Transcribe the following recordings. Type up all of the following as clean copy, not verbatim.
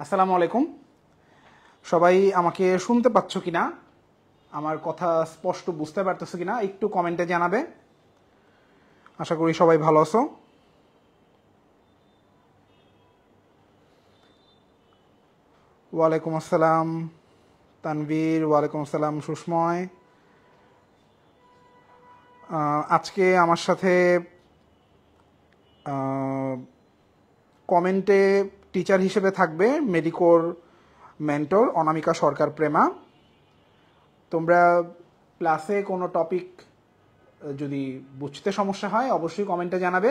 আসসালামু আলাইকুম। সবাই আমাকে শুনতে পাচ্ছ কিনা, আমার কথা স্পষ্ট বুঝতে পারতেছো কিনা একটু কমেন্টে জানাবে। আশা করি সবাই ভালো আছো। ওয়ালাইকুম আসসালাম তানভীর, ওয়ালাইকুম আসসালাম সুষময়। আজকে আমার সাথে কমেন্টে টিচার হিসেবে থাকবে মেডিকোর মেন্টর অনামিকা সরকার প্রেমা। তোমরা ক্লাসে কোনো টপিক যদি বুঝতে সমস্যা হয় অবশ্যই কমেন্টে জানাবে।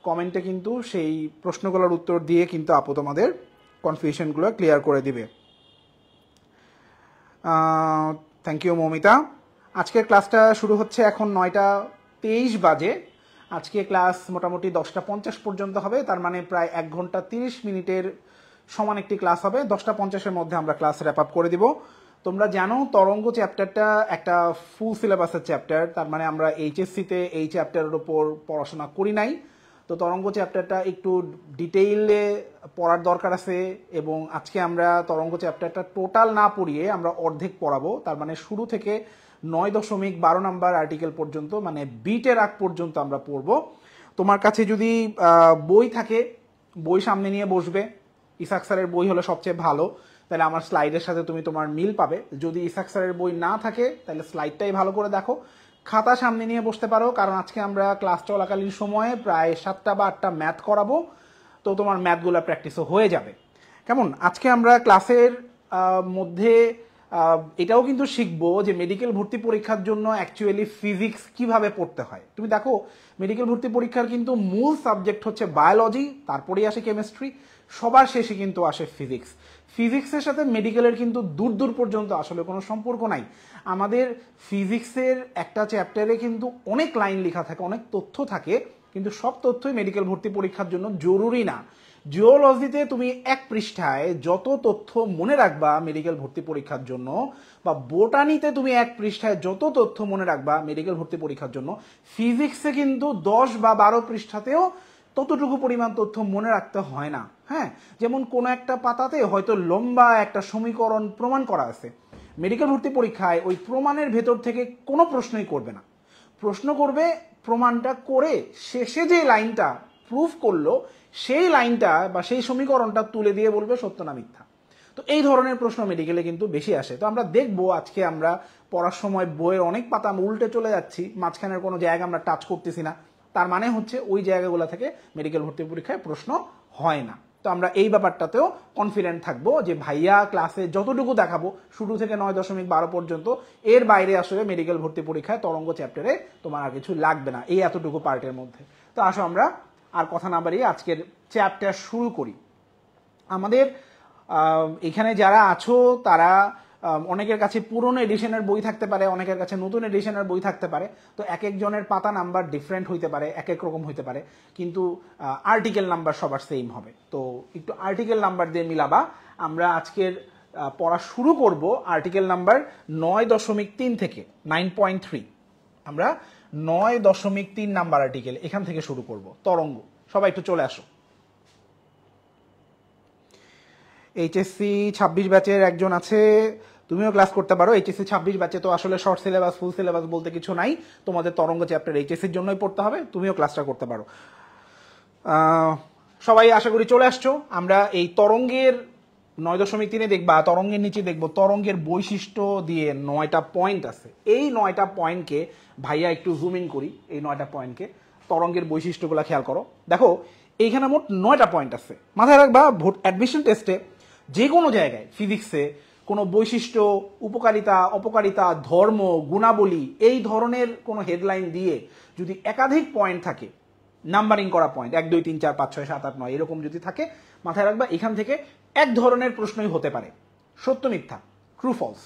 কমেন্টে কিন্তু সেই প্রশ্নগুলোর উত্তর দিয়ে কিন্তু আপু তোমাদের কনফিউশনগুলো ক্লিয়ার করে দিবে। Thank you Moumita. আজকের ক্লাসটা শুরু হচ্ছে এখন 9টা 23 বাজে। আজকে ক্লাস মোটামুটি 10টা 50 পর্যন্ত হবে, তার মানে প্রায় 1 ঘন্টা 30 মিনিটের সমান একটি ক্লাস হবে। 10টা 50-এর মধ্যে আমরা ক্লাস র্যাপ আপ করে দিব। তোমরা জানো তরঙ্গ চ্যাপ্টারটা একটা ফুল সিলেবাসের চ্যাপ্টার, তার মানে আমরা এইচএসসিতে এই চ্যাপ্টারের উপর পড়াশোনা করি নাই। তো তরঙ্গ চ্যাপ্টারটা একটু ডিটেইলে পড়ার দরকার আছে, এবং আজকে আমরা তরঙ্গ চ্যাপ্টারটা টোটাল না পড়িয়ে আমরা অর্ধেক পড়াবো। তার মানে শুরু থেকে 9.12 নাম্বার আর্টিকেল পর্যন্ত, মানে বিটের আগ পর্যন্ত আমরা পড়বো। তোমার কাছে যদি বই থাকে, বই সামনে নিয়ে বসবে। ইসাক স্যারের বই হলে সবচেয়ে ভালো, তাহলে আমার স্লাইডের সাথে তুমি তোমার মিল পাবে। যদি ইসাক স্যারের বই না থাকে তাহলে স্লাইডটাই ভালো করে দেখো। খাতা সামনে নিয়ে বসতে পারো, কারণ আজকে আমরা ক্লাস চলাকালীন সময়ে প্রায় 7টা বা 8টা ম্যাথ করাবো, তো তোমার ম্যাথগুলো প্র্যাকটিসও হয়ে যাবে। কেমন? আজকে আমরা ক্লাসের মধ্যে এটাও কিন্তু শিখবো যে মেডিকেল ভর্তি পরীক্ষার জন্য অ্যাকচুয়ালি ফিজিক্স কিভাবে পড়তে হয়। তুমি দেখো মেডিকেল ভর্তি পরীক্ষার কিন্তু মূল সাবজেক্ট হচ্ছে বায়োলজি, তারপরেই আসে কেমিস্ট্রি, সবার শেষে কিন্তু আসে ফিজিক্স। ফিজিক্সের সাথে মেডিকেলের কিন্তু দূর দূর পর্যন্ত আসলে কোনো সম্পর্ক নাই। আমাদের ফিজিক্সের একটা চ্যাপ্টারে কিন্তু অনেক লাইন লেখা থাকে, অনেক তথ্য থাকে, কিন্তু সব তথ্যই মেডিকেল ভর্তি পরীক্ষার জন্য জরুরি না। জিওলজিতে তুমি 1 পৃষ্ঠায় যত তথ্য মনে রাখবা মেডিকেল ভর্তি পরীক্ষার জন্য, বা বোটানিতে তুমি 1 পৃষ্ঠায় যত তথ্য মনে রাখবা মেডিকেল ভর্তি পরীক্ষার জন্য, ফিজিক্সে কিন্তু 10 বা 12 পৃষ্ঠাতেও ততটুকু পরিমাণ তথ্য মনে রাখতে হয় না। হ্যাঁ, যেমন কোনো একটা পাতাতে হয়তো লম্বা একটা সমীকরণ প্রমাণ করা আছে, মেডিকেল ভর্তি পরীক্ষায় ওই প্রমাণের ভেতর থেকে কোনো প্রশ্নই করবে না। প্রশ্ন করবে প্রমাণটা করে শেষে যে লাইনটা প্রুফ করলো সেই লাইনটা বা সেই সমীকরণটা তুলে দিয়ে বলবে সত্য না মিথ্যা। তো এই ধরনের প্রশ্ন মেডিকেলে কিন্তু বেশি আসে। তো আমরা দেখবো আজকে আমরা পড়ার সময় বইয়ের অনেক পাতা উল্টে চলে যাচ্ছি, মাঝখানের কোনো জায়গা আমরা টাচ করতেছি না, তার মানে হচ্ছে ওই জায়গাগুলো থেকে মেডিকেল ভর্তি পরীক্ষায় প্রশ্ন হয় না। তো আমরা এই ব্যাপারটাতেও কনফিডেন্ট থাকবো যে ভাইয়া ক্লাসে যতটুকু দেখাবো শুরু থেকে 9.12 পর্যন্ত, এর বাইরে আসলে মেডিকেল ভর্তি পরীক্ষায় তরঙ্গ চ্যাপ্টারে তোমার আর কিছু লাগবে না এই এতটুকু পার্টের মধ্যে। তো আসো আমরা আর কথা না বাড়িয়ে আজকের চ্যাপ্টার শুরু করি। আমাদের এখানে যারা আছো তারা অনেকের কাছে পুরনো এডিশনের বই থাকতে পারে, অনেকের কাছে নতুন এডিশনের বই থাকতে পারে। তো এক একজনের পাতা নাম্বার ডিফারেন্ট হইতে পারে, এক এক রকম হইতে পারে, কিন্তু আর্টিকেল নাম্বার সবার সেম হবে। তো একটু আর্টিকেল নাম্বার দিয়ে মিলাবা। আমরা আজকের পড়া শুরু করব আর্টিকেল নাম্বার 9.3 থেকে 9.3। আমরা 9.3 নাম্বার আর্টিকেল এখান থেকে শুরু করব, তরঙ্গ। সবাই একটু চলে আসো। এইচএসসি 26 ব্যাচের একজন আছে, তুমিও ক্লাস করতে পারো। এইচএসসি 26 ব্যাচে তো আসলে শর্ট সিলেবাস ফুল সিলেবাস বলতে কিছু নাই, তোমাদের তরঙ্গ চ্যাপ্টার এইচএসসির জন্যই পড়তে হবে, তুমিও ক্লাসটা করতে পারো। সবাই আশা করি চলে আসছো। আমরা এই তরঙ্গের 9.3 দেখবা, তরঙ্গের নিচে দেখবো তরঙ্গের বৈশিষ্ট্য দিয়ে 9টা পয়েন্ট আছে। এই 9টা পয়েন্টকে ভাইয়া একটু জুম ইন করি, এই 9টা পয়েন্টকে, তরঙ্গের বৈশিষ্ট্যগুলো খেয়াল করো। দেখো এইখানে মোট 9টা পয়েন্ট আছে। মাথায় রাখবা অ্যাডমিশন টেস্টে যে কোনো জায়গায় ফিজিক্সে কোনো বৈশিষ্ট্য, উপকারিতা, অপকারিতা, ধর্ম, গুণাবলী এই ধরনের কোনো হেডলাইন দিয়ে যদি একাধিক পয়েন্ট থাকে, নাম্বারিং করা পয়েন্ট 1 2 3 4 5 6 7 8 9 এরকম যদি থাকে, মাথায় রাখবা এখান থেকে এক ধরনের প্রশ্নই হতে পারে, সত্য মিথ্যা, ট্রু ফলস।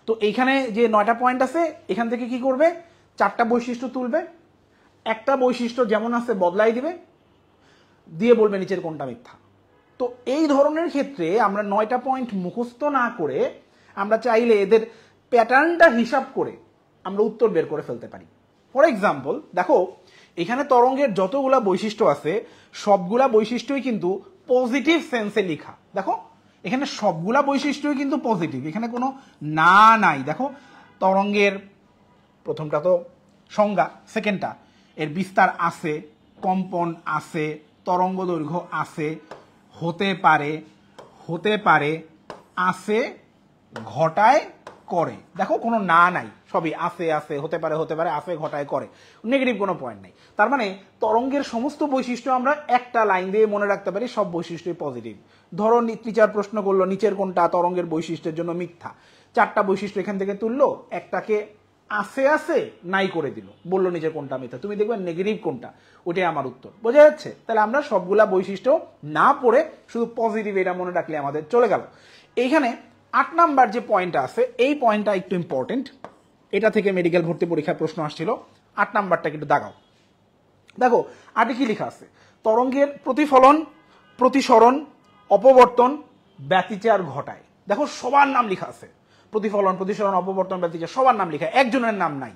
তো এইখানে যে 9টা পয়েন্ট আছে এখান থেকে কি করবে, 4টা বৈশিষ্ট্য তুলবে, একটা বৈশিষ্ট্য যেমন আছে বদলাই দিবে, দিয়ে বলবে নিচের কোনটা মিথ্যা। তো এই ধরনের ক্ষেত্রে আমরা 9টা পয়েন্ট মুখস্থ না করে আমরা চাইলে এদের প্যাটার্নটা হিসাব করে আমরা উত্তর বের করে ফেলতে পারি। ফর এক্সাম্পল দেখো এখানে তরঙ্গের যতগুলা বৈশিষ্ট্য আছে সবগুলা বৈশিষ্ট্যই কিন্তু পজিটিভ সেন্সে লেখা। দেখো এখানে সবগুলা বৈশিষ্ট্যই কিন্তু পজিটিভ, এখানে কোনো না নাই। দেখো তরঙ্গের প্রথমটা তো সংজ্ঞা, সেকেন্ডটা এর বিস্তার আছে, কম্পন আছে, তরঙ্গ দৈর্ঘ্য আছে, হতে পারে, হতে পারে, আছে, ঘটায়, করে। দেখো কোনো না নাই, সবই আছে, আছে, হতে পারে, হতে পারে, আছে, ঘটায়, করে, নেগেটিভ কোনো পয়েন্ট নাই। তার মানে তরঙ্গের সমস্ত বৈশিষ্ট্য আমরা একটা লাইন দিয়ে মনে রাখতে পারি, সব বৈশিষ্ট্যই পজিটিভ। ধরো টিচার প্রশ্ন করলো নিচের কোনটা তরঙ্গের বৈশিষ্ট্যের জন্য মিথ্যা, চারটা বৈশিষ্ট্য এখান থেকে তুললো, একটাকে আছে আছে নাই করে দিল, বললো নিচের কোনটা মিথ্যা, তুমি দেখবে নেগেটিভ কোনটা, ওটাই আমার উত্তর। বোঝা যাচ্ছে? তাহলে আমরা সবগুলা বৈশিষ্ট্য না পড়ে শুধু পজিটিভ এটা মনে রাখলে আমাদের চলে গেল। এইখানে 8 নাম্বার যে পয়েন্টটা আছে এই পয়েন্টটা একটু ইম্পর্টেন্ট, এটা থেকে মেডিকেল ভর্তি পরীক্ষার প্রশ্ন আসছিল। 8 নাম্বারটা একটু দাগাও। দেখো 8 কি লেখা আছে? তরঙ্গের প্রতিফলন, প্রতিসরণ, অপবর্তন, ব্যতিচার ঘটায়। দেখো সবার নাম লেখা আছে, প্রতিফলন, প্রতিসরণ, অপবর্তন, ব্যতিচার, সবার নাম লেখা, একজনের নাম নাই।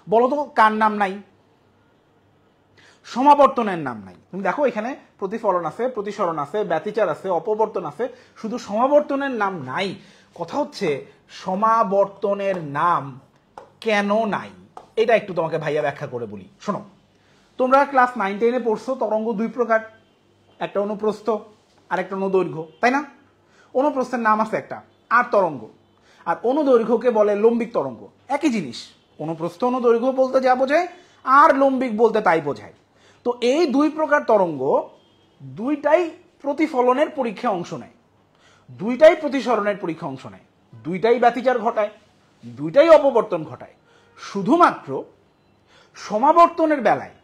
বলো তো কার নাম নাই? সমাবর্তনের নাম নাই। তুমি দেখো এখানে প্রতিফলন আছে, প্রতিসরণ আছে, ব্যতিচার আছে, অপবর্তন আছে, শুধু সমাবর্তনের নাম নাই। কথা হচ্ছে সমাবর্তনের নাম কেন নাই, এটা একটু তোমাকে ভাইয়া ব্যাখ্যা করে বলি। শোনো, তোমরা ক্লাস 9-10-এ পড়ছো তরঙ্গ দুই প্রকার, একটা অনুপ্রস্থ আর একটা অনুদৈর্ঘ্য, তাই না? অনুপ্রস্থের নাম আছে একটা আর তরঙ্গ, আর অনুদৈর্ঘ্যকে বলে লম্বিক তরঙ্গ। একই জিনিস, অনুপ্রস্থ অনুদৈর্ঘ্য বলতে যা বোঝায় আর লম্বিক বলতে তাই বোঝায়। তো এই দুই প্রকার তরঙ্গ দুইটাই প্রতিফলনের পরীক্ষায় অংশ নেয়, দুইটাই প্রতিসরণের পরীক্ষা অংশ নেয়, দুইটাই ব্যতিচার ঘটায়, দুইটাই অপবর্তন ঘটায়। শুধুমাত্র সমাবর্তনের বেলায়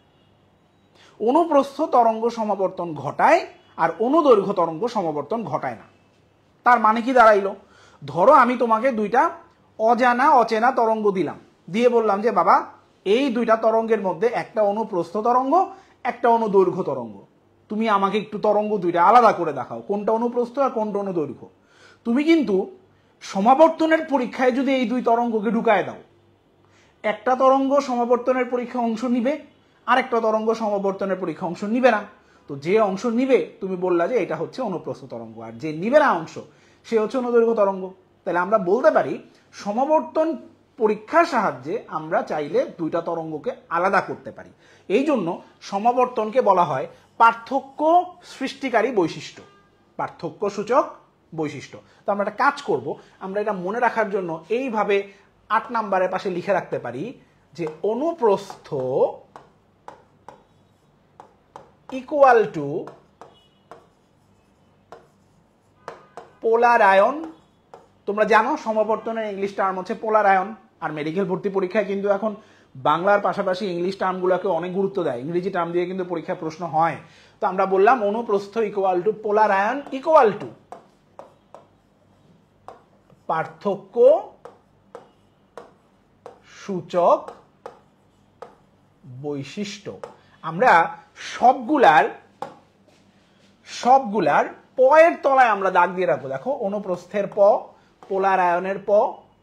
অনুপ্রস্থ তরঙ্গ সমাবর্তন ঘটায় আর অনুদৈর্ঘ্য তরঙ্গ সমাবর্তন ঘটায় না। তার মানে কি দাঁড়াইলো? ধরো আমি তোমাকে দুইটা অজানা অচেনা তরঙ্গ দিলাম, দিয়ে বললাম যে বাবা এই দুইটা তরঙ্গের মধ্যে একটা অনুপ্রস্থ তরঙ্গ, একটা অনুদৈর্ঘ্য তরঙ্গ, তুমি আমাকে একটু তরঙ্গ দুইটা আলাদা করে দেখাও, কোনটা অনুপ্রস্থ আর কোনটা অনুদৈর্ঘ্য। তুমি কিন্তু সমাবর্তনের পরীক্ষায় যদি এই দুই তরঙ্গকে ঢুকায় দাও, একটা তরঙ্গ সমাবর্তনের পরীক্ষা অংশ নিবে, আরেকটা তরঙ্গ সমাবর্তনের পরীক্ষা অংশ নিবে না। তো যে অংশ নিবে তুমি বললা যে এটা হচ্ছে অনুপ্রস্থ তরঙ্গ, আর যে নিবে না অংশ সে হচ্ছে অনুদৈর্ঘ্য তরঙ্গ। তাহলে আমরা বলতে পারি সমাবর্তন পরীক্ষার সাহায্যে আমরা চাইলে দুইটা তরঙ্গকে আলাদা করতে পারি। এই জন্য সমাবর্তনকে বলা হয় পার্থক্য সৃষ্টিকারী বৈশিষ্ট্য, পার্থক্য সূচক বৈশিষ্ট্য। তো আমরা একটা কাজ করব, আমরা এটা মনে রাখার জন্য এইভাবে 8 নাম্বারের পাশে লিখে রাখতে পারি যে অনুপ্রস্থ ইকুয়াল টু পোলার আয়ন। তোমরা জানো সমাবর্তনের ইংলিশ টার্ম হচ্ছে পোলার আয়ন, আর মেডিকেল ভর্তি পরীক্ষায় কিন্তু এখন বাংলার পাশাপাশি ইংলিশ টার্মগুলোকে অনেক গুরুত্ব দেয়, ইংরেজি টার্ম দিয়ে কিন্তু পরীক্ষায় প্রশ্ন হয়। তো আমরা বললাম অনুপ্রস্থ ইকুয়াল টু পোলার আয়ন ইকুয়াল টু পার্থক্য সূচক বৈশিষ্ট্য। আমরা সবগুলার প এর তলায় আমরা দাগ দিয়ে রাখবো। দেখো অনুপ্রস্থের প, পোলার আয়নের প,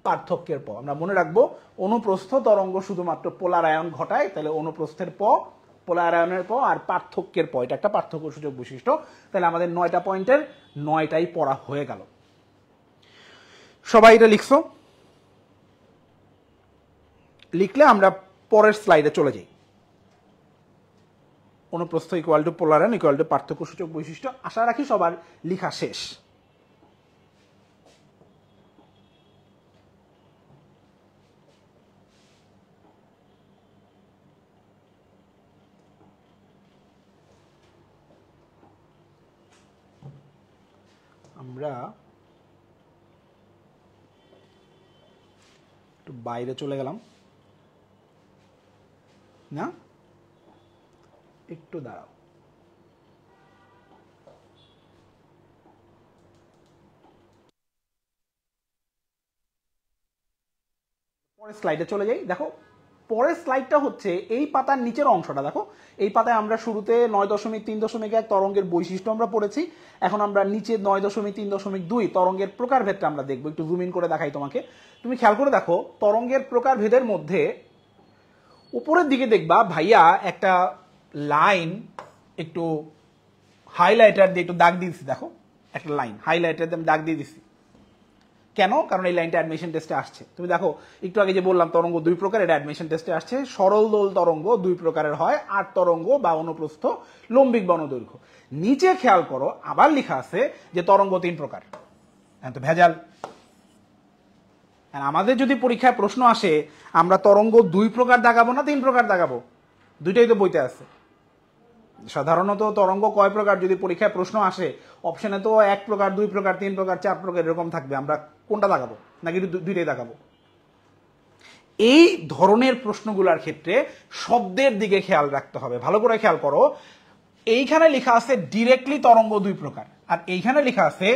পার্থক্যের প। আমরা মনে রাখবো অনুপ্রস্থ তরঙ্গ শুধুমাত্র পোলার আয়ন ঘটায়, তাহলে অনুপ্রস্থের প, পোলার আয়নের প আর পার্থক্যের প, এটা একটা পার্থক্য সূচক বৈশিষ্ট্য। তাহলে আমাদের 9টা পয়েন্টের 9টাই পড়া হয়ে গেল। সবাই এটা লিখছো? লিখলে আমরা পরের স্লাইডে চলে যাই। অনুপ্রস্থ ইকুয়াল টু পোলার আয়ন ইকুয়াল টু পার্থক্য সূচক বৈশিষ্ট্য। আশা রাখি সবার লেখা শেষ। আমরা একটু বাইরে চলে গেলাম না, একটু দাঁড়াও। পরের স্লাইডে চলে যাই। দেখো পরের স্লাইডটা হচ্ছে এই পাতার নিচের অংশটা। দেখো এই পাতায় আমরা শুরুতে 9.3.1 তরঙ্গের বৈশিষ্ট্য আমরা পড়েছি। এখন আমরা নিচে 9.3.2 তরঙ্গের প্রকারভেদটা আমরা দেখবো। একটু জুম ইন করে দেখাই তোমাকে। তুমি খেয়াল করে দেখো তরঙ্গের প্রকারভেদের মধ্যে উপরের দিকে দেখবা ভাইয়া একটা লাইন একটু হাইলাইটার দিয়ে একটু দাগ দিয়ে দিচ্ছি, দেখো একটা লাইন হাইলাইটার দিয়ে আমি দাগ দিয়ে দিচ্ছি। কেন? কারণ এই লাইনটা অ্যাডমিশন টেস্টে আসছে। তুমি দেখো একটু আগে যে বললাম তরঙ্গ দুই প্রকার, এটা অ্যাডমিশন টেস্টে আসছে। সরল দোল তরঙ্গ দুই প্রকারের হয়, আট তরঙ্গ বা অনুপ্রস্থ, লম্বিক বনদৈর্ঘ্য। নিচে খেয়াল করো আবার লেখা আছে যে তরঙ্গ তিন প্রকার। তো ভেজাল। আমাদের যদি পরীক্ষায় প্রশ্ন আসে আমরা তরঙ্গ দুই প্রকার দাগাবো না তিন প্রকার দাগাবো, দুইটাই তো বইতে আছে। সাধারণত তরঙ্গ কয় প্রকার যদি পরীক্ষায় প্রশ্ন আসে অপশনে তো এক প্রকার, দুই প্রকার, তিন প্রকার, চার প্রকার এরকম থাকবে। আমরা কোনটা দাগাবো? নাকি দুইটাই দাগাবো? এই ধরনের প্রশ্নগুলোর ক্ষেত্রে শব্দের দিকে খেয়াল রাখতে হবে। ভালো করে খেয়াল করো, এইখানে লেখা আছে ডিরেক্টলি তরঙ্গ দুই প্রকার, আর এইখানে লেখা আছে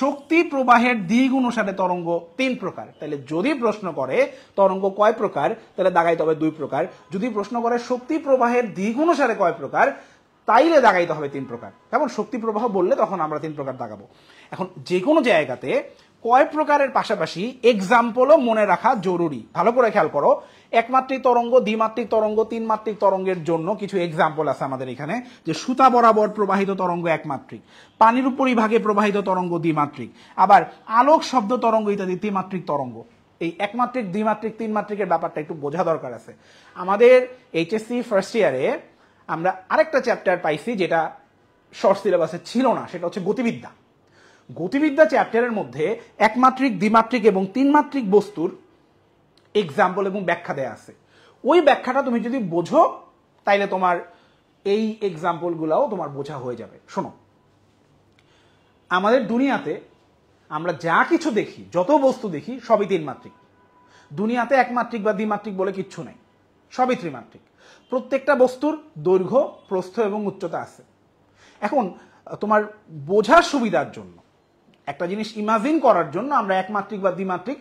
শক্তি প্রবাহের দিক অনুসারে তরঙ্গ তিন প্রকার। তাহলে যদি প্রশ্ন করে তরঙ্গ কয় প্রকার, তাহলে দাগাইতে হবে দুই প্রকার। যদি প্রশ্ন করে শক্তি প্রবাহের দিক অনুসারে কয় প্রকার, তাইলে দাগাইতে হবে তিন প্রকার। কেমন? শক্তি প্রবাহ বললে তখন আমরা তিন প্রকার দাগাবো। এখন যে কোনো জায়গাতে কয় প্রকারের পাশাপাশি এক্সাম্পলও মনে রাখা জরুরি। ভালো করে খেয়াল করো, একমাত্রিক তরঙ্গ, দ্বিমাত্রিক তরঙ্গ, তিন মাত্রিক তরঙ্গের জন্য কিছু এক্সাম্পল আছে আমাদের এখানে। যে সুতা বরাবর প্রবাহিত তরঙ্গ একমাত্রিক, পানির উপরিভাগে প্রবাহিত তরঙ্গ দ্বিমাত্রিক, আবার আলোক শব্দ তরঙ্গ ইত্যাদি ত্রিমাত্রিক তরঙ্গ। এই একমাত্রিক, দ্বিমাত্রিক, তিন মাত্রিকের ব্যাপারটা একটু বোঝা দরকার আছে। আমাদের এইচএসসি ফার্স্ট ইয়ারে আমরা আরেকটা চ্যাপ্টার পাইছি যেটা শর্ট সিলেবাসে ছিল না, সেটা হচ্ছে গতিবিদ্যা। গতিবিদ্যা চ্যাপ্টারের মধ্যে একমাত্রিক, দ্বিমাত্রিক এবং তিন মাত্রিক বস্তুর এক্সাম্পল এবং ব্যাখ্যা দেয়া আছে। ওই ব্যাখ্যাটা তুমি যদি বোঝো তাইলে তোমার এই এক্সাম্পলগুলোও তোমার বোঝা হয়ে যাবে। শোনো, আমাদের দুনিয়াতে আমরা যা কিছু দেখি, যত বস্তু দেখি সবই তিন মাত্রিক। দুনিয়াতে একমাত্রিক বা দ্বিমাত্রিক বলে কিচ্ছু নাই, সবই ত্রিমাত্রিক। প্রত্যেকটা বস্তুর দৈর্ঘ্য, প্রস্থ এবং উচ্চতা আছে। এখন তোমার বোঝার সুবিধার জন্য, একটা জিনিস ইমাজিন করার জন্য আমরা একমাত্রিক বা দ্বিমাত্রিক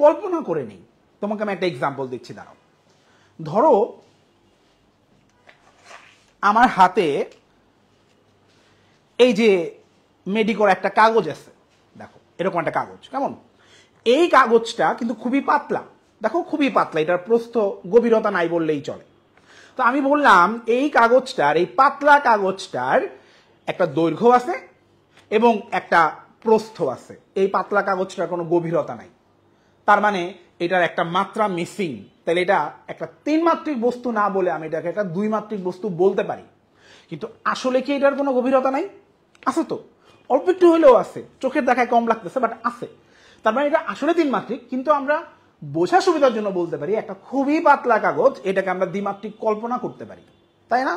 কল্পনা করে নিই। তোমাকে আমি একটা এক্সাম্পল দিচ্ছি, দাঁড়াও। ধরো আমার হাতে এই যে মেডিকোর একটা কাগজ আছে, দেখো এরকম একটা কাগজ। কেমন? এই কাগজটা কিন্তু খুবই পাতলা, দেখো খুবই পাতলা, এটার প্রস্থ গভীরতা নাই বললেই চলে। তো আমি বললাম এই কাগজটার, এই পাতলা কাগজটার একটা দৈর্ঘ্য আছে এবং একটা প্রস্থ আছে। এই পাতলা কাগজটার কোনো গভীরতা নাই, তার মানে এটার একটা মাত্রা মিসিং। তাহলে এটা একটা তিন মাত্রিক বস্তু না বলে আমি এটাকে একটা দুই মাত্রিক বস্তু বলতে পারি। কিন্তু আসলে কি এটার কোনো গভীরতা নাই? আছে তো, অল্প একটু হলেও আছে, চোখের দেখায় কম লাগতেছে বাট আছে। তার মানে এটা আসলে তিন মাত্রিক, কিন্তু আমরা বোঝার সুবিধার জন্য বলতে পারি একটা খুবই পাতলা কাগজ, এটাকে আমরা দ্বিমাত্রিক কল্পনা করতে পারি, তাই না?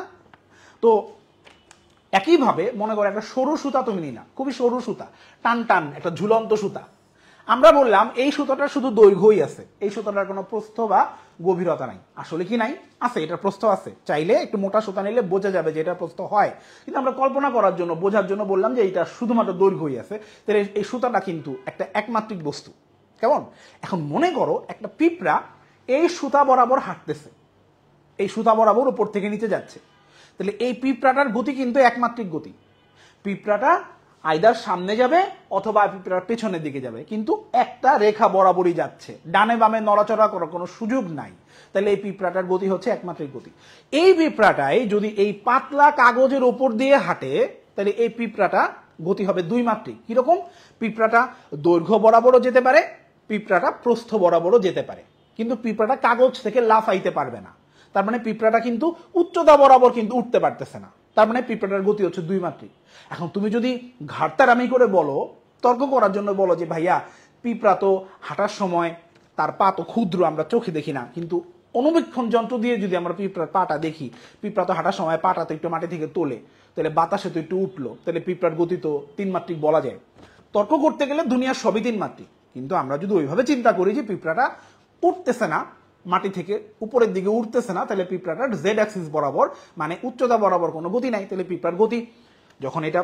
তো একইভাবে মনে করো একটা সরু সুতা তুমি নিলা, খুবই সরু সুতা, টান টান একটা ঝুলন্ত সুতা। আমরা বললাম এই সুতাটার শুধু দৈর্ঘ্যই আছে, এই সুতাটার কোনো প্রস্থ বা গভীরতা নাই। আসলে কি নাই? আছে, এটার প্রস্থ আছে। চাইলে একটু মোটা সুতা নিলে বোঝা যাবে যে এটার প্রস্থ হয়, কিন্তু আমরা কল্পনা করার জন্য, বোঝার জন্য বললাম যে এইটা শুধুমাত্র দৈর্ঘ্যই আছে। তাহলে এই সুতাটা কিন্তু একটা একমাত্রিক বস্তু। কেমন? এখন মনে করো একটা পিঁপড়া এই সুতা বরাবর হাঁটতেছে, এই সুতা বরাবর উপর থেকে নিচে যাচ্ছে। তাহলে এই পিঁপড়াটার গতি কিন্তু একমাত্রিক গতি। পিঁপড়াটা আইদার সামনে যাবে অথবা পিঁপড়ার পেছনের দিকে যাবে, কিন্তু একটা রেখা বরাবরই যাচ্ছে, ডানে বামে নড়াচড়া করার কোনো সুযোগ নাই। তাহলে এই পিঁপড়াটার গতি হচ্ছে একমাত্রিক গতি। এই পিঁপড়াটাই যদি এই পাতলা কাগজের ওপর দিয়ে হাঁটে তাহলে এই পিঁপড়াটা গতি হবে দুই মাত্রিক। কিরকম? পিঁপড়াটা দৈর্ঘ্য বরাবরও যেতে পারে, পিঁপড়াটা প্রস্থ বরাবরও যেতে পারে, কিন্তু পিঁপড়াটা কাগজ থেকে লাফাইতে পারবে না। তার মানে পিঁপড়াটা কিন্তু উচ্চতা বরাবর কিন্তু উঠতে পারতেছে না। তার মানে পিঁপড়াটার গতি হচ্ছে দুই মাত্রিক। এখন তুমি যদি ঘাটতারামি করে বলো, তর্ক করার জন্য বলো যে ভাইয়া পিঁপড়া তো হাঁটার সময় তার পা তো ক্ষুদ্র, আমরা চোখে দেখি না, কিন্তু অনুবীক্ষণ যন্ত্র দিয়ে যদি আমরা পিঁপড়ার পাটা দেখি, পিঁপড়া তো হাঁটার সময় পাটা তো একটু মাটি থেকে তোলে, তাহলে বাতাসে তো একটু উঠলো, তাহলে পিঁপড়ার গতি তো তিন মাত্রিক বলা যায়। তর্ক করতে গেলে দুনিয়ার সবই তিন মাত্রিক, কিন্তু আমরা যদি ওইভাবে চিন্তা করি যে পিঁপড়াটা উঠতেছে না, মাটি থেকে উপরের দিকে উঠতেছে না, তাহলে পিঁপড়াটার জেড অ্যাক্সিস বরাবর মানে উচ্চতা বরাবর কোনো গতি নাই। তাহলে পিঁপড়ার গতি যখন এটা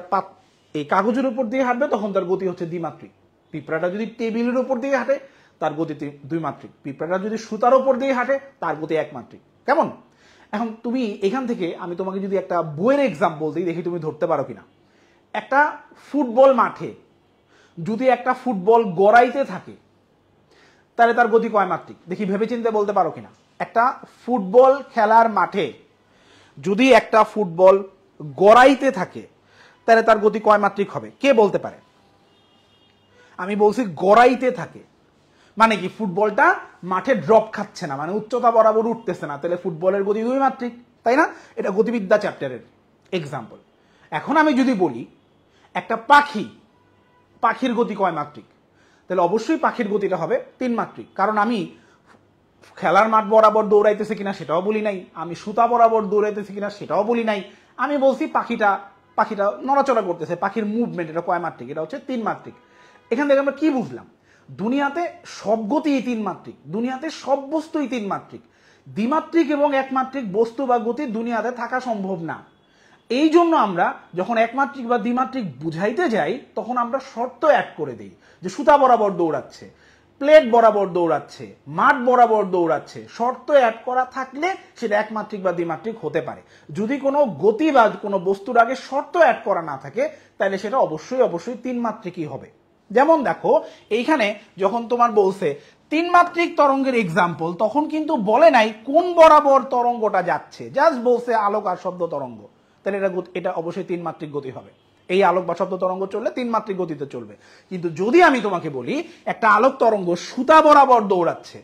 এই কাগজের উপর দিয়ে হাঁটবে তখন তার গতি হচ্ছে দ্বিমাত্রিক। পিঁপড়াটা যদি টেবিলের উপর দিয়ে হাঁটে তার গতি দুই মাত্রিক। পিঁপড়াটা যদি সুতার উপর দিয়ে হাঁটে তার গতি একমাত্রিক। কেমন? এখন তুমি এখান থেকে আমি তোমাকে যদি একটা বইয়ের এক্সাম্পল দিই, দেখি তুমি ধরতে পারো কিনা। একটা ফুটবল মাঠে যদি একটা ফুটবল গড়াইতে থাকে, তাহলে তার গতি কয় মাত্রিক? দেখি ভেবেচিন্তে বলতে পারো কিনা। একটা ফুটবল খেলার মাঠে যদি একটা ফুটবল গড়াইতে থাকে তাহলে তার গতি কয় মাত্রিক হবে? কে বলতে পারে? আমি বলছি গড়াইতে থাকে মানে কি, ফুটবলটা মাঠে ড্রপ খাচ্ছে না, মানে উচ্চতা বরাবর উঠতেছে না, তাহলে ফুটবলের গতি 2 মাত্রিক, তাই না? এটা গতিবিদ্যা চ্যাপ্টারের এক্সাম্পল। এখন আমি যদি বলি একটা পাখির গতি কয় মাত্রিক, তাহলে অবশ্যই পাখির গতিটা হবে 3 মাত্রিক। কারণ আমি খেলার মাঠ বরাবর দৌড়াইতেছে কিনা সেটাও বলি নাই, আমি সুতা বরাবর দৌড়াইতেছে কিনা সেটাও বলি নাই, আমি বলছি পাখিটা নড়াচড়া করতেছে, পাখির মুভমেন্ট, এটা কয় মাত্রিক? এটা হচ্ছে 3 মাত্রিক। এখান থেকে আমরা কি বুঝলাম? দুনিয়াতে সব গতিই 3 মাত্রিক, দুনিয়াতে সব বস্তুই 3 মাত্রিক। দ্বিমাত্রিক এবং একমাত্রিক বস্তু বা গতি দুনিয়াতে থাকা সম্ভব না। এই জন্য আমরা যখন একমাত্রিক বা দ্বিমাত্রিক বুঝাইতে যাই তখন আমরা শর্ত অ্যাড করে দিই যে সুতা বরাবর দৌড়াচ্ছে, প্লেট বরাবর দৌড়াচ্ছে, মাঠ বরাবর দৌড়াচ্ছে। শর্ত অ্যাড করা থাকলে সেটা একমাত্রিক বা দ্বিমাত্রিক হতে পারে। যদি কোনো গতি বা কোনো বস্তুর আগে শর্ত অ্যাড করা না থাকে তাহলে সেটা অবশ্যই 3 মাত্রিকই হবে। যেমন দেখো এইখানে যখন তোমার বলছে 3 মাত্রিক তরঙ্গের এক্সাম্পল, তখন কিন্তু বলে নাই কোন বরাবর তরঙ্গটা যাচ্ছে, জাস্ট বলছে আলোক আর শব্দ তরঙ্গ, তাহলে এটা অবশ্যই 3 মাত্রিক গতি হবে। এই আলোক বা শব্দ তরঙ্গ চললে 3 মাত্রিক গতিতে চলবে। কিন্তু যদি আমি তোমাকে বলি একটা আলোক তরঙ্গ সুতা বরাবর দৌড়াচ্ছে,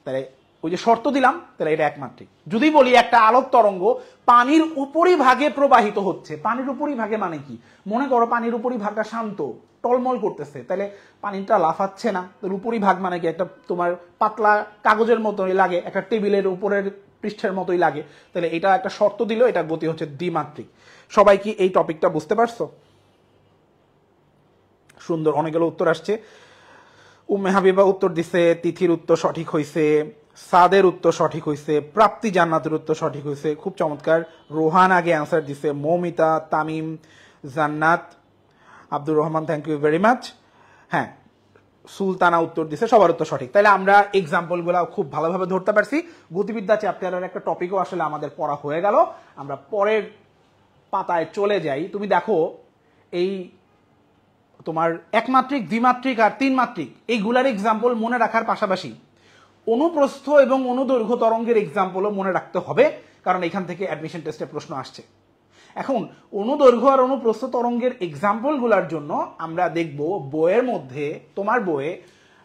তাহলে ওই যে শর্ত দিলাম, তাহলে এটা 1 মাত্রিক। যদি বলি একটা আলোক তরঙ্গ পানির উপরিভাগে প্রবাহিত হচ্ছে, পানির উপরিভাগে মানে কি? মনে করো পানির উপরিভাগটা শান্ত, টলমল করতেছে, তাহলে পানিটা লাফাচ্ছে না, তাহলে উপরিভাগ মানে কি? একটা তোমার পাতলা কাগজের মতোই লাগে, একটা টেবিলের উপরের পৃষ্ঠের মতোই লাগে, তাহলে এটা একটা শর্ত দিল, এটা গতি হচ্ছে দ্বিমাত্রিক। সবাই কি এই টপিকটা বুঝতে পারছো? সুন্দর, অনেকগুলো উত্তর আসছে। উম্মে হাবিবা উত্তর দিছে, তিথির উত্তর সঠিক হয়েছে, সাদের উত্তর সঠিক হয়েছে, প্রাপ্তি জান্নাতের উত্তর সঠিক হয়েছে, খুব চমৎকার। রোহান আগে অ্যান্সার দিছে, Moumita, Tamim, Jannat, Abdur Rahman, thank you very much. হ্যাঁ, সুলতানা উত্তর দিছে, সবার উত্তর সঠিক। তাহলে আমরা এক্সাম্পলগুলো খুব ভালোভাবে ধরতে পারছি। গতিবিদ্যা চ্যাপ্টারের একটা টপিকও আসলে আমাদের পড়া হয়ে গেল। আমরা পরের পাতায় চলে যাই। তুমি দেখো এই তোমার একমাত্রিক, দ্বিমাত্রিক আর 3 মাত্রিক এইগুলার এক্সাম্পল মনে রাখার পাশাপাশি অনুপ্রস্থ এবং অনুদৈর্ঘ্য তরঙ্গের এক্সাম্পলও মনে রাখতে হবে, কারণ এখান থেকে অ্যাডমিশন টেস্টে প্রশ্ন আসছে। এখন অনুদৈর্ঘ্য আর অনুপ্রস্থ তরঙ্গের এক্সাম্পলগুলোর জন্য আমরা দেখব বইয়ের মধ্যে, তোমার বইয়ে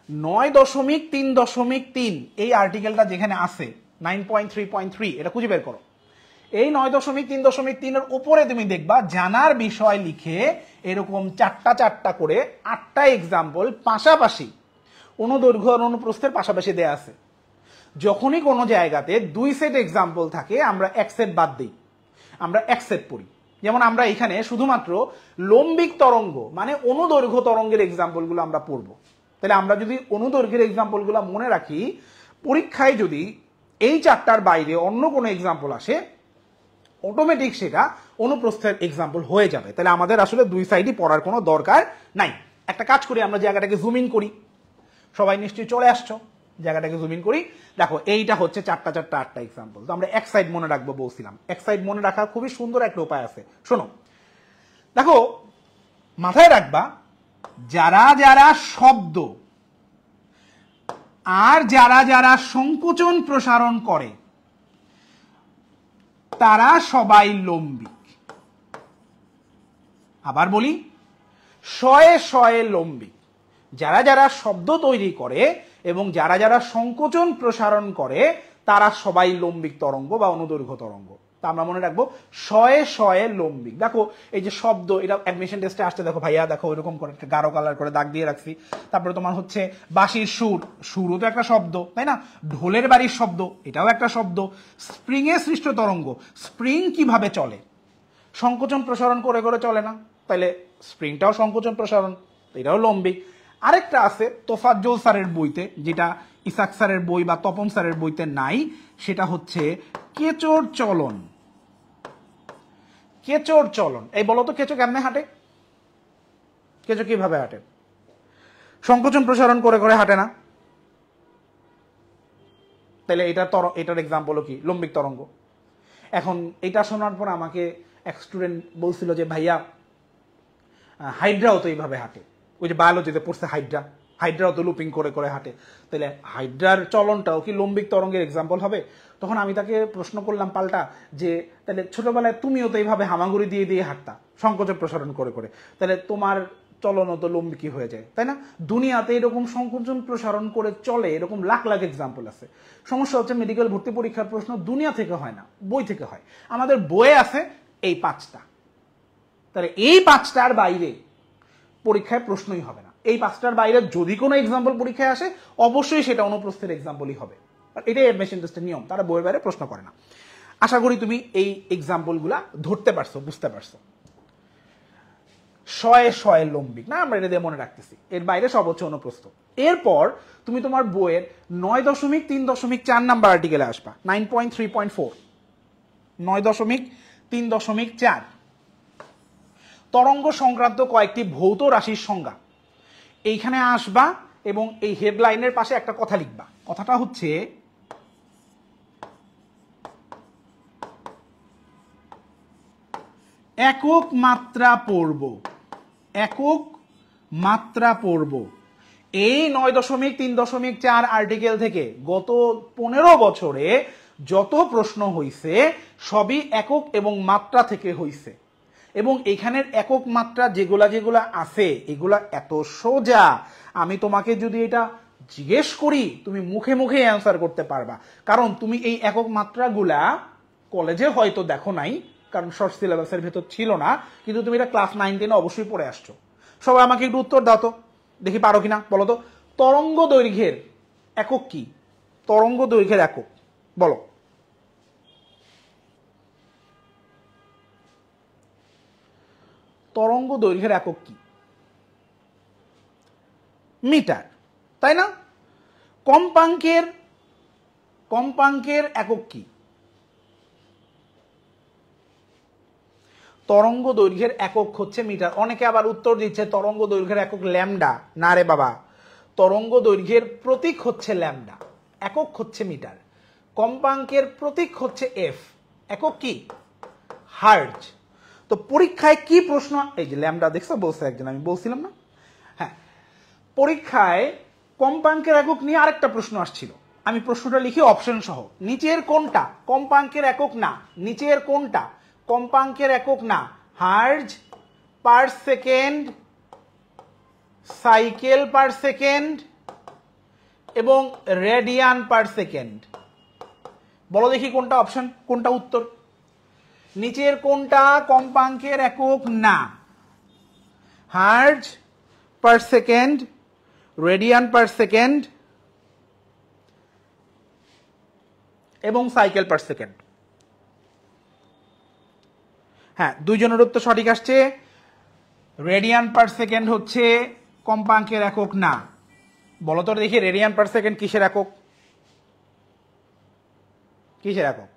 9.3.3 এই আর্টিকেলটা যেখানে আছে 9.3.3, এটা খুঁজে বের করো। এই 9.3.3 এর উপরে তুমি দেখবা জানার বিষয় লিখে এরকম 4টা করে 8টা এক্সাম্পল পাশাপাশি অনুদৈর্ঘ্য আর অনুপ্রস্থের পাশাপাশি দেয়া আছে। যখনই কোনো জায়গাতে 2 সেট এক্সাম্পল থাকে আমরা 1 সেট বাদ দিই, আমরা 1 সেট পড়ি। যেমন আমরা এখানে শুধুমাত্র লম্বিক তরঙ্গ মানে অনুদৈর্ঘ্য তরঙ্গের এক্সাম্পলগুলো আমরা পড়বো। তাহলে আমরা যদি অনুদৈর্ঘ্যের এক্সাম্পলগুলো মনে রাখি, পরীক্ষায় যদি এই 4টার বাইরে অন্য কোনো এক্সাম্পল আসে অটোমেটিক সেটা অনুপ্রস্থের এক্সাম্পল হয়ে যাবে। তাহলে আমাদের আসলে 2 সাইডই পড়ার কোনো দরকার নাই। একটা কাজ করি, আমরা জায়গাটাকে জুম ইন করি। সবাই নিশ্চয়ই চলে আসছো, জায়গাটাকে জুম ইন করি। দেখো এইটা হচ্ছে 8টা এক্সাম্পল। তো আমরা 1 সাইড মনে রাখবো বলছিলাম। 1 সাইড মনে রাখার খুবই সুন্দর একটা উপায় আছে, শোনো। দেখো মাথায় রাখবা, যারা যারা শব্দ আর যারা যারা সংকোচন প্রসারণ করে তারা সবাই লম্বিক। আবার বলি, শয়ে লম্বিক। যারা যারা শব্দ তৈরি করে এবং যারা যারা সংকোচন প্রসারণ করে তারা সবাই লম্বিক তরঙ্গ বা অনুদৈর্ঘ্য তরঙ্গ। তা আমরা মনে রাখবো শয়ে লম্বিক। দেখো এই যে শব্দ, এটা অ্যাডমিশন টেস্টে আসছে, দেখো ভাইয়া দেখো এরকম করে একটা গাঢ় কালার করে দাগ দিয়ে রাখছি। তারপরে তোমার হচ্ছে বাঁশির সুরও তো একটা শব্দ, তাই না? ঢোলের বাড়ির শব্দ, এটাও একটা শব্দ। স্প্রিং এ সৃষ্ট তরঙ্গ, স্প্রিং কিভাবে চলে? সংকোচন প্রসারণ করে করে চলে না, তাইলে স্প্রিংটাও সংকোচন প্রসারণ, এটাও লম্বিক। আরেকটা আছে তোফাজ্জল স্যারের বইতে, যেটা ইসাক স্যারের বই বা তপন স্যারের বইতে নাই, সেটা হচ্ছে কেচোর চলন। কেচোর চলন, এই বলো তো কেঁচো কেমনে হাঁটে? কেঁচো কিভাবে হাঁটে? সংকোচন প্রসারণ করে করে হাঁটে না? তাহলে এটার এক্সাম্পলও কি? লম্বিক তরঙ্গ। এখন এটা শোনার পর আমাকে এক স্টুডেন্ট বলছিল যে ভাইয়া হাইড্রাও তো এইভাবে হাঁটে, ওই যে বায়োলজিতে পড়ছে হাইড্রা, হাইড্রাও তো লুপিং করে করে হাঁটে, তাহলে হাইড্রার চলনটাও কি লম্বিক তরঙ্গের এক্সাম্পল হবে? তখন আমি তাকে প্রশ্ন করলাম পাল্টা যে তাহলে ছোটবেলায় তুমিও তো এইভাবে হামাগুড়ি দিয়ে দিয়ে হাঁটতা সংকোচন প্রসারণ করে করে, তাহলে তোমার চলনও তো লম্বিকই হয়ে যায়, তাই না? দুনিয়াতে এরকম সংকোচন প্রসারণ করে চলে এরকম লাখ লাখ এক্সাম্পল আছে। সমস্যা হচ্ছে মেডিকেল ভর্তি পরীক্ষার প্রশ্ন দুনিয়া থেকে হয় না, বই থেকে হয়। আমাদের বইয়ে আছে এই 5টা, তাহলে এই 5টার বাইরে পরীক্ষায় প্রশ্নই হবে না। এই 5টার বাইরে যদি কোনো এক্সাম্পল পরীক্ষায় আসে অবশ্যই সেটা অনুপ্রস্থের এক্সাম্পলই হবে। এটাই অ্যাডমিশন টেস্টের নিয়ম, তারা বইয়ের বাইরে প্রশ্ন করে না। আশা করি তুমি এই এক্সাম্পলগুলা ধরতে পারছো, বুঝতে পারছো। শয়ে শয়ে লম্বিক না, আমরা এটা দিয়ে মনে রাখতেছি, এর বাইরে সব হচ্ছে অনুপ্রস্থ। এরপর তুমি তোমার বইয়ের 9.3.4 নাম্বার আর্টিকেলে আসবা, 9.3.4, 9.3.4 তরঙ্গ সংক্রান্ত কয়েকটি ভৌত রাশির সংজ্ঞা। এইখানে আসবা এবং এই হেডলাইনের পাশে একটা কথা লিখবা। কথাটা হচ্ছে একক মাত্রা পড়ব, একক মাত্রা পড়ব। এই 9.3.4 আর্টিকেল থেকে গত 15 বছরে যত প্রশ্ন হইছে সবই একক এবং মাত্রা থেকে হইছে, এবং এখানের একক মাত্রা যেগুলা যেগুলা আছে এগুলা এত সোজা, আমি তোমাকে যদি এটা জিজ্ঞেস করি তুমি মুখে মুখে অ্যান্সার করতে পারবা, কারণ তুমি এই একক মাত্রাগুলা কলেজে হয়তো দেখো নাই, কারণ শর্ট সিলেবাসের ভেতর ছিল না, কিন্তু তুমি এটা ক্লাস 9-10 অবশ্যই পড়ে আসছো। সবাই আমাকে একটু উত্তর দাও তো, দেখি পারো কিনা, বলো তো। তরঙ্গ দৈর্ঘ্যের একক কি? তরঙ্গ দৈর্ঘ্যের একক বলো। তরঙ্গ দৈর্ঘ্যের একক কি? মিটার, তাই না? কম্পাঙ্কের একক কি? তরঙ্গ দৈর্ঘ্যের একক হচ্ছে মিটার। অনেকে আবার উত্তর দিচ্ছে তরঙ্গ দৈর্ঘ্যের একক ল্যামডা। না রে বাবা, তরঙ্গ দৈর্ঘ্যের প্রতীক হচ্ছে ল্যামডা, একক হচ্ছে মিটার। কম্পাঙ্কের প্রতীক হচ্ছে এফ, একক কি? হার্জ। তো পরীক্ষায় কি প্রশ্ন, এই যে ল্যামডা দেখছো বলছে একজন, আমি বলছিলাম না? হ্যাঁ, পরীক্ষায় কম্পাঙ্কের একক নিয়ে আরেকটা প্রশ্ন আসছিল, আমি প্রশ্নটা লিখি অপশন সহ। নিচের কোনটা কম্পাঙ্কের একক না? নিচের কোনটা কম্পাঙ্কের একক না? Hertz per second, cycle per second এবং রেডিয়ান পার সেকেন্ড। বলো দেখি কোনটা অপশন, কোনটা উত্তর? নিচের কোনটা কম্পাঙ্কের একক না? Hertz per second, radian per second এবং সাইকেল পার সেকেন্ড। হ্যাঁ, দুইজনের উত্তর সঠিক আসছে। রেডিয়ান পার সেকেন্ড হচ্ছে কম্পাঙ্কের একক না। বলো তো দেখি রেডিয়ান পার সেকেন্ড কিসের একক? কিসের একক?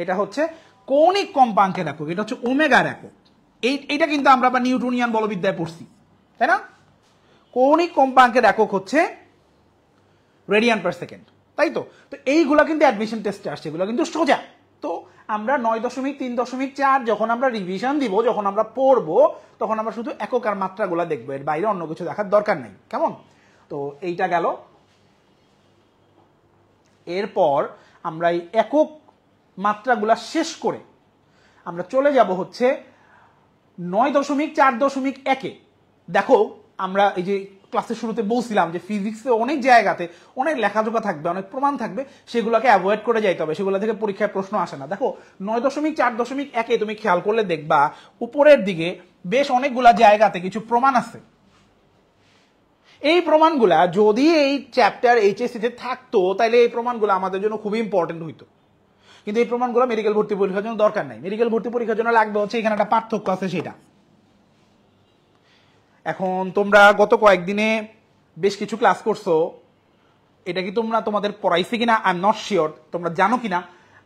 এটা হচ্ছে কৌণিক কম্পাঙ্কের একক, এটা হচ্ছে ওমেগার একক। এইটা কিন্তু আমরা আবার নিউটনিয়ান বলবিদ্যায় পড়ছি, তাই না? কৌণিক কম্পাঙ্কের একক হচ্ছে রেডিয়ান পার সেকেন্ড, তাই তো? তো এইগুলা কিন্তু অ্যাডমিশন টেস্টে আসছে, এগুলো কিন্তু সোজা। তো আমরা 9.3.4 যখন আমরা রিভিশন দিব, যখন আমরা পড়বো, তখন আমরা শুধু একক আর মাত্রাগুলা দেখবো, এর বাইরে অন্য কিছু দেখার দরকার নাই, কেমন? তো এইটা গেল। এরপর আমরা এই একক মাত্রাগুলা শেষ করে আমরা চলে যাব হচ্ছে 9.4.1-এ। দেখো আমরা এই যে ক্লাসের শুরুতে বলছিলাম যে ফিজিক্সে অনেক জায়গাতে অনেক লেখাজোখা থাকবে, অনেক প্রমাণ থাকবে, সেগুলোকে অ্যাভয়েড করে যাইতে হবে, সেগুলো থেকে পরীক্ষায় প্রশ্ন আসে না। দেখো 9.4.1-এ তুমি খেয়াল করলে দেখবা উপরের দিকে বেশ অনেকগুলা জায়গাতে কিছু প্রমাণ আছে। এই প্রমাণগুলা যদি এই চ্যাপ্টার এইচএসসি তে থাকতো তাহলে এই প্রমাণগুলো আমাদের জন্য খুবই ইম্পর্টেন্ট হইতো, কিন্তু এই প্রমাণগুলো মেডিকেল ভর্তি পরীক্ষার জন্য দরকার নাই। মেডিকেল ভর্তি পরীক্ষার জন্য লাগবে হচ্ছে এখানে একটা পার্থক্য আছে সেটা। এখন তোমরা গত কয়েকদিনে বেশ কিছু ক্লাস করছো, এটা কি তোমরা তোমাদের পড়াইছে কিনা আই এম নট শিওর, তোমরা জানো কিনা।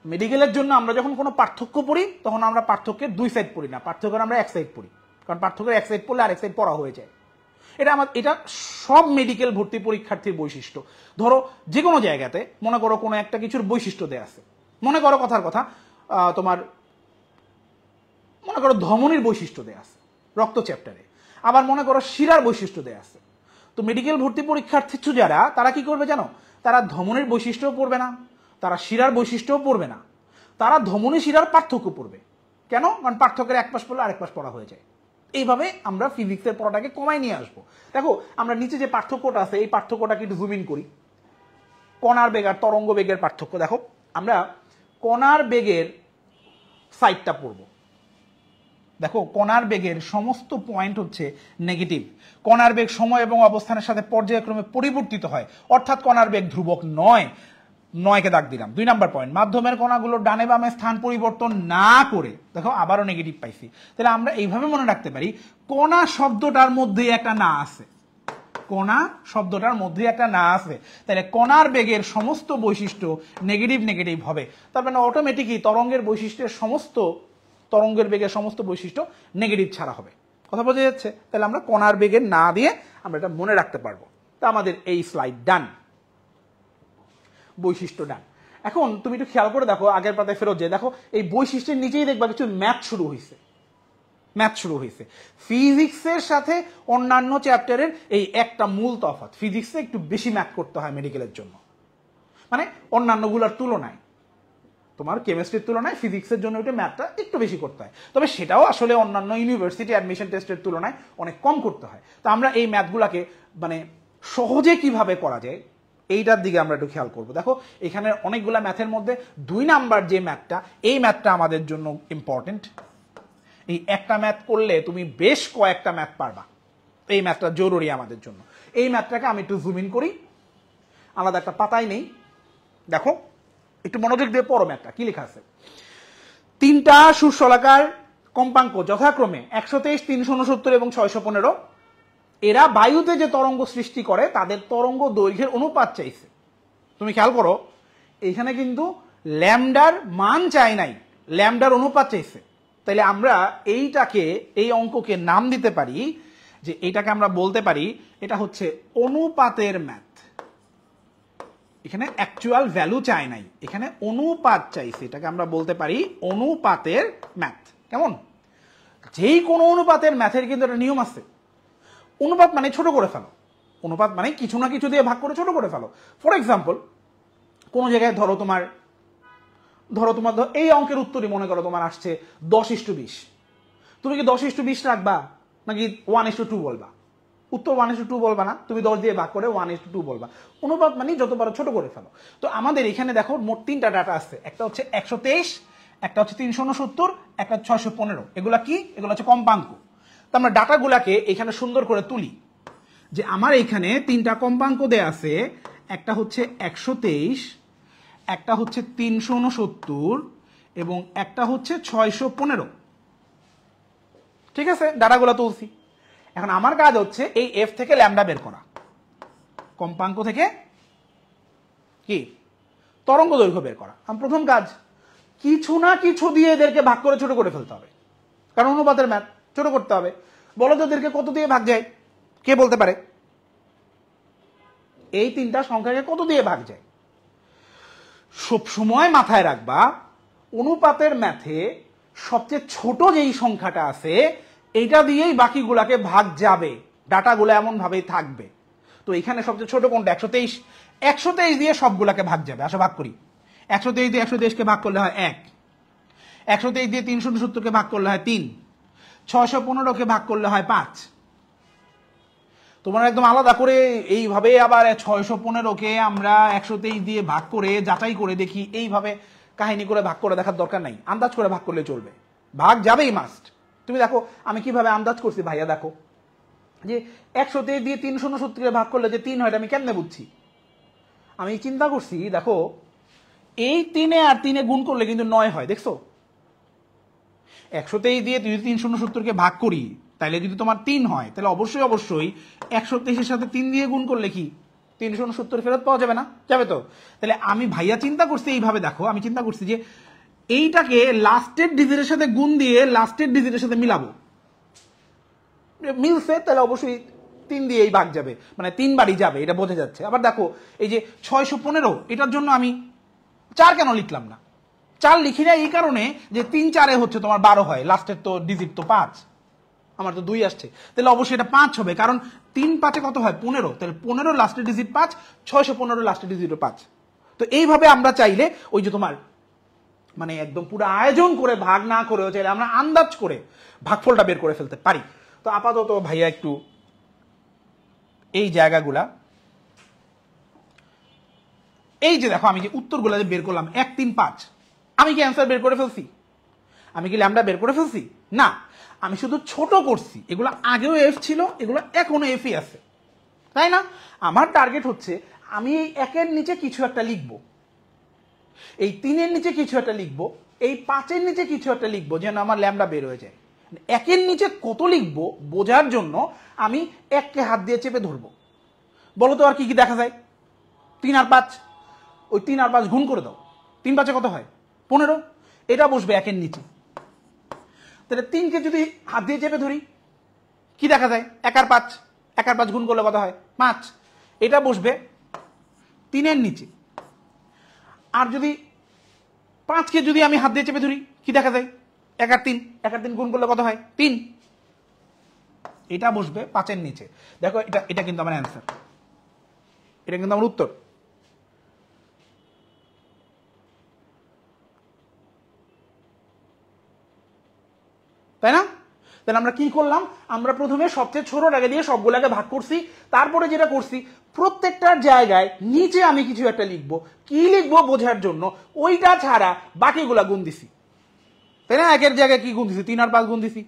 মেডিকেলের জন্য আমরা যখন কোনো পার্থক্য পড়ি তখন আমরা পার্থক্যের দুই সাইড পড়ি না, পার্থক্যের আমরা এক সাইড পড়ি, কারণ পার্থক্যের এক সাইড পড়লে আরেক সাইড পড়া হয়ে যায়। এটা সব মেডিকেল ভর্তি পরীক্ষার্থীর বৈশিষ্ট্য। ধরো যে কোনো জায়গাতে মনে করো কোনো একটা কিছুর বৈশিষ্ট্য দেয়া আছে, মনে করো কথার কথা তোমার মনে করো ধমনীর বৈশিষ্ট্য দেয়া আছে রক্ত চ্যাপ্টারে, আবার মনে করো শিরার বৈশিষ্ট্য দেয়া আছে, তো মেডিকেল ভর্তি পরীক্ষার্থী যারা, তারা কি করবে জানো? তারা ধমনীর বৈশিষ্ট্যও পড়বে না, তারা শিরার বৈশিষ্ট্যও পড়বে না, তারা ধমনী শিরার পার্থক্য পড়বে। কেন? কারণ পার্থক্যের এক পাশ পড়লে আরেক পাশ পড়া হয়ে যায়। এইভাবে আমরা ফিজিক্সের পড়াটাকে কমায় নিয়ে আসবো। দেখো আমরা নিচে যে পার্থক্যটা আছে, এই পার্থক্যটাকে একটু জুম ইন করি। কণার বেগ আর তরঙ্গ বেগের পার্থক্য দেখো, আমরা কণার বেগের সাইডটা পড়ব। দেখো কণার বেগের সমস্ত পয়েন্ট হচ্ছে নেগেটিভ। কণার বেগ সময় এবং অবস্থানের সাথে পর্যায়ক্রমে পরিবর্তিত হয়, অর্থাৎ কণার বেগ ধ্রুবক নয়। 9কে দাগ দিলাম। 2 নাম্বার পয়েন্ট, মাধ্যমের কণাগুলো ডানে বামে স্থান পরিবর্তন না করে, দেখো আবারও নেগেটিভ পাইছি। তাহলে আমরা এইভাবে মনে রাখতে পারি, কণা শব্দটার মধ্যে একটা না আছে, কণা শব্দটার মধ্যে একটা না আছে। তাহলে কণার বেগের সমস্ত বৈশিষ্ট্য নেগেটিভ নেগেটিভ হবে। তার মানে অটোমেটিকই তরঙ্গের বৈশিষ্ট্যের সমস্ত, তরঙ্গের বেগের সমস্ত বৈশিষ্ট্য নেগেটিভ ছাড়া হবে। কথা বোঝা যাচ্ছে? তাহলে আমরা কণার বেগের না দিয়ে আমরা এটা মনে রাখতে পারবো। তা আমাদের এই স্লাইড ডান, বৈশিষ্ট্য ডান। এখন তুমি একটু খেয়াল করে দেখো, আগের পাতায় ফেরত যে দেখো, এই বৈশিষ্ট্যের নিচেই দেখবা কিছু ম্যাথ শুরু হয়েছে। ম্যাথ শুরু হয়েছে ফিজিক্সের সাথে অন্যান্য চ্যাপ্টারের এই একটা মূল তফাৎ, ফিজিক্সে একটু বেশি ম্যাথ করতে হয় মেডিকেলের জন্য, মানে অন্যান্যগুলোর তুলনায়, তোমার কেমিস্ট্রির তুলনায় ফিজিক্সের জন্য ওইটা ম্যাথটা একটু বেশি করতে হয়। তবে সেটাও আসলে অন্যান্য ইউনিভার্সিটি অ্যাডমিশন টেস্টের তুলনায় অনেক কম করতে হয়। তো আমরা এই ম্যাথগুলোকে মানে সহজে কিভাবে করা যায় এইটার দিকে আমরা একটু খেয়াল করবো। দেখো এখানে অনেকগুলা ম্যাথের মধ্যে 2 নাম্বার যে ম্যাথটা, এই ম্যাথটা আমাদের জন্য ইম্পর্টেন্ট। এই একটা ম্যাথ করলে তুমি বেশ কয়েকটা ম্যাথ পারবা, এই ম্যাথটা জরুরি আমাদের জন্য। এই ম্যাথটাকে আমি একটু জুম ইন করি, আলাদা একটা পাতায় নেই। দেখো একটু মনোযোগ দিয়ে পড়ো ম্যাথটা কি লেখা আছে। 3টা সুষলাকার কম্পাঙ্ক যথাক্রমে 123, 369 এবং 615, এরা বায়ুতে যে তরঙ্গ সৃষ্টি করে তাদের তরঙ্গ দৈর্ঘ্যের অনুপাত চাইছে। তুমি খেয়াল করো এখানে কিন্তু ল্যামডার মান চাই নাই, ল্যামডার অনুপাত চাইছে। তাইলে আমরা এইটাকে, এই অঙ্ককে নাম দিতে পারি যে, এইটাকে আমরা বলতে পারি এটা হচ্ছে অনুপাতের ম্যাথ। এখানে অ্যাকচুয়াল ভ্যালু চাই নাই, এখানে অনুপাত চাইছে, এটাকে আমরা বলতে পারি অনুপাতের ম্যাথ। কেমন? যেই কোনো অনুপাতের ম্যাথের কিন্তু একটা নিয়ম আছে। অনুপাত মানে ছোট করে ফেলো, অনুপাত মানে কিছু না কিছু দিয়ে ভাগ করে ছোট করে ফেলো। ফর এক্সাম্পল, কোনো জায়গায় ধরো তোমার এই অঙ্কের উত্তরই মনে করো তোমার আসছে 10:20, তুমি কি 10:20 রাখবা নাকি 1:2 বলবা? উত্তর 1:2 বলবা না, তুমি 10 দিয়ে ভাগ করে 1:2 বলবা। অনুপাত মানে যত পারো ছোট করে ফেলো। তো আমাদের এখানে দেখো মোট 3টা ডাটা আছে, একটা হচ্ছে 123, একটা হচ্ছে 369, একটা 615। এগুলা কি? এগুলো হচ্ছে কম্পাঙ্ক। তো আমরা ডাটাগুলাকে এখানে সুন্দর করে তুলি যে আমার এখানে 3টা কম্পাঙ্ক দেয়া আছে, একটা হচ্ছে 123, একটা হচ্ছে 369 এবং একটা হচ্ছে 615। ঠিক আছে, ডাটাগুলো তুলছি। এখন আমার কাজ হচ্ছে এই এফ থেকে ল্যামডা বের করা, কম্পাঙ্ক থেকে কি তরঙ্গ দৈর্ঘ্য বের করা। আমার প্রথম কাজ, কিছু না কিছু দিয়ে এদেরকে ভাগ করে ছোট করে ফেলতে হবে, কারণ অনুপাতের ম্যাথ, ছোট করতে হবে। বলো তো এদেরকে কত দিয়ে ভাগ যায়? কে বলতে পারে? এই 3টা সংখ্যাকে কত দিয়ে ভাগ যায়? সব সময় মাথায় রাখবা, অনুপাতের ম্যাথে সবচেয়ে ছোট যেই সংখ্যাটা আছে এইটা দিয়েই বাকিগুলাকে ভাগ যাবে, ডাটাগুলো এমন ভাবেই থাকবে। তো এখানে সবচেয়ে ছোট কোনটা? 123। 123 দিয়ে সবগুলাকে ভাগ যাবে। আসো ভাগ করি। 123 দিয়ে 123কে ভাগ করলে হয় 1, 123 দিয়ে 369কে ভাগ করলে হয় 3, 615কে ভাগ করলে হয় 5। তোমরা একদম আলাদা করে এইভাবে আবার 615কে আমরা 123 দিয়ে ভাগ করে যাচাই করে দেখি, এইভাবে কাহিনী করে ভাগ করে দেখার দরকার নাই, আন্দাজ করে ভাগ করলে চলবে, ভাগ যাবেই মাস্ট। তুমি দেখো আমি কিভাবে আন্দাজ করছি ভাইয়া, দেখো যে 123 দিয়ে 369কে ভাগ করলে যে 3 হয়, এটা আমি কেমনে বুঝছি? আমি চিন্তা করছি, দেখো এই 3 আর 3 গুণ করলে কিন্তু 9 হয়, দেখছো? 123 দিয়ে যদি 369কে ভাগ করি তাহলে যদি তোমার 3 হয়, তাহলে অবশ্যই 123-এর সাথে 3 দিয়ে গুণ করলে কি 369 ফেরত পাওয়া যাবে না? যাবে তো। তাহলে আমি ভাইয়া চিন্তা করছি এইভাবে, দেখো আমি চিন্তা করছি যে এইটাকে লাস্টের ডিজিটের সাথে গুণ দিয়ে লাস্টের ডিজিটের সাথে মিলাবো, মিলছে তাহলে অবশ্যই 3 দিয়েই ভাগ যাবে, মানে 3 বারই যাবে, এটা বোঝা যাচ্ছে। আবার দেখো এই যে 615, এটার জন্য আমি 4 কেন লিখলাম না? 4 লিখি না এই কারণে যে 3 4 হচ্ছে তোমার 12 হয়, লাস্টের তো ডিজিট তো 5। আমার তো 2 আসছে, তাহলে অবশ্যই এটা 5 হবে, কারণ 3 5 কত হয় 15, তাহলে 15 লাস্টের ডিজিট 5, 615 লাস্টের ডিজিট 5। তো এইভাবে আমরা চাইলে ওই যে তোমার মানে একদম পুরো আয়োজন করে ভাগ না করেও চাইলে আমরা আন্দাজ করে ভাগফলটা বের করে ফেলতে পারি। তো আপাতত ভাইয়া একটু এই জায়গাগুলা, এই যে দেখো আমি যে উত্তরগুলো যে বের করলাম 1 3 5, আমি কি অ্যান্সার বের করে ফেলছি? আমি কি ল্যামডা বের করে ফেলছি? না, আমি শুধু ছোট করছি। এগুলো আগেও এফ ছিল, এগুলো এখনো এফই আছে, তাই না? আমার টার্গেট হচ্ছে আমি এই 1-এর নিচে কিছু একটা লিখব, এই 3-এর নিচে কিছু একটা লিখব, এই 5-এর নিচে কিছু একটা লিখবো, যেন আমার ল্যামডা বের হয়ে যায়। 1-এর নিচে কত লিখবো বোঝার জন্য আমি 1-কে হাত দিয়ে চেপে ধরবো। বলো তো আর কি কি দেখা যায়? 3 আর 5, ওই 3 আর 5 গুণ করে দাও, 3 5-এ কত হয় 15, এটা বসবে 1-এর নিচে। তাহলে 3-কে যদি হাত দিয়ে চেপে ধরি কি দেখা যায়? 1 আর 5, 1 আর 5 গুণ করলে কত হয় 5, এটা বসবে 3-এর নিচে। আর যদি 5-কে যদি আমি হাত দিয়ে চেপে ধরি কি দেখা যায়? 1 আর 3, 1 আর 3 গুণ করলে কত হয় 3, এটা বসবে 5-এর নিচে। দেখো এটা এটা কিন্তু আমার অ্যান্সার, এটা কিন্তু আমার উত্তর। তাই না? তাহলে আমরা কি করলাম? আমরা প্রথমে সবচেয়ে ছোটটাকে দিয়ে সবগুলোকে ভাগ করছি, তারপরে যেটা করছি প্রত্যেকটার জায়গায় নিচে আমি কিছু একটা লিখবো, কি লিখবো বোঝার জন্য ওইটা ছাড়া বাকিগুলা গুণ দিছি, তাই না? 1-এর জায়গায় কি গুণ দিছি? 3 আর 5 গুণ দিছি।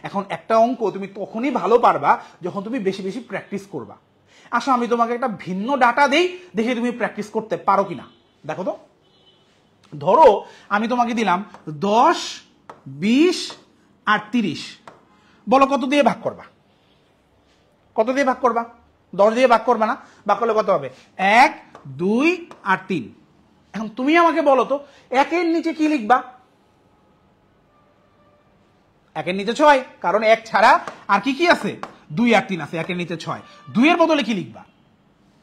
এখন একটা অঙ্ক তুমি তখনই ভালো পারবা যখন তুমি বেশি বেশি প্র্যাকটিস করবা। আসো আমি তোমাকে একটা ভিন্ন ডাটা দেই, দেখে তুমি প্র্যাকটিস করতে পারো কিনা। দেখো তো, ধরো আমি তোমাকে দিলাম 10 20 আর 30, বলো কত দিয়ে ভাগ করবা? কত দিয়ে ভাগ করবা? 10 দিয়ে ভাগ করবা না? ভাগ করলে কত হবে? 1 2 আর 3। এখন তুমি আমাকে বলো তো 1-এর নিচে কি লিখবা? 1-এর নিচে 6, কারণ 1 ছাড়া আর কি কি আছে? 2 আর 3 আছে, 1-এর নিচে 6। 2-এর বদলে কি লিখবা?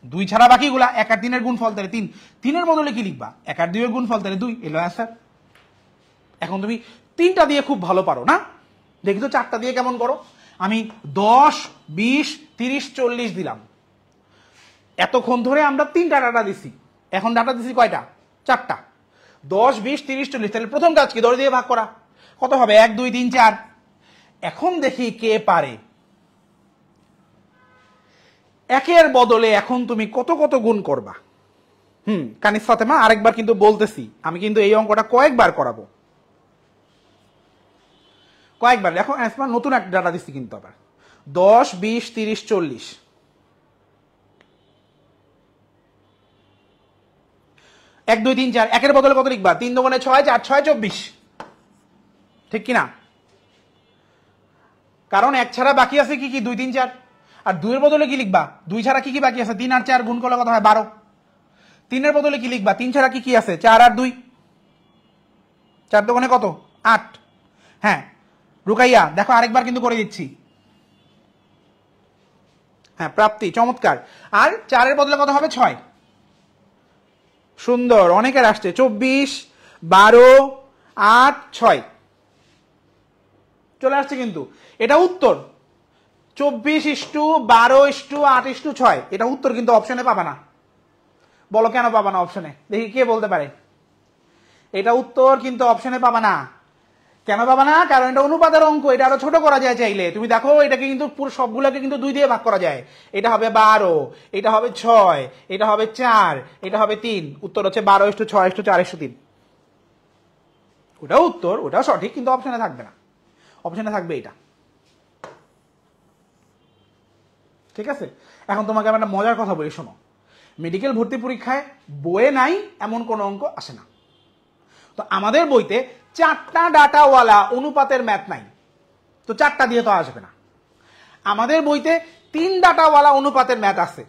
2 ছাড়া বাকিগুলা 1 আর 3-এর গুণফল, তাহলে 3। 3-এর বদলে কি লিখবা? 1 আর 2-এর গুণফল, তাহলে 2। এলো অ্যান্সার। এখন তুমি 3টা দিয়ে খুব ভালো পারো না? দেখি তো 4টা দিয়ে কেমন করো। আমি 10 20 30 40 দিলাম, এতক্ষণ ধরে আমরা 3টা ডাটা দিছি, এখন ডাটা দিছি কয়টা? 4টা। 10 20 30 40, তাহলে প্রথম কাজ কি? 10 দিয়ে ভাগ করা। কত হবে? 1 2 3 4। এখন দেখি কে পারে। 1-এর বদলে এখন তুমি কত কত গুণ করবা? কানিস ফাতেমা আরেকবার কিন্তু বলতেছি, আমি কিন্তু এই অঙ্কটা কয়েকবার করাবো, কয়েকবার। দেখো নতুন একটা ডাটা দিচ্ছি কিন্তু আবার 10 20 30 40। 1 2 3 4, 1-এর বদলে কত লিখবা? 3 2 6, 4 6 24, ঠিক কিনা? কারণ 1 ছাড়া বাকি আছে কি কি? 2 3 4। আর 2-এর বদলে কি লিখবা? 2 ছাড়া কি কি বাকি আছে? 3 আর 4 গুণ করলে কত হয়? 12। 3-এর বদলে কি লিখবা? 3 ছাড়া কি কি আছে? 4 আর 2, 4 দোকানে কত? 8। হ্যাঁ রুকাইয়া দেখো আরেকবার কিন্তু করে দিচ্ছি। হ্যাঁ প্রাপ্তি, চমৎকার। আর 4-এর বদলে কত হবে? 6। সুন্দর, অনেকের আসছে 24 12 8 6 চলে আসছে কিন্তু। এটা উত্তর 24:12:8:6, এটা উত্তর কিন্তু অপশনে পাবা না। বলো কেন পাবা না অপশনে? দেখি কে বলতে পারে। এটা উত্তর কিন্তু অপশনে পাবা না। কেন পাবা না? কারণ এটা অনুপাতের অঙ্ক, এটা আরো ছোট করা যায় চাইলে। তুমি দেখো এটাকে কিন্তু পুরো সবগুলোকে কিন্তু 2 দিয়ে ভাগ করা যায়। এটা হবে 12, এটা হবে 6, এটা হবে 4, এটা হবে 3। উত্তর হচ্ছে 12:6:4:3। ওটাও উত্তর, ওটাও সঠিক, কিন্তু অপশনে থাকবে না। অপশনে থাকবে এটা। ঠিক আছে? এখন তোমাকে আমি একটা মজার কথা বলি, শোনো। মেডিকেল ভর্তি পরীক্ষায় বইয়ে নাই এমন কোন অঙ্ক আসে না। তো আমাদের বইতে 4টা ডাটাওয়ালা অনুপাতের ম্যাথ নাই, তো 4টা দিয়ে তো আসবে না। আমাদের বইতে 3 ডাটাওয়ালা অনুপাতের ম্যাথ আছে,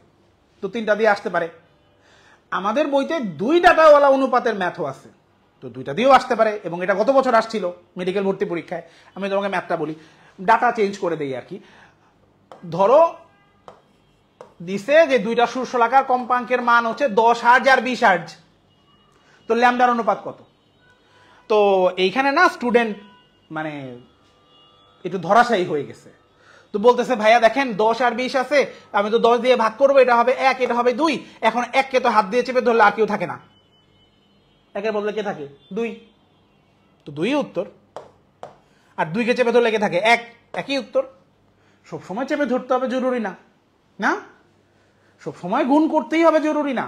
তো 3টা দিয়ে আসতে পারে। আমাদের বইতে 2 ডাটাওয়ালা অনুপাতের ম্যাথও আছে, তো 2টা দিয়েও আসতে পারে। এবং এটা গত বছর আসছিল মেডিকেল ভর্তি পরীক্ষায়। আমি তোমাকে ম্যাথটা বলি, ডাটা চেঞ্জ করে দেই আর কি। ধরো দিছে যে 2টা সুষলাকার কম্পাঙ্কের মান হচ্ছে 10 হার্জ আর 20 হার্জ, তো ল্যামডার অনুপাত কত? তো এইখানে না স্টুডেন্ট মানে একটু ধরাশায়ী হয়ে গেছে। তো বলতেছে ভাইয়া দেখেন 10 আর 20 আছে, আমি তো 10 দিয়ে ভাগ করবো, এটা হবে 1, এটা হবে 2। এখন 1 কে তো হাত দিয়ে চেপে ধরলে আর কেউ থাকে না, 1 এর বদলে কে থাকে? 2। তো 2ই উত্তর। আর 2 কে চেপে ধরলে কে থাকে? 1, একই উত্তর। সবসময় চেপে ধরতে হবে জরুরি না, না সবসময় গুণ করতেই হবে জরুরি না।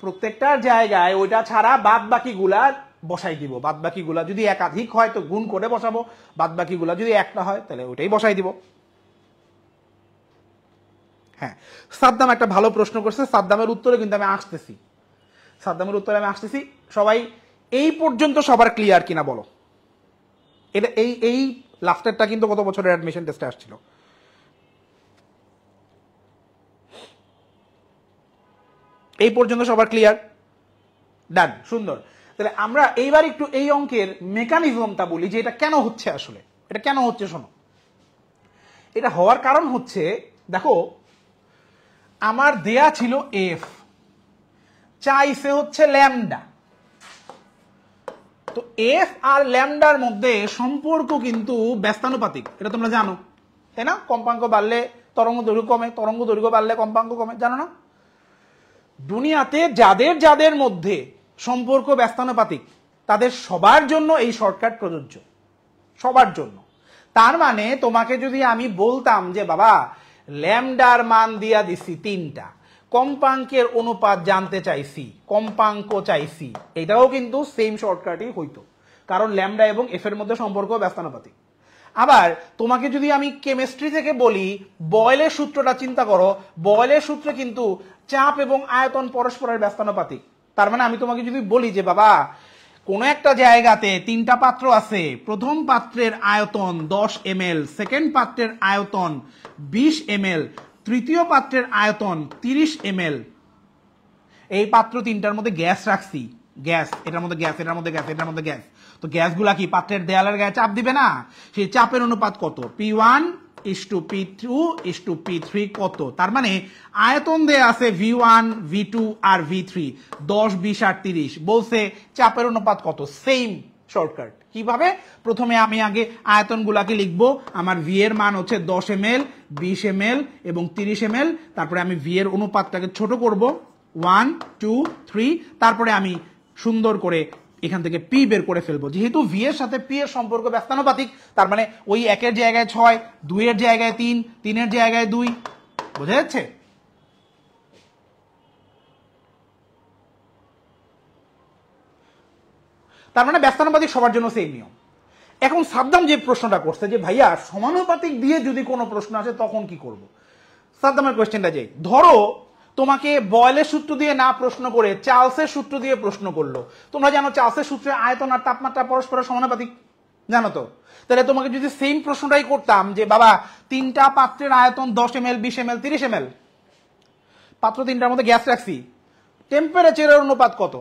প্রত্যেকটার জায়গায় ওইটা ছাড়া বাদ বাকিগুলা বসাই দিব। বাদ বাকিগুলা যদি একাধিক হয় তো গুণ করে বসাবো, বাদ বাকিগুলা যদি একটা হয় তাহলে ওইটাই বসাই দিব। হ্যাঁ, সাদ্দাম একটা ভালো প্রশ্ন করছে, সাদ্দামের উত্তরে কিন্তু আমি আসতেছি, সাদ্দামের উত্তরে আমি আসতেছি। সবাই এই পর্যন্ত সবার ক্লিয়ার কিনা বলো? এটা এই লাস্টেরটা কিন্তু গত বছরের অ্যাডমিশন টেস্টে আসছিল। এই পর্যন্ত সবার ক্লিয়ার? ডান, সুন্দর। তাহলে আমরা এইবার একটু এই অঙ্কের মেকানিজমটা বলি যে এটা কেন হচ্ছে। আসলে এটা কেন হচ্ছে শোনো। এটা হওয়ার কারণ হচ্ছে, দেখো আমার দেয়া ছিল এফ, চাইছে হচ্ছে ল্যামডা। তো এফ আর ল্যামডার মধ্যে সম্পর্ক কিন্তু ব্যস্তানুপাতিক, এটা তোমরা জানো তাই না? কম্পাঙ্ক বাড়লে তরঙ্গ দৈর্ঘ্য কমে, তরঙ্গ দৈর্ঘ্য বাড়লে কম্পাঙ্ক কমে, জানো না? দুনিয়াতে যাদের যাদের মধ্যে সম্পর্ক ব্যস্তানুপাতিক তাদের সবার জন্য এই শর্টকাট প্রযোজ্য, সবার জন্য। তার মানে তোমাকে যদি আমি বলতাম যে বাবা ল্যামডার মান দিয়া দিছি 3টা, কম্পাঙ্কের অনুপাত জানতে চাইছি, কম্পাঙ্ক চাইছি, এটাও কিন্তু সেম শর্টকাটই হইতো, কারণ ল্যামডা এবং এফ এর মধ্যে সম্পর্ক ব্যস্তানুপাতিক। আবার তোমাকে যদি আমি কেমিস্ট্রি থেকে বলি বয়েলের সূত্রটা চিন্তা করো, বয়েলের সূত্রে কিন্তু চাপ এবং আয়তন পরস্পরের ব্যস্তানুপাতিক। তার মানে আমি তোমাকে যদি বলি যে বাবা কোনো একটা জায়গাতে 3টা পাত্র আছে, প্রথম পাত্রের আয়তন 10 ml, সেকেন্ড পাত্রের আয়তন 20 ml, তৃতীয় পাত্রের আয়তন 30 ml। এই পাত্র 3টার মধ্যে গ্যাস রাখছি, গ্যাস, এটার মধ্যে গ্যাস, এটার মধ্যে গ্যাস, এটার মধ্যে গ্যাস। তো গ্যাসগুলা কি পাত্রের দেয়ালের গায়ে চাপ দিবে না? সেই চাপের অনুপাত কত? P1 / P2 / P3 কত? তার মানে আয়তন দেয়া আছে V1, V2 আর V3, 10, 20 আর 30। বলছে চাপের অনুপাত কত? Same shortcut. কিভাবে? প্রথমে আমি আগে আয়তনগুলাকে লিখবো। আমার ভি এর মান হচ্ছে 10 ml, 20 ml এবং 30 ml। তারপরে আমি ভি এর অনুপাতটাকে ছোট করব, 1, 2, 3। তারপরে আমি সুন্দর করে এখান থেকে পি বের করে ফেলবো। যেহেতু ভি এর সাথে পি এর সম্পর্ক ব্যস্তানুপাতিক, তার মানে ওই 1 এর জায়গায় 6, 2 এর জায়গায় 3, 3 এর জায়গায় 2। বোঝা যাচ্ছে? তার মানে ব্যস্তানুপাতিক সবার জন্য সেম নিয়ম। এখন সাদ্দাম যে প্রশ্নটা করছে যে ভাইয়া সমানুপাতিক দিয়ে যদি কোনো প্রশ্ন আসে তখন কি করব? সাদ্দামের কোয়েশ্চেনটা যে ধরো তোমাকে বয়েলের সূত্র দিয়ে না প্রশ্ন করে চার্লসের সূত্র দিয়ে প্রশ্ন করলো। তোমরা জানো চার্লসের সূত্রে আয়তন আর তাপমাত্রা পরস্পরের সমানুপাতিক, জানো তো? তাহলে তোমাকে যদি সেম প্রশ্নটাই করতাম যে বাবা 3টা পাত্রের আয়তন 10 ml, 20 ml, 30 ml, পাত্র 3টার মধ্যে গ্যাস রাখছি, টেম্পারেচারের অনুপাত কত?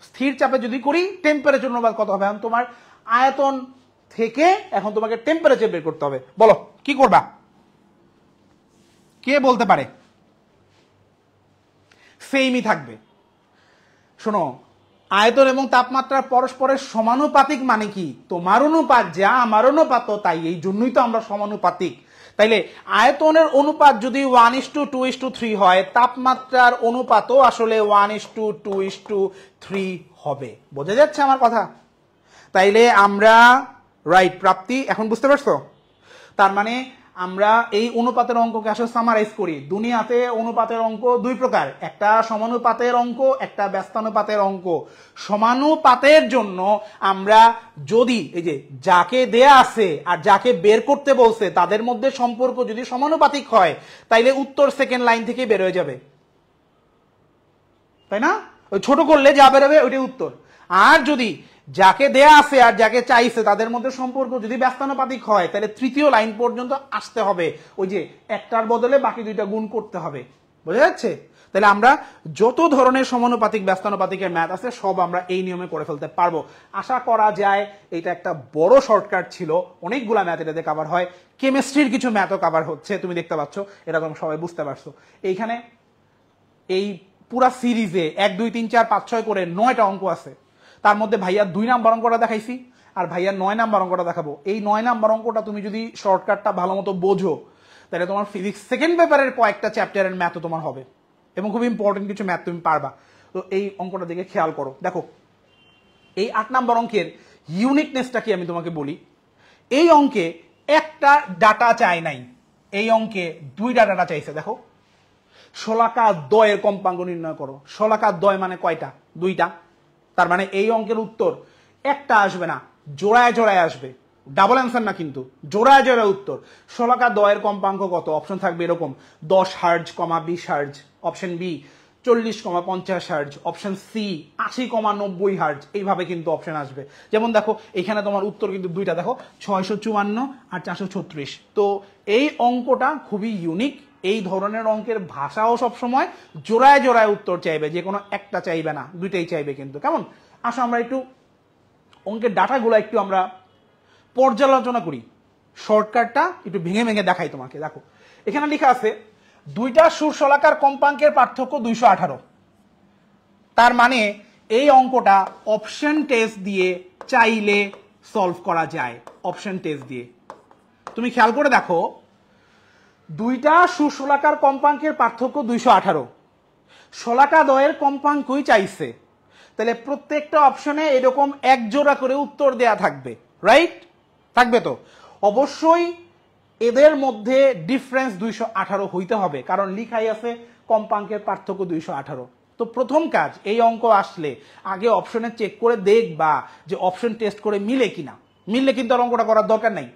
স্থির চাপে যদি করি টেম্পারেচার অনুপাত কত হবে? এখন তোমার আয়তন থেকে এখন তোমাকে টেম্পারেচার বের করতে হবে। বলো কি করবা? কে বলতে পারে? সেমই থাকবে। শোনো, আয়তন এবং তাপমাত্রা পরস্পরের সমানুপাতিক মানে কি? তোমার অনুপাত যা আমার অনুপাত তাই, এই জন্যই তো আমরা সমানুপাতিক। তাইলে আয়তনের অনুপাত যদি 1:2:3 হয়, তাপমাত্রার অনুপাতও আসলে 1:2:3 হবে। বোঝা যাচ্ছে আমার কথা? তাইলে আমরা রাইট প্রাপ্তি এখন বুঝতে পারছো? তার মানে আমরা এই অনুপাতের অঙ্ককে আসলে সামারাইজ করি। দুনিয়াতে অনুপাতের অঙ্ক 2 প্রকার, একটা সমানুপাতের অঙ্ক, একটা ব্যস্তানুপাতের অঙ্ক। সমানুপাতের জন্য আমরা যদি এই যে যাকে দেয়া আছে আর যাকে বের করতে বলছে তাদের মধ্যে সম্পর্ক যদি সমানুপাতিক হয় তাইলে উত্তর সেকেন্ড লাইন থেকে বের হয়ে যাবে, তাই না? ওই ছোট করলে যা বেরোবে ওইটাই উত্তর। আর যদি যাকে দেয়া আছে আর যাকে চাইছে তাদের মধ্যে সম্পর্ক যদি ব্যস্তানুপাতিক হয় তাহলে তৃতীয় লাইন পর্যন্ত আসতে হবে, ওই যে একটার বদলে বাকি 2টা গুণ করতে হবে। বোঝা যাচ্ছে? তাহলে আমরা যত ধরনের সমানুপাতিক ব্যস্তানুপাতিকের ম্যাথ আছে সব আমরা এই নিয়মে করে ফেলতে পারবো। আশা করা যায় এটা একটা বড় শর্টকাট ছিল, অনেকগুলা ম্যাথ এটাতে কভার হয়, কেমিস্ট্রির কিছু ম্যাথও কভার হচ্ছে, তুমি দেখতে পাচ্ছ, এটা তোমরা সবাই বুঝতে পারছো। এইখানে এই পুরা সিরিজে 1, 2, 3, 4, 5, 6 করে 9টা অঙ্ক আছে। তার মধ্যে ভাইয়া 2 নাম্বার অঙ্কটা দেখাইছি, আর ভাইয়া 9 নাম্বার অঙ্কটা দেখাবো। এই 9 নাম্বার অঙ্কটা তুমি যদি শর্টকাটটা ভালো মতো বোঝো তাহলে তোমার ফিজিক্স সেকেন্ড পেপারের কয়েকটা চ্যাপ্টারের ম্যাথও তোমার হবে এবং খুব ইম্পর্টেন্ট কিছু ম্যাথ তুমি পারবা। তো এই অঙ্কটা দিকে খেয়াল করো। দেখো এই 8 নাম্বার অঙ্কের ইউনিকনেসটা কি আমি তোমাকে বলি। এই অঙ্কে একটা ডাটা চাই নাই, এই অঙ্কে দুইটা ডাটা চাইছে। দেখো শলাকা দ্বয়ের কম্পাঙ্ক নির্ণয় করো। শলাকা দ্বয় মানে কয়টা? দুইটা। তার মানে এই অঙ্কের উত্তর একটা আসবে না, জোড়ায় জোড়ায় আসবে। ডাবল অ্যান্সার না কিন্তু, জোড়ায় জোড়ায় উত্তর। শলাকা দ্বয়ের কম্পাঙ্ক কত? অপশন থাকবে এরকম 10 hertz, 20 hertz, option B 40, 50 hertz, option C 80, 90 hertz. এইভাবে কিন্তু অপশন আসবে। যেমন দেখো এখানে তোমার উত্তর কিন্তু দুইটা, দেখো 654 আর 436। তো এই অঙ্কটা খুবই ইউনিক। এই ধরনের অঙ্কের ভাষাও সবসময় জোড়ায় জোড়ায় উত্তর চাইবে, যে কোনো একটা চাইবে না, দুইটাই চাইবে কিন্তু। কেমন? আসো আমরা একটু অঙ্কের ডাটাগুলো একটু আমরা পর্যালোচনা করি। শর্টকাটটা একটু ভেঙে ভেঙে দেখাই তোমাকে। দেখো এখানে লেখা আছে দুইটা সুরশলাকার কম্পাঙ্কের পার্থক্য 218। তার মানে এই অঙ্কটা অপশন টেস্ট দিয়ে চাইলে সলভ করা যায়। অপশন টেস্ট দিয়ে তুমি খেয়াল করে দেখো, দুইটা সুশলাকার কম্পাঙ্কের পার্থক্য 218, শলাকা দ্বয়ের কম্পাঙ্কই চাইছে। তাহলে প্রত্যেকটা অপশনে এরকম এক জোড়া করে উত্তর দেয়া থাকবে, রাইট? থাকবে তো অবশ্যই। এদের মধ্যে ডিফারেন্স 218 হইতে হবে, কারণ লিখাই আছে কম্পাঙ্কের পার্থক্য 218। তো প্রথম কাজ, এই অঙ্ক আসলে আগে অপশনে চেক করে দেখবা যে অপশন টেস্ট করে মিলে কিনা। মিললে কিন্তু আর অঙ্কটা করার দরকার নাই,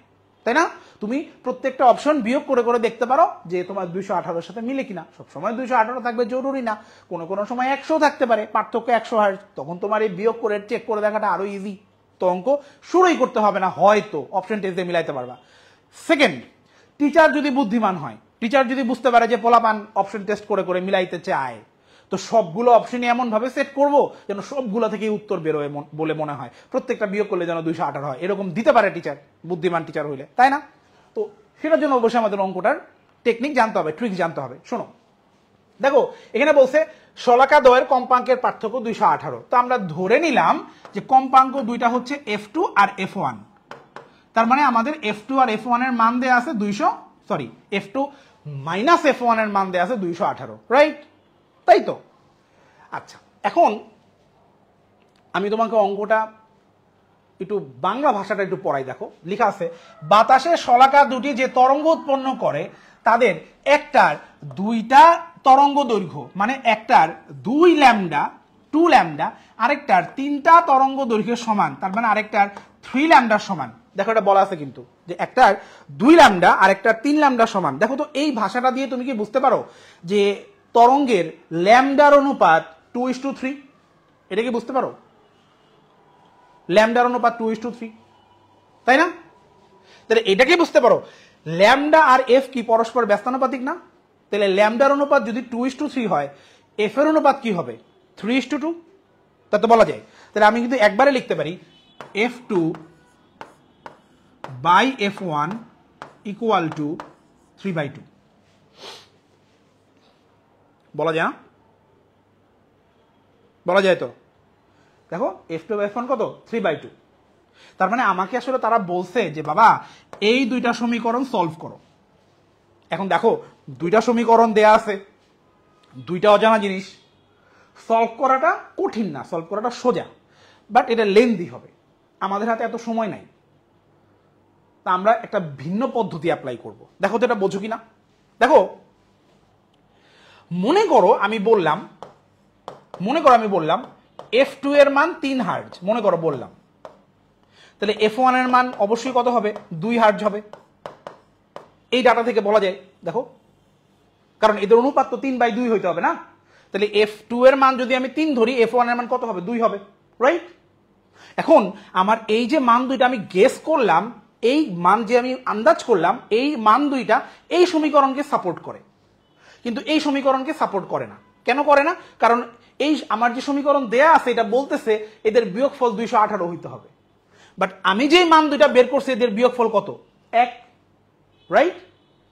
তাই না? তুমি প্রত্যেকটা অপশন বিয়োগ করে করে দেখতে পারো যে তোমার 218 সাথে মিলে কিনা। সবসময় 218 থাকবে জরুরি না, কোনো কোনো সময় 100 থাকতে পারে, পার্থক্য 100 হার্জ। তখন তোমার এই বিয়োগ করে চেক করে দেখাটা আরো ইজি। তো অঙ্ক শুরুই করতে হবে না, হয়তো অপশন টেস্ট দিয়ে মিলাইতে পারবা। সেকেন্ড, টিচার যদি বুদ্ধিমান হয়, টিচার যদি বুঝতে পারে যে পোলাপান অপশন টেস্ট করে করে মিলাইতে চায়, তো সবগুলো অপশনই এমন ভাবে সেট করব যেন সবগুলো থেকে উত্তর বেরোয় বলে মনে হয়। প্রত্যেকটা বিয়োগ করলে যেন 218 হয়, এরকম দিতে পারে টিচার, বুদ্ধিমান টিচার হইলে, তাই না? তো সেটার জন্য অবশ্যই আমাদের অঙ্কটার টেকনিক জানতে হবে, ট্রিক জানতে হবে। শোনো দেখো এখানে বলছে শলাকা দ্বয়ের কম্পাঙ্কের পার্থক্য 218। তো আমরা ধরে নিলাম যে কম্পাঙ্ক দুইটা হচ্ছে F2 আর F1। তার মানে আমাদের F2 আর F1 এর মান দেয়া আছে F2 মাইনাস F1 এর মান দেয়া আছে 218, রাইট? তাই তো। আচ্ছা, এখন আমি তোমাকে অঙ্কটা একটু বাংলা ভাষাটা একটু পড়াই। দেখো লেখা আছে বাতাসে শলাকা দুটি যে তরঙ্গ উৎপন্ন করে তাদের একটার দুইটা তরঙ্গ দৈর্ঘ্য, মানে একটার 2 ল্যামডা 2 ল্যামডা, আরেকটার 3টা তরঙ্গ দৈর্ঘ্যের সমান। তার মানে আরেকটার 3 ল্যামডার সমান। দেখো এটা বলা আছে কিন্তু যে একটার 2 ল্যামডা আর একটার 3 ল্যামডার সমান। দেখো তো এই ভাষাটা দিয়ে তুমি কি বুঝতে পারো যে তরঙ্গের ল্যামডার অনুপাত 2:3? এটা কি বুঝতে পারো? ল্যামডার অনুপাত 2:3, তাই না? তাহলে এটাকে বুঝতে পারো ল্যামডা আর এফ কি পরস্পর ব্যস্তানুপাতিক না? তাহলে ল্যামডার অনুপাত যদি 2:3 হয়, এফ এর অনুপাত কি হবে? 3:2। তা তো বলা যায়। তাহলে আমি কিন্তু একবারে লিখতে পারি F2 by F1 equal two 3/2। বলা যায় না? বলা যায় তো। দেখো F2 বাই F1 কত? 3/2। তার মানে আমাকে আসলে তারা বলছে যে বাবা এই দুইটা সমীকরণ সলভ করো। এখন দেখো দুইটা সমীকরণ দেয়া আছে, দুইটা অজানা জিনিস। সলভ করাটা কঠিন না, সলভ করাটা সোজা, বাট এটা লেন্দি হবে। আমাদের হাতে এত সময় নাই, তা আমরা একটা ভিন্ন পদ্ধতি অ্যাপ্লাই করব। দেখো তো এটা বোঝো কিনা। দেখো মনে করো আমি বললাম F2 এর মান 3 হার্জ, মনে করো বললাম, তাহলে F1 এর মান অবশ্যই কত হবে? 2 হার্জ হবে। এই ডাটা থেকে বলা যায়। দেখো কারণ এদের অনুপাত তো 3/2 হইতে হবে না? তাহলে F2 এর মান যদি আমি 3 ধরি, F1 এর মান কত হবে? 2 হবে, রাইট? এখন আমার এই যে মান দুইটা আমি গেস করলাম, এই মান যে আমি আন্দাজ করলাম, এই মান দুইটা এই সমীকরণকে সাপোর্ট করে, কিন্তু এই সমীকরণকে সাপোর্ট করে না। কেন করে না? কারণ এই আমার যে সমীকরণ দেয়া আছে এটা বলতেছে এদের বিয়োগফল 218 হইতে হবে, বাট আমি যে মান দুইটা বের করছি এদের বিয়োগফল কত? 1, রাইট?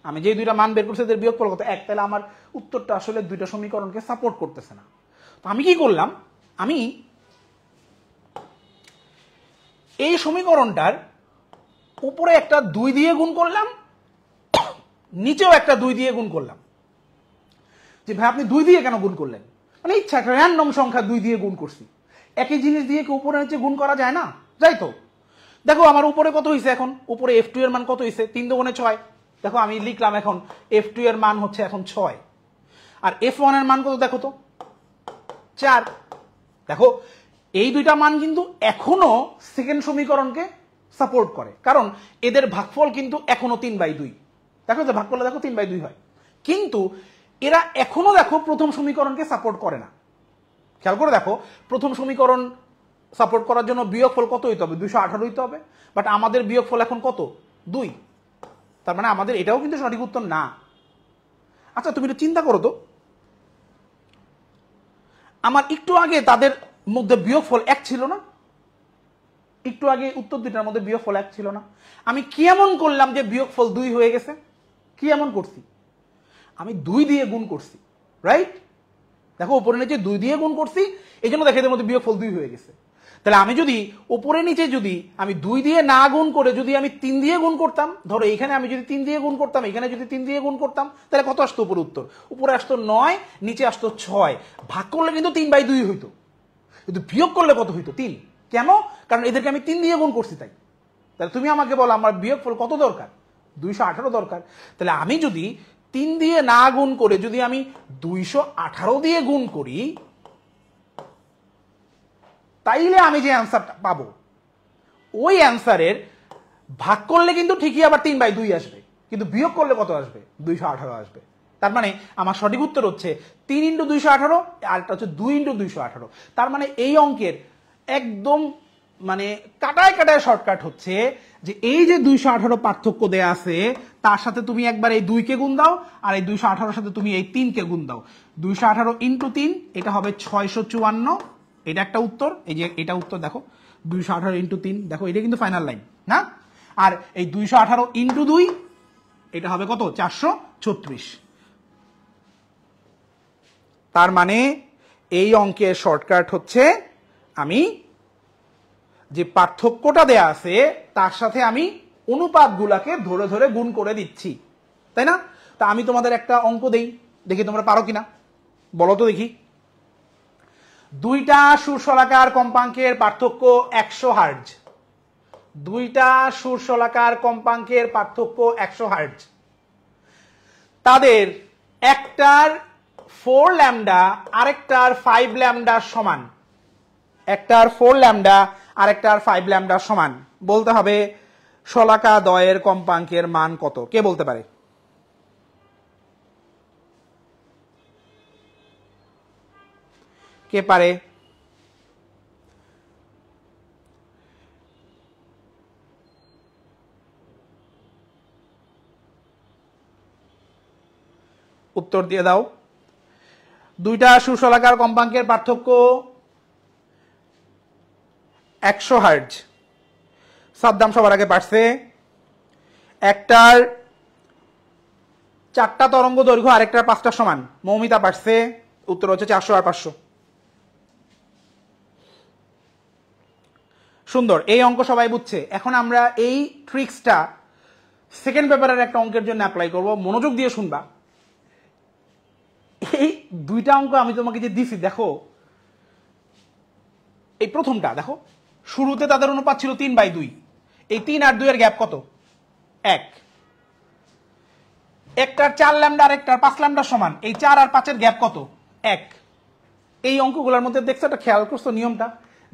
আমি যে দুইটা মান বের করছি এদের বিয়োগফল কত? 1। তাহলে আমার উত্তরটা আসলে দুইটা সমীকরণকে সাপোর্ট করতেছে না। তো আমি কি করলাম, আমি এই সমীকরণটার উপরে একটা 2 দিয়ে গুণ করলাম, নিচেও একটা 2 দিয়ে গুণ করলাম। যে ভাই আপনি 2 দিয়ে কেন গুণ করলেন? মানে ইচ্ছা একটা র্যান্ডম সংখ্যা 2 দিয়ে গুণ করছি। একই জিনিস দিয়ে কি উপরে নিচে গুণ করা যায় না? যাই তো। দেখো আমার উপরে কত হয়েছে, এখন উপরে f2 এর মান কত হয়েছে? 3 দুগুণে 6। দেখো আমি লিখলাম এখন f2 এর মান হচ্ছে এখন 6, আর f1 এর মান কত দেখো তো 4। দেখো এই দুইটা মান কিন্তু এখনো সেকেন্ড সমীকরণকে সাপোর্ট করে, কারণ এদের ভাগফল কিন্তু এখনো 3/2। দেখো যে ভাগ করলে দেখো 3/2 হয়, কিন্তু এরা এখনো দেখো প্রথম সমীকরণকে সাপোর্ট করে না। খেয়াল করে দেখো, প্রথম সমীকরণ সাপোর্ট করার জন্য বিয়োগফল কত হইতে হবে? 218 হইতে হবে, বাট আমাদের বিয়োগফল এখন কত? 2। তার মানে আমাদের এটাও কিন্তু সঠিক উত্তর না। আচ্ছা তুমি একটু চিন্তা করো তো, আমার একটু আগে তাদের মধ্যে বিয়োগফল 1 ছিল না? একটু আগে উত্তর দুইটার মধ্যে বিয়োগফল 1 ছিল না? আমি কি এমন করলাম যে বিয়োগফল 2 হয়ে গেছে? কি এমন করছি? আমি 2 দিয়ে গুণ করছি, রাইট? দেখো উপরে নিচে 2 দিয়ে গুণ করছি, এই জন্য দেখে এদের মধ্যে বিয়োগফল 2 হয়ে গেছে। তাহলে আমি যদি উপরে নিচে যদি আমি 2 দিয়ে না গুণ করে যদি আমি 3 দিয়ে গুণ করতাম, ধরো এখানে আমি যদি 3 দিয়ে গুণ করতাম, এখানে যদি 3 দিয়ে গুণ করতাম, তাহলে কত আসতো উপরে উত্তর? উপরে আসতো 9, নিচে আসতো 6। ভাগ করলে কিন্তু 3/2 হইতো, কিন্তু বিয়োগ করলে কত হইতো? 3। কেন? কারণ এদেরকে আমি 3 দিয়ে গুণ করছি তাই। তাহলে তুমি আমাকে বলো আমার বিয়োগফল কত দরকার? 218 দরকার। তাহলে আমি যদি 3 দিয়ে না গুণ করে যদি আমি 218 দিয়ে গুণ করি, তাইলে আমি যে অ্যান্সারটা পাবো ওই অ্যান্সারের ভাগ করলে কিন্তু ঠিকই আবার 3/2 আসবে, কিন্তু বিয়োগ করলে কত আসবে? 218 আসবে। তার মানে আমার সঠিক উত্তর হচ্ছে 3 × 218, আর একটা হচ্ছে 2 × 218। তার মানে এই অঙ্কের একদম মানে কাটায় কাটায় শর্টকাট হচ্ছে যে এই যে 218 পার্থক্য দেয়া আছে তার সাথে তুমি একবার এই 2 কে গুণ দাও, আর এই 218 সাথে তুমি এই 3 কে গুণ দাও। 218 × 3 এটা হবে 654। এটা একটা উত্তর, এই যে এটা উত্তর দেখো 218 × 3, দেখো এটা কিন্তু ফাইনাল লাইন না? আর এই 218 × 2 এটা হবে কত? 436। তার মানে এই অঙ্কের শর্টকাট হচ্ছে আমি যে পার্থক্যটা দেয়া আছে তার সাথে আমি অনুপাতগুলাকে ধরে ধরে গুণ করে দিচ্ছি, তাই না? তা আমি তোমাদের একটা অঙ্ক দেই, দেখি তোমরা পারো কিনা, বলো তো দেখি। দুইটা সুরশলাকার কম্পাঙ্কের পার্থক্য 100 হার্জ। দুইটা সুরশলাকার কম্পাঙ্কের পার্থক্য 100 হার্জ। তাদের একটার 4 ল্যামডা আরেকটার 5 ল্যামডার সমান। একটার 4 ল্যামডা আরেকটার 5 ল্যামডার সমান। বলতে হবে শলাকা দ্বয়ের কম্পাঙ্কের মান কত? কে বলতে পারে? কে পারে? উত্তর দিয়ে দাও। দুইটা সুশলাকার কম্পাঙ্কের পার্থক্য 100 হার্জ। সাদ্দাম সবার আগে পারছে। একটার 4টা তরঙ্গ দৈর্ঘ্য আরেকটার 5টার সমান। মৌমিতা পারছে। উত্তর হচ্ছে 400 আর 500। সুন্দর, এই অঙ্ক সবাই বুঝছে। এখন আমরা এই ট্রিক্সটা সেকেন্ড পেপারের একটা অঙ্কের জন্য অ্যাপ্লাই করব। মনোযোগ দিয়ে শুনবা। এই দুইটা অঙ্ক আমি তোমাকে যে দিছি, দেখো এই প্রথমটা দেখো, শুরুতে তাদের অনুপাত ছিল 3/2। এই 3 আর 2 এর গ্যাপ কত? 1। একটার 4 ল্যামডা আর একটার 5 ল্যামডার সমান। এই 4 আর 5 এর গ্যাপ কত? 1। এই অঙ্কগুলোর মধ্যে দেখছো একটা খেয়াল করছো নিয়মটা,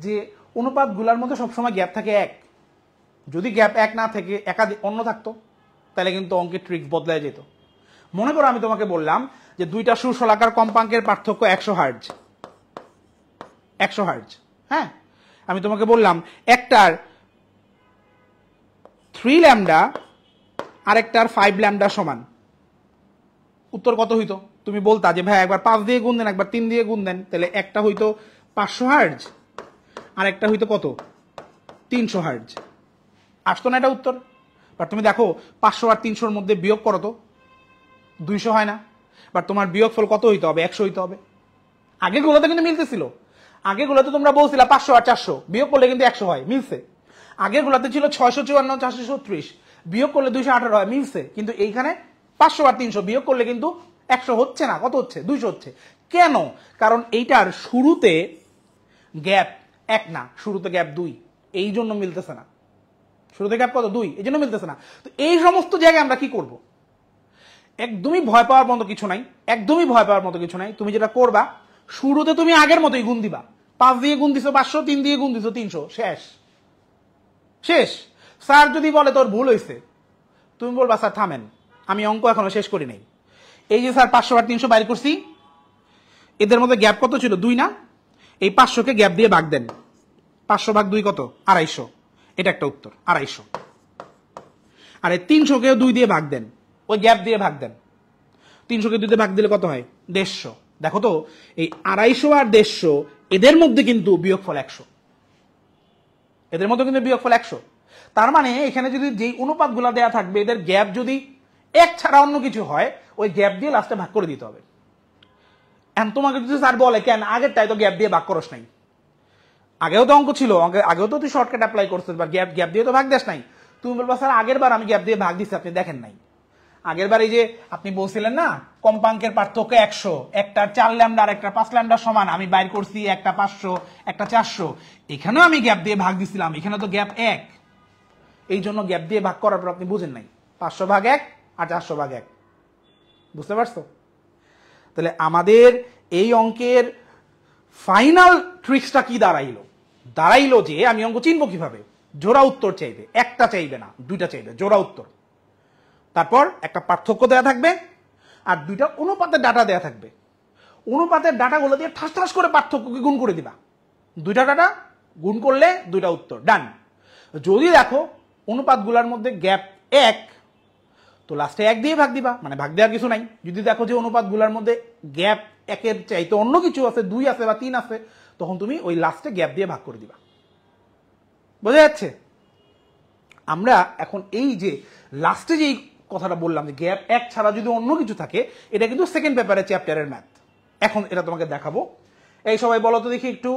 যে অনুপাতগুলোর মধ্যে সবসময় গ্যাপ থাকে 1। যদি গ্যাপ 1 না থেকে একাধিক অন্য থাকতো তাহলে কিন্তু অঙ্কের ট্রিক্স বদলায় যেত। মনে করো আমি তোমাকে বললাম যে দুইটা সুশলাকার কম্পাঙ্কের পার্থক্য 100 হার্জ। 100 হার্জ, হ্যাঁ। আমি তোমাকে বললাম একটার 3 ল্যামডা আরেকটার 5 ল্যামডা সমান। উত্তর কত হইতো? তুমি বলতা যে ভাই একবার 5 দিয়ে গুণ দেন, একবার 3 দিয়ে গুণ দেন, তাহলে একটা হইতো 500 হার্জ আর একটা হইতো কত? 300 হার্জ। আসতো না এটা উত্তর? বাট তুমি দেখো 500 আর 300 এর মধ্যে বিয়োগ করো তো 200 হয় না? বাট তোমার বিয়োগফল কত হইতে হবে? 100 হইতে হবে। আগেগুলোতে কিন্তু মিলতেছিল। আগেগুলোতে তোমরা বলছিলা 500 আর 400 বিয়োগ করলে কিন্তু 100 হয়, মিলছে। আগের গুলাতে ছিল 654 436, বিয়োগ করলে 218 হয়, মিলছে। কিন্তু এইখানে 500 আর 300 বিয়োগ করলে কিন্তু 100 হচ্ছে না, কত হচ্ছে? 200 হচ্ছে। কেন? কারণ এইটার শুরুতে গ্যাপ 1 না, শুরুতে গ্যাপ 2, এই জন্য মিলতেছে না। শুরুতে গ্যাপ কত? 2, এই জন্য মিলতেছে না। তো এই সমস্ত জায়গায় আমরা কি করব? একদমই ভয় পাওয়ার মতো কিছু নাই, একদমই ভয় পাওয়ার মতো কিছু নাই। তুমি যেটা করবা, শুরুতে তুমি আগের মতোই গুণ দিবা। 5 দিয়ে গুণ দিছো 500, 3 দিয়ে গুণ দিছো 300, শেষ শেষ। স্যার যদি বলে তোর ভুল হয়েছে, তুমি বলবা স্যার থামেন, আমি অঙ্ক এখনো শেষ করি নাই। এই যে স্যার 500 আর 300 বাইর করছি, এদের মধ্যে গ্যাপ কত ছিল? 2 না? এই 500কে গ্যাপ দিয়ে ভাগ দেন। 500 ভাগ 2 কত? 250। এটা একটা উত্তর, 250। আর এই 300কে 2 দিয়ে ভাগ দেন, ওই গ্যাপ দিয়ে ভাগ দেন। 300কে 2 দিয়ে ভাগ দিলে কত হয়? 150। দেখো তো, এই 250 আর 150 এদের মধ্যে কিন্তু বিয়োগফল 100, এদের মধ্যে কিন্তু বিয়োগফল 100। তার মানে এখানে যদি যেই অনুপাতগুলো দেয়া থাকবে, এদের গ্যাপ যদি 1 ছাড়া অন্য কিছু হয়, ওই গ্যাপ দিয়ে লাস্টে ভাগ করে দিতে হবে। এখন তোমাকে যদি স্যার বলে কেন আগেরটাই তো গ্যাপ দিয়ে ভাগ করস নাই, আগেও তো অঙ্ক ছিল, আগেও তো তুই শর্টকাট অ্যাপ্লাই করছিস, বা গ্যাপ দিয়ে তো ভাগ দেস নাই। তুমি বলবা স্যার আগের বার আমি গ্যাপ দিয়ে ভাগ দিচ্ছি, আপনি দেখেন নাই। আগের বার এই যে আপনি বলছিলেন না কম্পাঙ্কের পার্থক্য 100, একটার 4 ল্যামডা আর একটা 5 ল্যামডা সমান, আমি বাইর করছি একটা 500 একটা 400, এখানেও আমি গ্যাপ দিয়ে ভাগ দিছিলাম, এখানে তো গ্যাপ 1, এই জন্য গ্যাপ দিয়ে ভাগ করার পর আপনি বুঝেন নাই 500 ভাগ 1 আর 400 ভাগ 1। বুঝতে পারছো? তাহলে আমাদের এই অঙ্কের ফাইনাল ট্রিক্সটা কি দাঁড়াইলো? দাঁড়াইলো যে আমি অঙ্ক চিনবো কিভাবে? জোড়া উত্তর চাইবে, একটা চাইবে না, 2টা চাইবে, জোড়া উত্তর। তারপর একটা পার্থক্য দেয়া থাকবে আর 2টা অনুপাতের ডাটা দেয়া থাকবে। অনুপাতের ডাটাগুলো দিয়ে ঠাস ঠাস করে পার্থক্যকে গুণ করে দিবা। 2টা ডাটা গুণ করলে 2টা উত্তর, ডান। যদি দেখো অনুপাতগুলোর মধ্যে গ্যাপ 1, তো লাস্টে 1 দিয়ে ভাগ দিবা, মানে ভাগ দেওয়ার কিছু নাই। যদি দেখো যে অনুপাতগুলোর মধ্যে গ্যাপ 1-এর চাইতে অন্য কিছু আছে, 2 আছে বা 3 আছে, তখন তুমি ওই লাস্টে গ্যাপ দিয়ে ভাগ করে দিবা। বোঝা যাচ্ছে? আমরা এখন এই যে লাস্টে যেই কথাটা বললাম যে গ্যাপ 1 ছাড়া যদি অন্য কিছু থাকে, এটা কিন্তু সেকেন্ড পেপারের চ্যাপ্টারের ম্যাথ। এখন এটা তোমাকে দেখাবো। এই সবাই বলো তো দেখি একটু,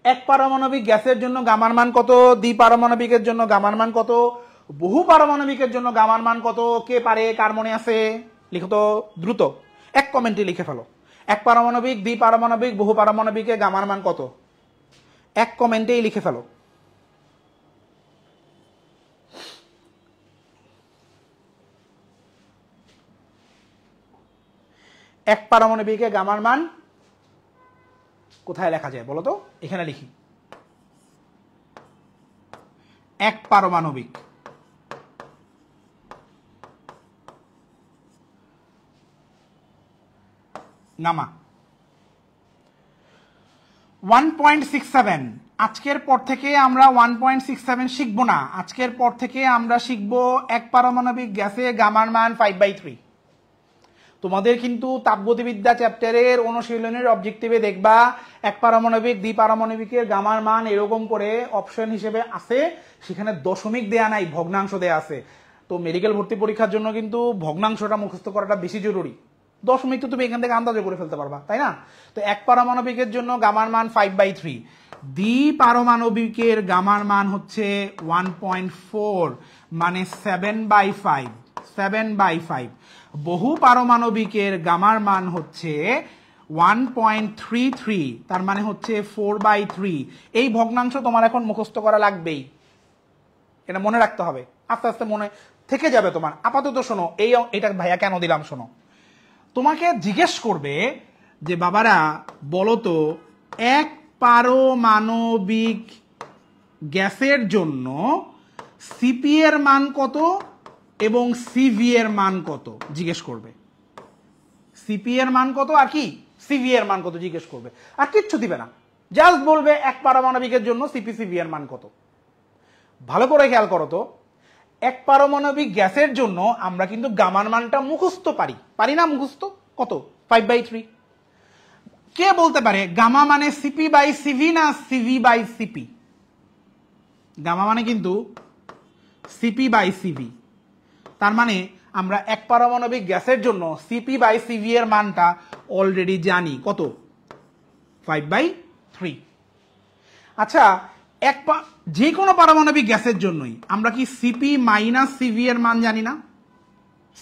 এক পারমাণবিক গ্যাসের জন্য গামার মান কত, দ্বিপারমাণবিকের জন্য গামার মান কত, বহু পারমাণবিকের জন্য গামার মান কত? কে পারে? কার মনে আছে? লিখো তো দ্রুত, এক কমেন্টে লিখে ফেলো। এক পারমাণবিক, দ্বিপারমাণবিক, বহু পারমাণবিকে গামার মান কত? এক কমেন্টেই লিখে ফেলো। এক পারমাণবিকে গামার মান কোথায় লেখা যায় বলো তো? এখানে লিখি, এক পারমাণবিক গামা 1.67। আজকের পর থেকে আমরা 1.67 শিখবো না, আজকের পর থেকে আমরা শিখবো এক পারমাণবিক গ্যাসে গামার মান 5/3। তোমাদের কিন্তু তাপগতিবিদ্যা চ্যাপ্টারের অনুশীলনের অবজেক্টিভে দেখবা এক পারমাণবিক, দ্বিপারমাণবিকের গামার মান এরকম করে অপশন হিসেবে আছে, সেখানে দশমিক দেয়া নাই, ভগ্নাংশ দেয়া আছে। তো মেডিকেল ভর্তি পরীক্ষার জন্য কিন্তু ভগ্নাংশটা মুখস্থ করাটা বেশি জরুরি। দশমিক তো তুমি এখান থেকে আন্দাজে করে ফেলতে পারবা, তাই না? তো এক পারমাণবিকের জন্য গামার মান 5/3, দ্বিপারমাণবিকের গামার মান হচ্ছে 1.4, মানে 7/5, 7/5। বহু পারমাণবিকের গামার মান হচ্ছে 1.33, তার মানে হচ্ছে 4/3। এই ভগ্নাংশ তোমার এখন মুখস্থ করা লাগবেই, এটা মনে রাখতে হবে, আস্তে আস্তে মনে থেকে যাবে তোমার। আপাতত শোনো, এটা ভাইয়া কেন দিলাম শোনো। তোমাকে জিজ্ঞেস করবে যে বাবারা বলো তো এক পারমাণবিক গ্যাসের জন্য সিপি এর মান কত এবং সিভি এর মান কত জিজ্ঞেস করবে। সিপি এর মান কত আর কি সিভি এর মান কত জিজ্ঞেস করবে, আর কিচ্ছু দিবে না, জাস্ট বলবে এক পারমাণবিকের জন্য সিপি সিভি এর মান কত। ভালো করে খেয়াল করো তো, এক পারমাণবিক গ্যাসের জন্য আমরা কিন্তু গামার মানটা মুখস্থ পারি না? মুখস্থ কত? 5/3। কে বলতে পারে গামা মানে সিপি বাই সিভি না সিভি বাই সিপি? গামা মানে কিন্তু সিপি বাই সিভি। তার মানে আমরা এক পারমাণবিক গ্যাসের জন্য সিপি বাই সিভি এর মানটা অলরেডি জানি, কত? 5/3। আচ্ছা, যে কোনো পারমাণবিক গ্যাসের জন্যই আমরা কি সিপি মাইনাস সিভি এর মান জানি না?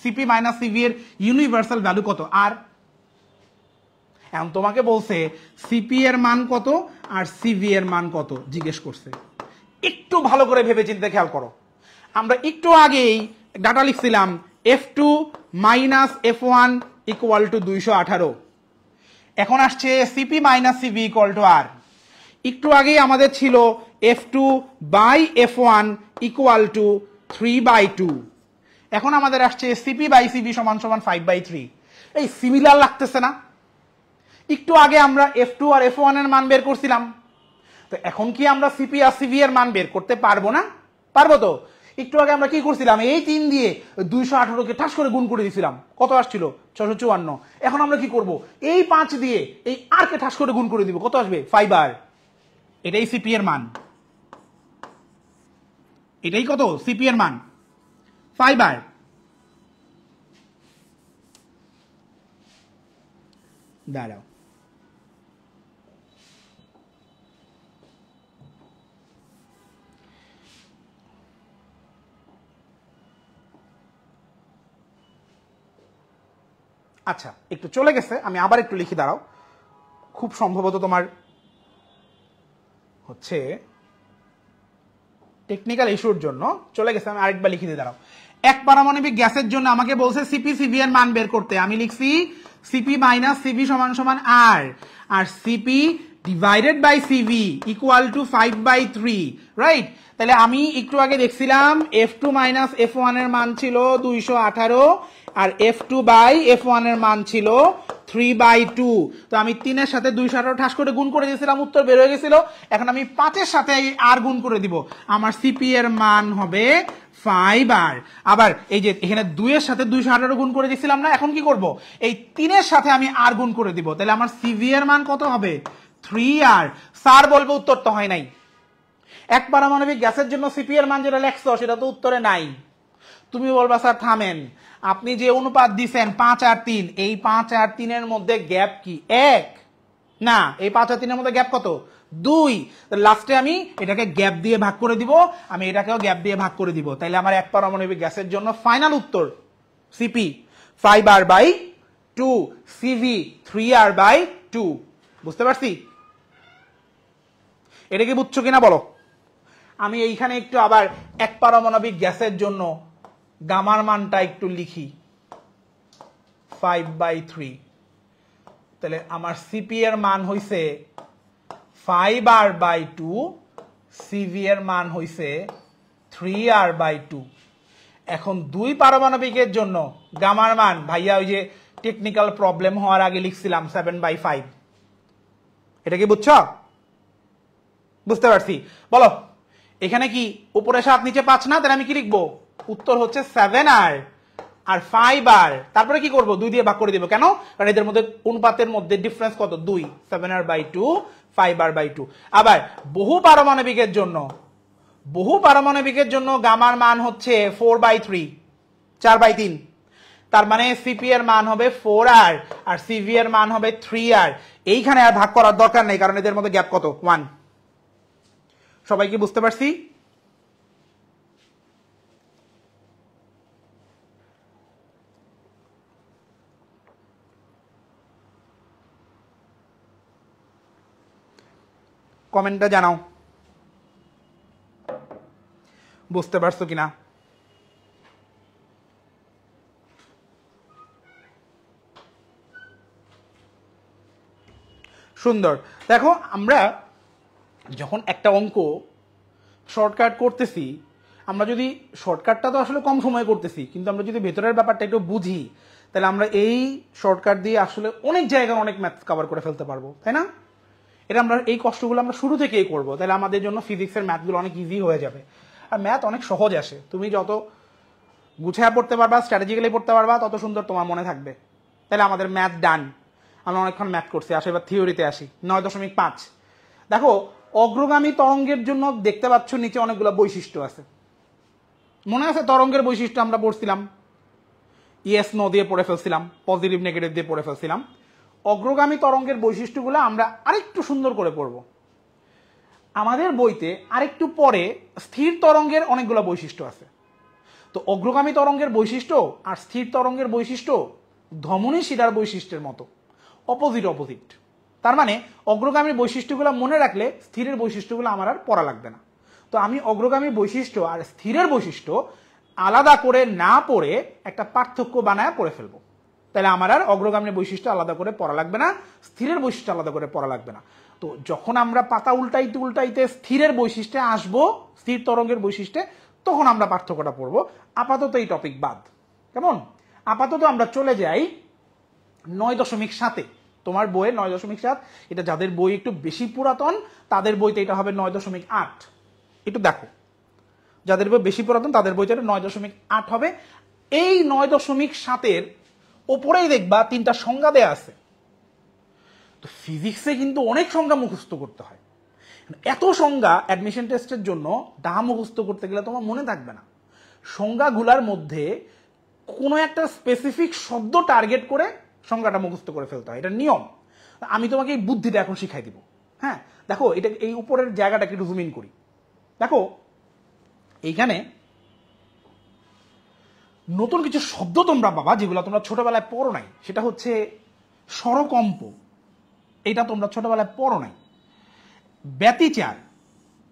সিপি মাইনাস সিভি এর ইউনিভার্সাল ভ্যালু কত? আর এখন তোমাকে বলছে সিপি এর মান কত আর সিভি এর মান কত জিজ্ঞেস করছে। একটু ভালো করে ভেবে চিন্তে খেয়াল করো। আমরা একটু আগেই ডাটা লিখছিলাম F2 minus F1 equal to 218। এখন আসছে CP minus CV equal to R. একটু আগেই আমাদের ছিল F2 by F1 equal two 3/2। এখন আমাদের আসছে সিপি বাই সিভি সমান সমান 5/3। এই সিমিলার লাগতেছে না? একটু আগে আমরা F2 আর F1 এর মান বের করছিলাম, তো এখন কি আমরা সিপি আর সিভি এর মান বের করতে পারবো না? পারবো তো। একটু আগে আমরা কি করছিলাম, এই 3 দিয়ে 218কে ঠাস করে গুণ করে দিয়েছিলাম, কত আসছিল? 654। এখন আমরা কি করব, এই 5 দিয়ে এই আর কে ঠাস করে গুণ করে দিব, কত আসবে? 5R। এটাই সিপি এর মান, এটাই কত? সিপি এর মান 5R। দাঁড়াও, আচ্ছা একটু চলে গেছে, আমি আবার একটু লিখি, দাঁড়াও। খুব সম্ভবত তোমার হচ্ছে টেকনিক্যাল ইস্যুর জন্য চলে গেছে, আমি আরেকবার লিখে দিয়ে, দাঁড়াও। এক পারমাণবিক গ্যাসের জন্য আমাকে বলছে সিপি সিভি এর মান বের করতে। আমি লিখছি সিপি মাইনাস সিভি সমান সমান আর, আর CP divided by CV equal to 5/3, right? তাহলে আমি একটু আগে দেখছিলাম F2 মাইনাস F1 এর মান ছিল 218 আর F2 বাই F1 এর মান ছিল 3/2। তো আমি 3 এর সাথে 218 ঠাস করে গুণ করে দিয়েছিলাম, উত্তর বের হয়ে গেছিল। এখন আমি 5 এর সাথে আর গুণ করে দিব, আমার সিপি এর মান হবে 5R। আবার এই যে এখানে 2 এর সাথে 218 গুণ করে দিয়েছিলাম না, এখন কি করব, এই 3 এর সাথে আমি আর গুণ করে দিব, তাহলে আমার সিভি এর মান কত হবে? 3R। স্যার বলবে উত্তর তো হয় নাই। এক পারমাণবিক গ্যাসের জন্য সিপি এর মান যেটা লেখছো সেটা তো উত্তরে নাই। তুমি বলবা স্যার থামেন, আপনি যে অনুপাত দিছেন 5 আর 3, এই 5 আর 3 এর মধ্যে গ্যাপ কি 1? না, এই 5 আর 3 এর মধ্যে গ্যাপ কত? 2। লাস্টে আমি এটাকে গ্যাপ দিয়ে ভাগ করে দিব, আমি এটাকেও গ্যাপ দিয়ে ভাগ করে দিব, তাইলে আমার এক পারমাণবিক গ্যাসের জন্য ফাইনাল উত্তর সিপি 5R/2, সিভি 3R/2। বুঝতে পারছি? এটা কি বুঝছো কিনা বলো? আমি এইখানে একটু আবার এক পারমাণবিক গ্যাসের জন্য গামার মানটা একটু লিখি 5/3। তাহলে আমার সিপি এর মান হইছে 5R/2, সিভি এর মান হইছে 3R/2। এখন দুই পারমাণবিকের জন্য গামার মান, ভাইয়া ওই যে টেকনিক্যাল প্রবলেম হওয়ার আগে লিখছিলাম 7/5। এটা কি বুঝছো? বুঝতে পারছি। বলো, এখানে কি উপরে 7 নিচে 5 না? তাহলে আমি কি লিখবো? উত্তর হচ্ছে 7R আর 5R। তারপরে কি করব? 2 দিয়ে ভাগ করে দিব। কেন? কারণ এদের মধ্যে অনুপাতের মধ্যে ডিফারেন্স কত? 2। 7R/2, 5R/2। আবার বহু পারমাণবিকের জন্য গামার মান হচ্ছে 4/3, 4/3। তার মানে সিপি এর মান হবে 4R আর সিভি এর মান হবে 3R। এইখানে আর ভাগ করার দরকার নেই, কারণ এদের মধ্যে গ্যাপ কত? 1। সবাই কি বুঝতে পারছি? কমেন্টটা জানাও বুঝতে পারছো কিনা। সুন্দর। দেখো, আমরা যখন একটা অঙ্ক শর্টকাট করতেছি, আমরা যদি শর্টকাটটা তো আসলে কম সময়ে করতেছি, কিন্তু আমরা যদি ভেতরের ব্যাপারটা একটু বুঝি, তাহলে আমরা এই শর্টকাট দিয়ে আসলে অনেক জায়গায় অনেক ম্যাথ কভার করে ফেলতে পারবো, তাই না? এটা আমরা এই কষ্টগুলো আমরা শুরু থেকেই করবো, তাহলে আমাদের জন্য ফিজিক্সের ম্যাথগুলো অনেক ইজি হয়ে যাবে। আর ম্যাথ অনেক সহজ আসে, তুমি যত গুছায় পড়তে পারবা, স্ট্র্যাটেজিক্যালি পড়তে পারবা, তত সুন্দর তোমার মনে থাকবে। তাহলে আমাদের ম্যাথ ডান। আমরা অনেকক্ষণ ম্যাথ করছি, আসে এবার থিওরিতে আসি। 9.5 দেখো, অগ্রগামী তরঙ্গের জন্য দেখতে পাচ্ছ নিচে অনেকগুলো বৈশিষ্ট্য আছে। মনে আছে তরঙ্গের বৈশিষ্ট্য আমরা পড়ছিলাম, ইয়েস নো দিয়ে পড়ে ফেলছিলাম, পজিটিভ নেগেটিভ দিয়ে পড়ে ফেলছিলাম। অগ্রগামী তরঙ্গের বৈশিষ্ট্যগুলো আমরা আরেকটু সুন্দর করে পড়ব। আমাদের বইতে আরেকটু পরে স্থির তরঙ্গের অনেকগুলো বৈশিষ্ট্য আছে। তো অগ্রগামী তরঙ্গের বৈশিষ্ট্য আর স্থির তরঙ্গের বৈশিষ্ট্য ধমনী শিরার বৈশিষ্ট্যের মতো, অপোজিট। তার মানে অগ্রগামী বৈশিষ্ট্যগুলো মনে রাখলে স্থিরের বৈশিষ্ট্যগুলো আমার আর পড়া লাগবে না। তো আমি অগ্রগামী বৈশিষ্ট্য আর স্থিরের বৈশিষ্ট্য আলাদা করে না পড়ে একটা পার্থক্য বানায় পড়ে ফেলবো। তাহলে আমার আর অগ্রগামী বৈশিষ্ট্য আলাদা করে পড়া লাগবে না, স্থিরের বৈশিষ্ট্য আলাদা করে পড়া লাগবে না। তো যখন আমরা পাতা উল্টাইতে স্থিরের বৈশিষ্ট্যে আসবো, স্থির তরঙ্গের বৈশিষ্ট্যে, তখন আমরা পার্থক্যটা পড়বো। আপাতত এই টপিক বাদ। কেমন? আপাতত আমরা চলে যাই 9.7। তোমার বইয়ে 9.7, এটা যাদের বই একটু বেশি পুরাতন তাদের বইতে এটা হবে 9.8। একটু দেখো, যাদের বই বেশি পুরাতন তাদের বইতে 9.8 হবে। এই 9.7-এর ওপরেই দেখবা 3টা সংজ্ঞা দেয়া আছে। তো ফিজিক্সে কিন্তু অনেক সংজ্ঞা মুখস্থ করতে হয়। এত সংজ্ঞা অ্যাডমিশন টেস্টের জন্য মুখস্থ করতে গেলে তোমার মনে থাকবে না। সংজ্ঞাগুলার মধ্যে কোনো একটা স্পেসিফিক শব্দ টার্গেট করে সংজ্ঞাটা মুখস্থ করে ফেলতে হয়, এটা নিয়ম। আমি তোমাকে এই বুদ্ধিটা এখন শিখাই দিব। হ্যাঁ, দেখো এটা, এই উপরের জায়গাটাকে একটু জুম ইন করি। দেখো এইখানে নতুন কিছু শব্দ তোমরা পাবা যেগুলো তোমরা ছোটবেলায় পড়ো নাই। সেটা হচ্ছে স্বরকম্প, এটা তোমরা ছোটবেলায় পড়ো নাই। ব্যতিচার,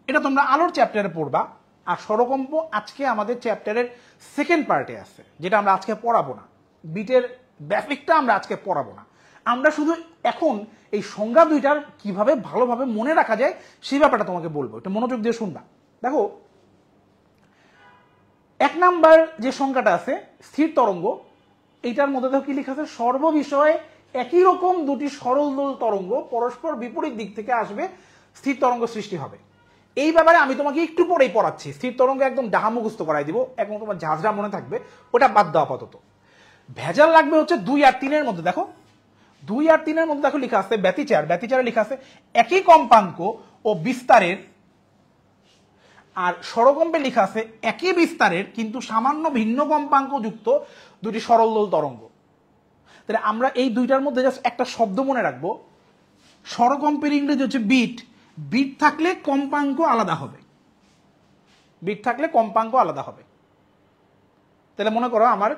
এটা তোমরা আলোর চ্যাপ্টারে পড়বা। আর স্বরকম্প আজকে আমাদের চ্যাপ্টারের সেকেন্ড পার্টে আছে, যেটা আমরা আজকে পড়াবো না। বিটের বেসিকটা আমরা আজকে পড়াবো না। আমরা শুধু এখন এই সংজ্ঞা দুইটার কিভাবে ভালোভাবে মনে রাখা যায় সেই ব্যাপারটা তোমাকে বলবো, একটু মনোযোগ দিয়ে শুনবা। দেখো 1 নাম্বার যে সংখ্যাটা আছে স্থির তরঙ্গ, এইটার মধ্যে দেখো কি লেখা আছে, সর্ববিষয়ে একই রকম দুটি সরল তরঙ্গ পরস্পর বিপরীত দিক থেকে আসবে, স্থির তরঙ্গ সৃষ্টি হবে। এই ব্যাপারে আমি তোমাকে একটু পরেই পড়াচ্ছি। স্থির তরঙ্গ একদম ডাহা মুখস্থ করাই দিব, একদম তোমার ঝাঁঝরা মনে থাকবে, ওটা বাদ দাও আপাতত। ভেজাল লাগবে হচ্ছে 2 আর 3-এর মধ্যে। দেখো 2 আর 3-এর মধ্যে দেখো লেখা আছে ব্যতিচার। ব্যতিচারে লেখা আছে একই কম্পাঙ্ক ও বিস্তারের, আর স্বরকম্পে লেখা আছে একই বিস্তারের কিন্তু সামান্য ভিন্ন কম্পাঙ্ক যুক্ত দুটি সরল তরঙ্গ। তাহলে আমরা এই দুইটার মধ্যে জাস্ট একটা শব্দ মনে রাখবো। স্বরকম্পের ইংরেজি হচ্ছে বিট। বিট থাকলে কম্পাঙ্ক আলাদা হবে, বিট থাকলে কম্পাঙ্ক আলাদা হবে। তাহলে মনে করো আমার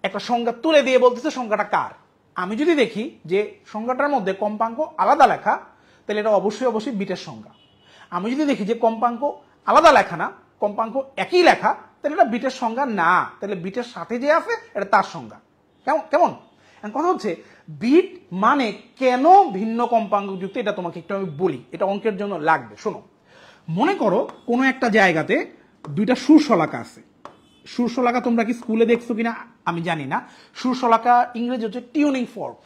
একটা সংজ্ঞা তুলে দিয়ে বলতেছে সংজ্ঞাটা কার। আমি যদি দেখি যে সংজ্ঞাটার মধ্যে কম্পাঙ্ক আলাদা লেখা, তাহলে এটা অবশ্যই বিটের সংজ্ঞা। আমি যদি দেখি যে কম্পাঙ্ক আলাদা লেখা না, কম্পাঙ্ক একই লেখা, তাহলে এটা বিটের সংজ্ঞা না, তাহলে বিটের সাথে যে আছে এটা তার সংজ্ঞা। কেমন? কথা হচ্ছে বিট মানে কেন ভিন্ন কম্পাঙ্ক যুক্ত, এটা তোমাকে একটু আমি বলি, এটা অঙ্কের জন্য লাগবে। শোনো, মনে করো কোনো একটা জায়গাতে দুইটা সুরশলাকা আছে। সুরশলাকা তোমরা কি স্কুলে দেখছো কিনা আমি জানি না। সুরশলাকা ইংরেজি হচ্ছে টিউনিং ফর্ক।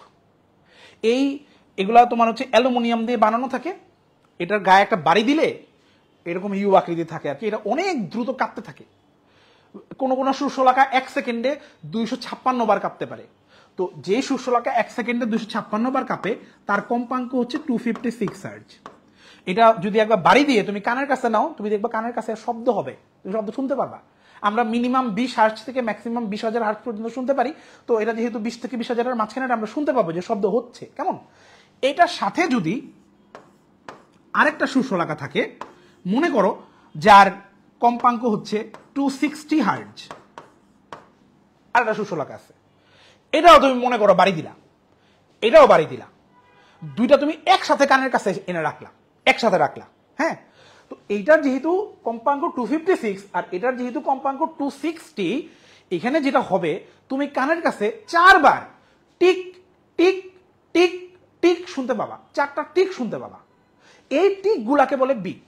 এগুলা তোমার হচ্ছে অ্যালুমিনিয়াম দিয়ে বানানো থাকে। এটার গায়ে একটা বাড়ি দিলে এরকম ইউ আকৃতি থাকে আর কি। এটা অনেক দ্রুত কাঁপতে থাকে। কোনো সুরশলাকা 1 সেকেন্ডে 256 বার কাঁপতে পারে। তো যে সুরশলাকা 1 সেকেন্ডে 256 বার কাঁপে তার কম্পাঙ্ক হচ্ছে 256 হার্জ। এটা যদি একবার বাড়ি দিয়ে তুমি কানের কাছে নাও, তুমি দেখবা কানের কাছে শব্দ হবে, তুমি শব্দ শুনতে পারবা। আমরা মিনিমাম 20 হার্জ থেকে ম্যাক্সিমাম 20,000 হার্জ পর্যন্ত শুনতে পারি। তো এটা যেহেতু 20 থেকে 20,000-এর মাঝখানে আমরা শুনতে পাবো যে শব্দ হচ্ছে। কেমন? এটার সাথে যদি আরেকটা সুরশলাকা থাকে, মনে করো যার কম্পাঙ্ক হচ্ছে 260 হার্জ, আরেকটা সুরশলাকা আছে, এটাও তুমি মনে করো বাড়ি দিলা, এটাও বাড়ি দিলা, দুইটা তুমি একসাথে কানের কাছে এনে রাখলা, একসাথে রাখলা। হ্যাঁ, তো এইটার যেহেতু কম্পাঙ্ক 256 আর এটার যেহেতু কম্পাঙ্ক 260, এখানে যেটা হবে তুমি কানের কাছে 4 বার টিক টিক টিক টিক শুনতে পাবা, 4টা টিক শুনতে পাবা। এই টিক গুলাকে বলে বিট।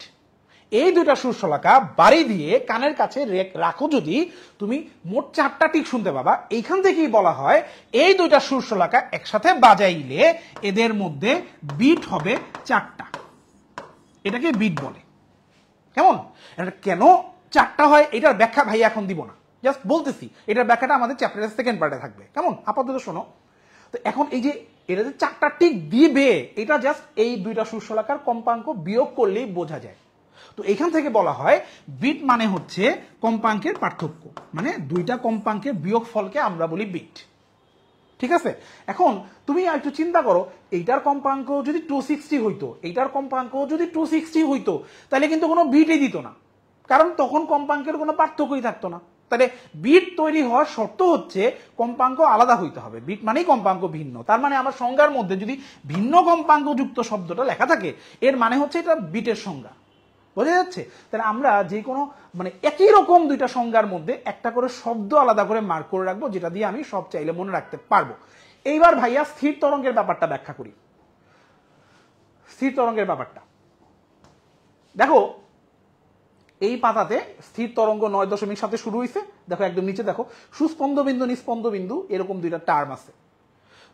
এই দুইটা সুরশলাকা বাড়ি দিয়ে কানের কাছে রাখো, যদি তুমি মোট 4টা টিক শুনতে পাবা। এইখান থেকেই বলা হয় এই দুইটা সুরশলাকা একসাথে বাজাইলে এদের মধ্যে বিট হবে 4টা, এটাকে বিট বলে। কেমন? এটা কেন 4টা হয় এটার ব্যাখ্যা ভাই এখন দিব না, জাস্ট বলতেছি। এটার ব্যাখ্যাটা আমাদের চ্যাপ্টারের সেকেন্ড পার্টে থাকবে। কেমন? আপাতত শোনো। তো এখন এই যে এটা যে 4টা টিক দিবে, এটা জাস্ট এই দুইটা সুরশলাকার কম্পাঙ্ক বিয়োগ করলেই বোঝা যায়। তো এখান থেকে বলা হয় বিট মানে হচ্ছে কম্পাঙ্কের পার্থক্য, মানে দুইটা কম্পাঙ্কের বিয়োগফলকে আমরা বলি বিট। ঠিক ঠিক আছে? এখন তুমি একটু চিন্তা করো, এইটার কম্পাঙ্ক যদি 260 হইতো, এইটার কম্পাঙ্ক যদি 260 হইতো, তাহলে কিন্তু কোনো বিটই দিত না, কারণ তখন কম্পাঙ্কের কোনো পার্থক্যই থাকতো না। তাহলে বিট তৈরি হওয়ার শর্ত হচ্ছে কম্পাঙ্ক আলাদা হইতে হবে। বিট মানেই কম্পাঙ্ক ভিন্ন, তার মানে আমার সংজ্ঞার মধ্যে যদি ভিন্ন কম্পাঙ্ক যুক্ত শব্দটা লেখা থাকে, এর মানে হচ্ছে এটা বিটের সংজ্ঞা। বোঝা যাচ্ছে? তাহলে আমরা যে কোনো মানে একই রকম দুইটা সংজ্ঞার মধ্যে একটা করে শব্দ আলাদা করে মার্ক করে রাখবো, যেটা দিয়ে আমি সব চাইলে মনে রাখতে পারবো। এইবার ভাইয়া স্থির তরঙ্গের ব্যাপারটা ব্যাখ্যা করি। স্থির তরঙ্গের ব্যাপারটা দেখো, এই পাতাতে স্থির তরঙ্গ 9.7 শুরু হয়েছে, দেখো একদম নিচে দেখো সুস্পন্দ বিন্দু নিস্পন্দ বিন্দু এরকম দুইটা টার্ম আছে।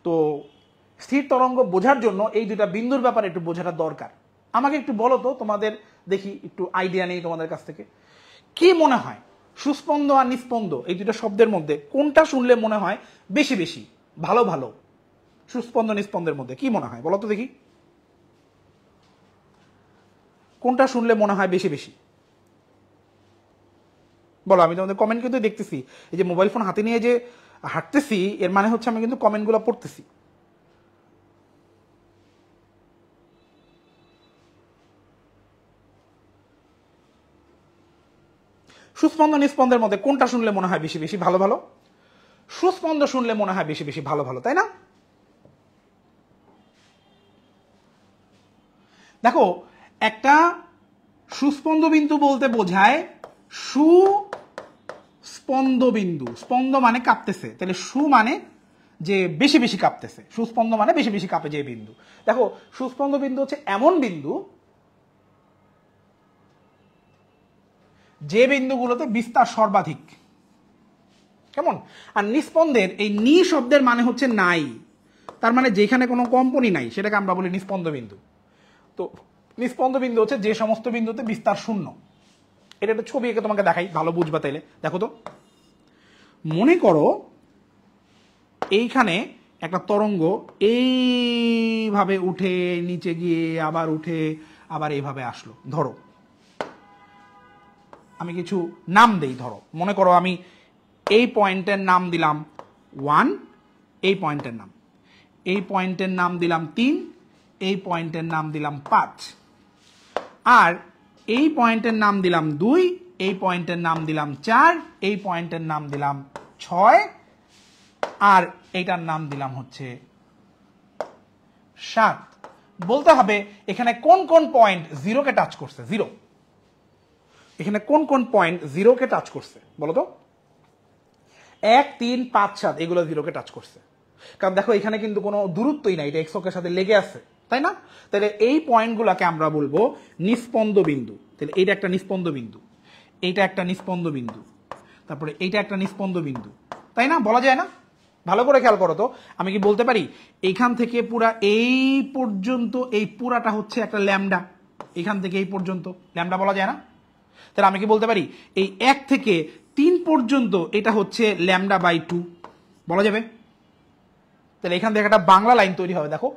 তো স্থির তরঙ্গ বোঝার জন্য এই দুইটা বিন্দুর ব্যাপারে একটু বোঝাটা দরকার। আমাকে একটু বলো তো, তোমাদের দেখি একটু আইডিয়া নেই তোমাদের কাছ থেকে, কি মনে হয় সুস্পন্দ আর নিস্পন্দ এই দুটো শব্দের মধ্যে কোনটা শুনলে মনে হয় বেশি বেশি ভালো ভালো? সুস্পন্দ নিস্পন্দের মধ্যে কি মনে হয় বলো তো দেখি, কোনটা শুনলে মনে হয় বেশি বেশি বলো? আমি তোমাদের কমেন্ট কিন্তু দেখতেছি, এই যে মোবাইল ফোন হাতে নিয়ে যে হাঁটতেছি এর মানে হচ্ছে আমি কিন্তু কমেন্টগুলো পড়তেছি। সুস্পন্দ নিস্পন্দের মধ্যে কোনটা শুনলে মনে হয় বেশি বেশি ভালো ভালো? সুস্পন্দ শুনলে মনে হয় বেশি বেশি ভালো ভালো, তাই না? দেখো, একটা সুস্পন্দ বিন্দু বলতে বোঝায় সুস্পন্দ বিন্দু, স্পন্দ মানে কাঁপতেছে, তাহলে সু মানে যে বেশি বেশি কাঁপতেছে, সুস্পন্দ মানে বেশি বেশি কাঁপে যে বিন্দু। দেখো, সুস্পন্দ বিন্দু হচ্ছে এমন বিন্দু যে বিন্দুগুলোতে বিস্তার সর্বাধিক, কেমন? আর নিস্পন্দের এই নি শব্দের মানে হচ্ছে নাই, তার মানে যেখানে কোনো কম্পনই নাই সেটাকে আমরা বলি নিস্পন্দ বিন্দু। তো নিস্পন্দ বিন্দু হচ্ছে যে সমস্ত বিন্দুতে বিস্তার শূন্য। এটা একটা ছবি এঁকে তোমাকে দেখাই, ভালো বুঝবা তাইলে। দেখো তো, মনে করো এইখানে একটা তরঙ্গ এইভাবে উঠে নিচে গিয়ে আবার উঠে আবার এইভাবে আসলো। ধরো আমি কিছু নাম দেই, ধরো মনে করো আমি এই পয়েন্টের নাম দিলাম 1, এই পয়েন্টের নাম, এই পয়েন্টের নাম দিলাম 3, এই পয়েন্টের নাম দিলাম 5, আর এই পয়েন্টের নাম দিলাম 2, এই পয়েন্টের নাম দিলাম 4, এই পয়েন্টের নাম দিলাম 6, আর এইটার নাম দিলাম হচ্ছে 7। বলতে হবে এখানে কোন কোন পয়েন্ট জিরোকে টাচ করছে। জিরো, এখানে কোন কোন পয়েন্ট জিরোকে টাচ করছে বলো তো? 1, 3, 5, 7 এগুলো জিরোকে টাচ করছে, কারণ দেখো এখানে কিন্তু কোনো দূরত্বই নাই, এটা এক্স অক্ষের সাথে লেগে আছে, তাই না? তাহলে এই পয়েন্টগুলোকে আমরা বলবো নিস্পন্দ বিন্দু। তাহলে এইটা একটা নিস্পন্দ বিন্দু, এইটা একটা নিস্পন্দ বিন্দু, তারপরে এইটা একটা নিস্পন্দ বিন্দু, তাই না? বলা যায় না? ভালো করে খেয়াল করো তো, আমি কি বলতে পারি এইখান থেকে পুরা এই পর্যন্ত এই পুরাটা হচ্ছে একটা ল্যামডা, এখান থেকে এই পর্যন্ত ল্যামডা বলা যায় না? তাহলে আমি কি বলতে পারি এই 1 থেকে 3 পর্যন্ত এটা হচ্ছে λ/2 বলা যাবে? তাহলে এখান থেকে একটা বাংলা লাইন তৈরি হবে। দেখো,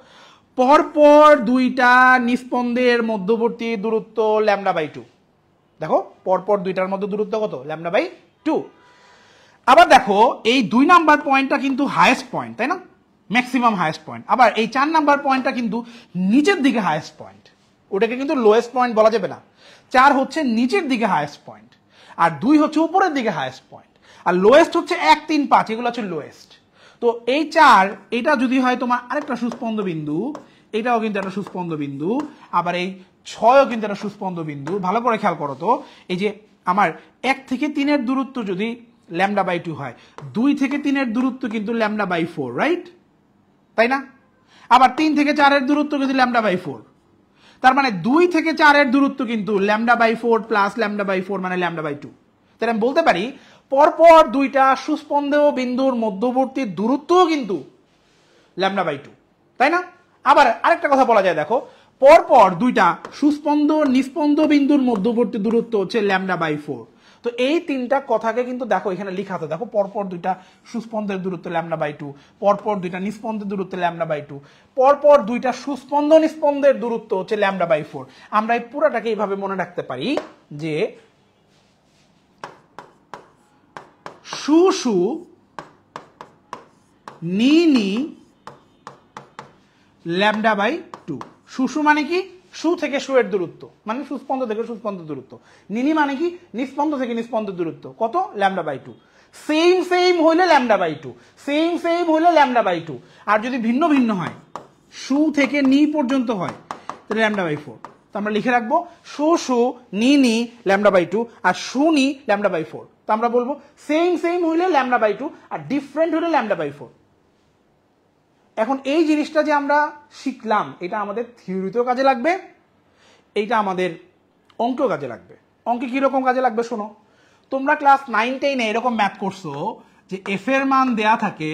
পরপর দুইটা নিস্পন্দের মধ্যবর্তী দূরত্ব λ/2। দেখো, পরপর দুইটার মধ্যে দূরত্ব কত? λ/2। আবার দেখো, এই 2 নাম্বার পয়েন্টটা কিন্তু হাইয়েস্ট পয়েন্ট, তাই না? Maximum highest point. আবার এই 4 নাম্বার পয়েন্টটা কিন্তু নিচের দিকে হাইয়েস্ট পয়েন্ট, ওটাকে কিন্তু লোয়েস্ট পয়েন্ট বলা যাবে না। 4 হচ্ছে নিচের দিকে হাইয়েস্ট পয়েন্ট, আর 2 হচ্ছে উপরের দিকে হাইয়েস্ট পয়েন্ট, আর লোয়েস্ট হচ্ছে 1, 3, 5 এগুলো হচ্ছে লোয়েস্ট। তো এই 4 এটা যদি হয় তোমার আরেকটা সুস্পন্দ বিন্দু, এটাও কিন্তু একটা সুস্পন্দ বিন্দু, আবার এই 6ও কিন্তু একটা সুস্পন্দ বিন্দু। ভালো করে খেয়াল করো তো, এই যে আমার 1 থেকে 3 এর দূরত্ব যদি λ/2 হয়, 2 থেকে 3 এর দূরত্ব কিন্তু λ/4, রাইট? তাই না? আবার 3 থেকে 4 এর দূরত্ব কিন্তু λ/4, তার মানে 2 থেকে 4 এর দূরত্ব কিন্তু λ/4 প্লাস λ/4 মানে λ/2। তাহলে আমি বলতে পারি পরপর দুইটা সুস্পন্দ বিন্দুর মধ্যবর্তী দূরত্বও কিন্তু λ/2, তাই না? আবার আরেকটা কথা বলা যায়, দেখো পরপর দুইটা সুস্পন্দ নিস্পন্দ বিন্দুর মধ্যবর্তী দূরত্ব হচ্ছে λ/4। তো এই তিনটা কথাকে কিন্তু দেখো এখানে লেখা আছে, দেখো পরপর দুইটা সুস্পন্দের দূরত্ব λ/2, পরপর দুইটা নিস্পন্দের দূরত্ব λ/2, পরপর দুইটা সুস্পন্দ নিস্পন্দের দূরত্ব হচ্ছে λ/4। আমরা এই পুরাটাকে এইভাবে মনে রাখতে পারি যে সু সু নি ল্যামডা বাই 2। সু মানে কি? সু থেকে সু এর দূরত্ব, মানে সুস্পন্দ থেকে সুস্পন্দ দূরত্ব। নিনি মানে কি? নিস্পন্দ থেকে নিস্পন্দ দূরত্ব। কত? Lambda by 2। সেম হইলে ল্যামডা বাই 2, সেম হইলে ল্যামডা বাই 2। আর যদি ভিন্ন ভিন্ন হয়, সু থেকে নি পর্যন্ত হয়, তাহলে ল্যামডা বাই 4। তো আমরা লিখে রাখবো সু নি ল্যামডা বাই 2 আর সু নি ল্যামডা বাই 4। তো আমরা বলবো সেম হইলে ল্যামডা বাই 2 আর ডিফারেন্ট হইলে ল্যামডা বাই 4। এখন এই জিনিসটা যে আমরা শিখলাম, এটা আমাদের থিওরিতেও কাজে লাগবে, এইটা আমাদের অঙ্কেও কাজে লাগবে। অঙ্কে কিরকম কাজে লাগবে শোনো। তোমরা ক্লাস 9-10 এরকম ম্যাথ করছো যে এফ এর মান দেয়া থাকে,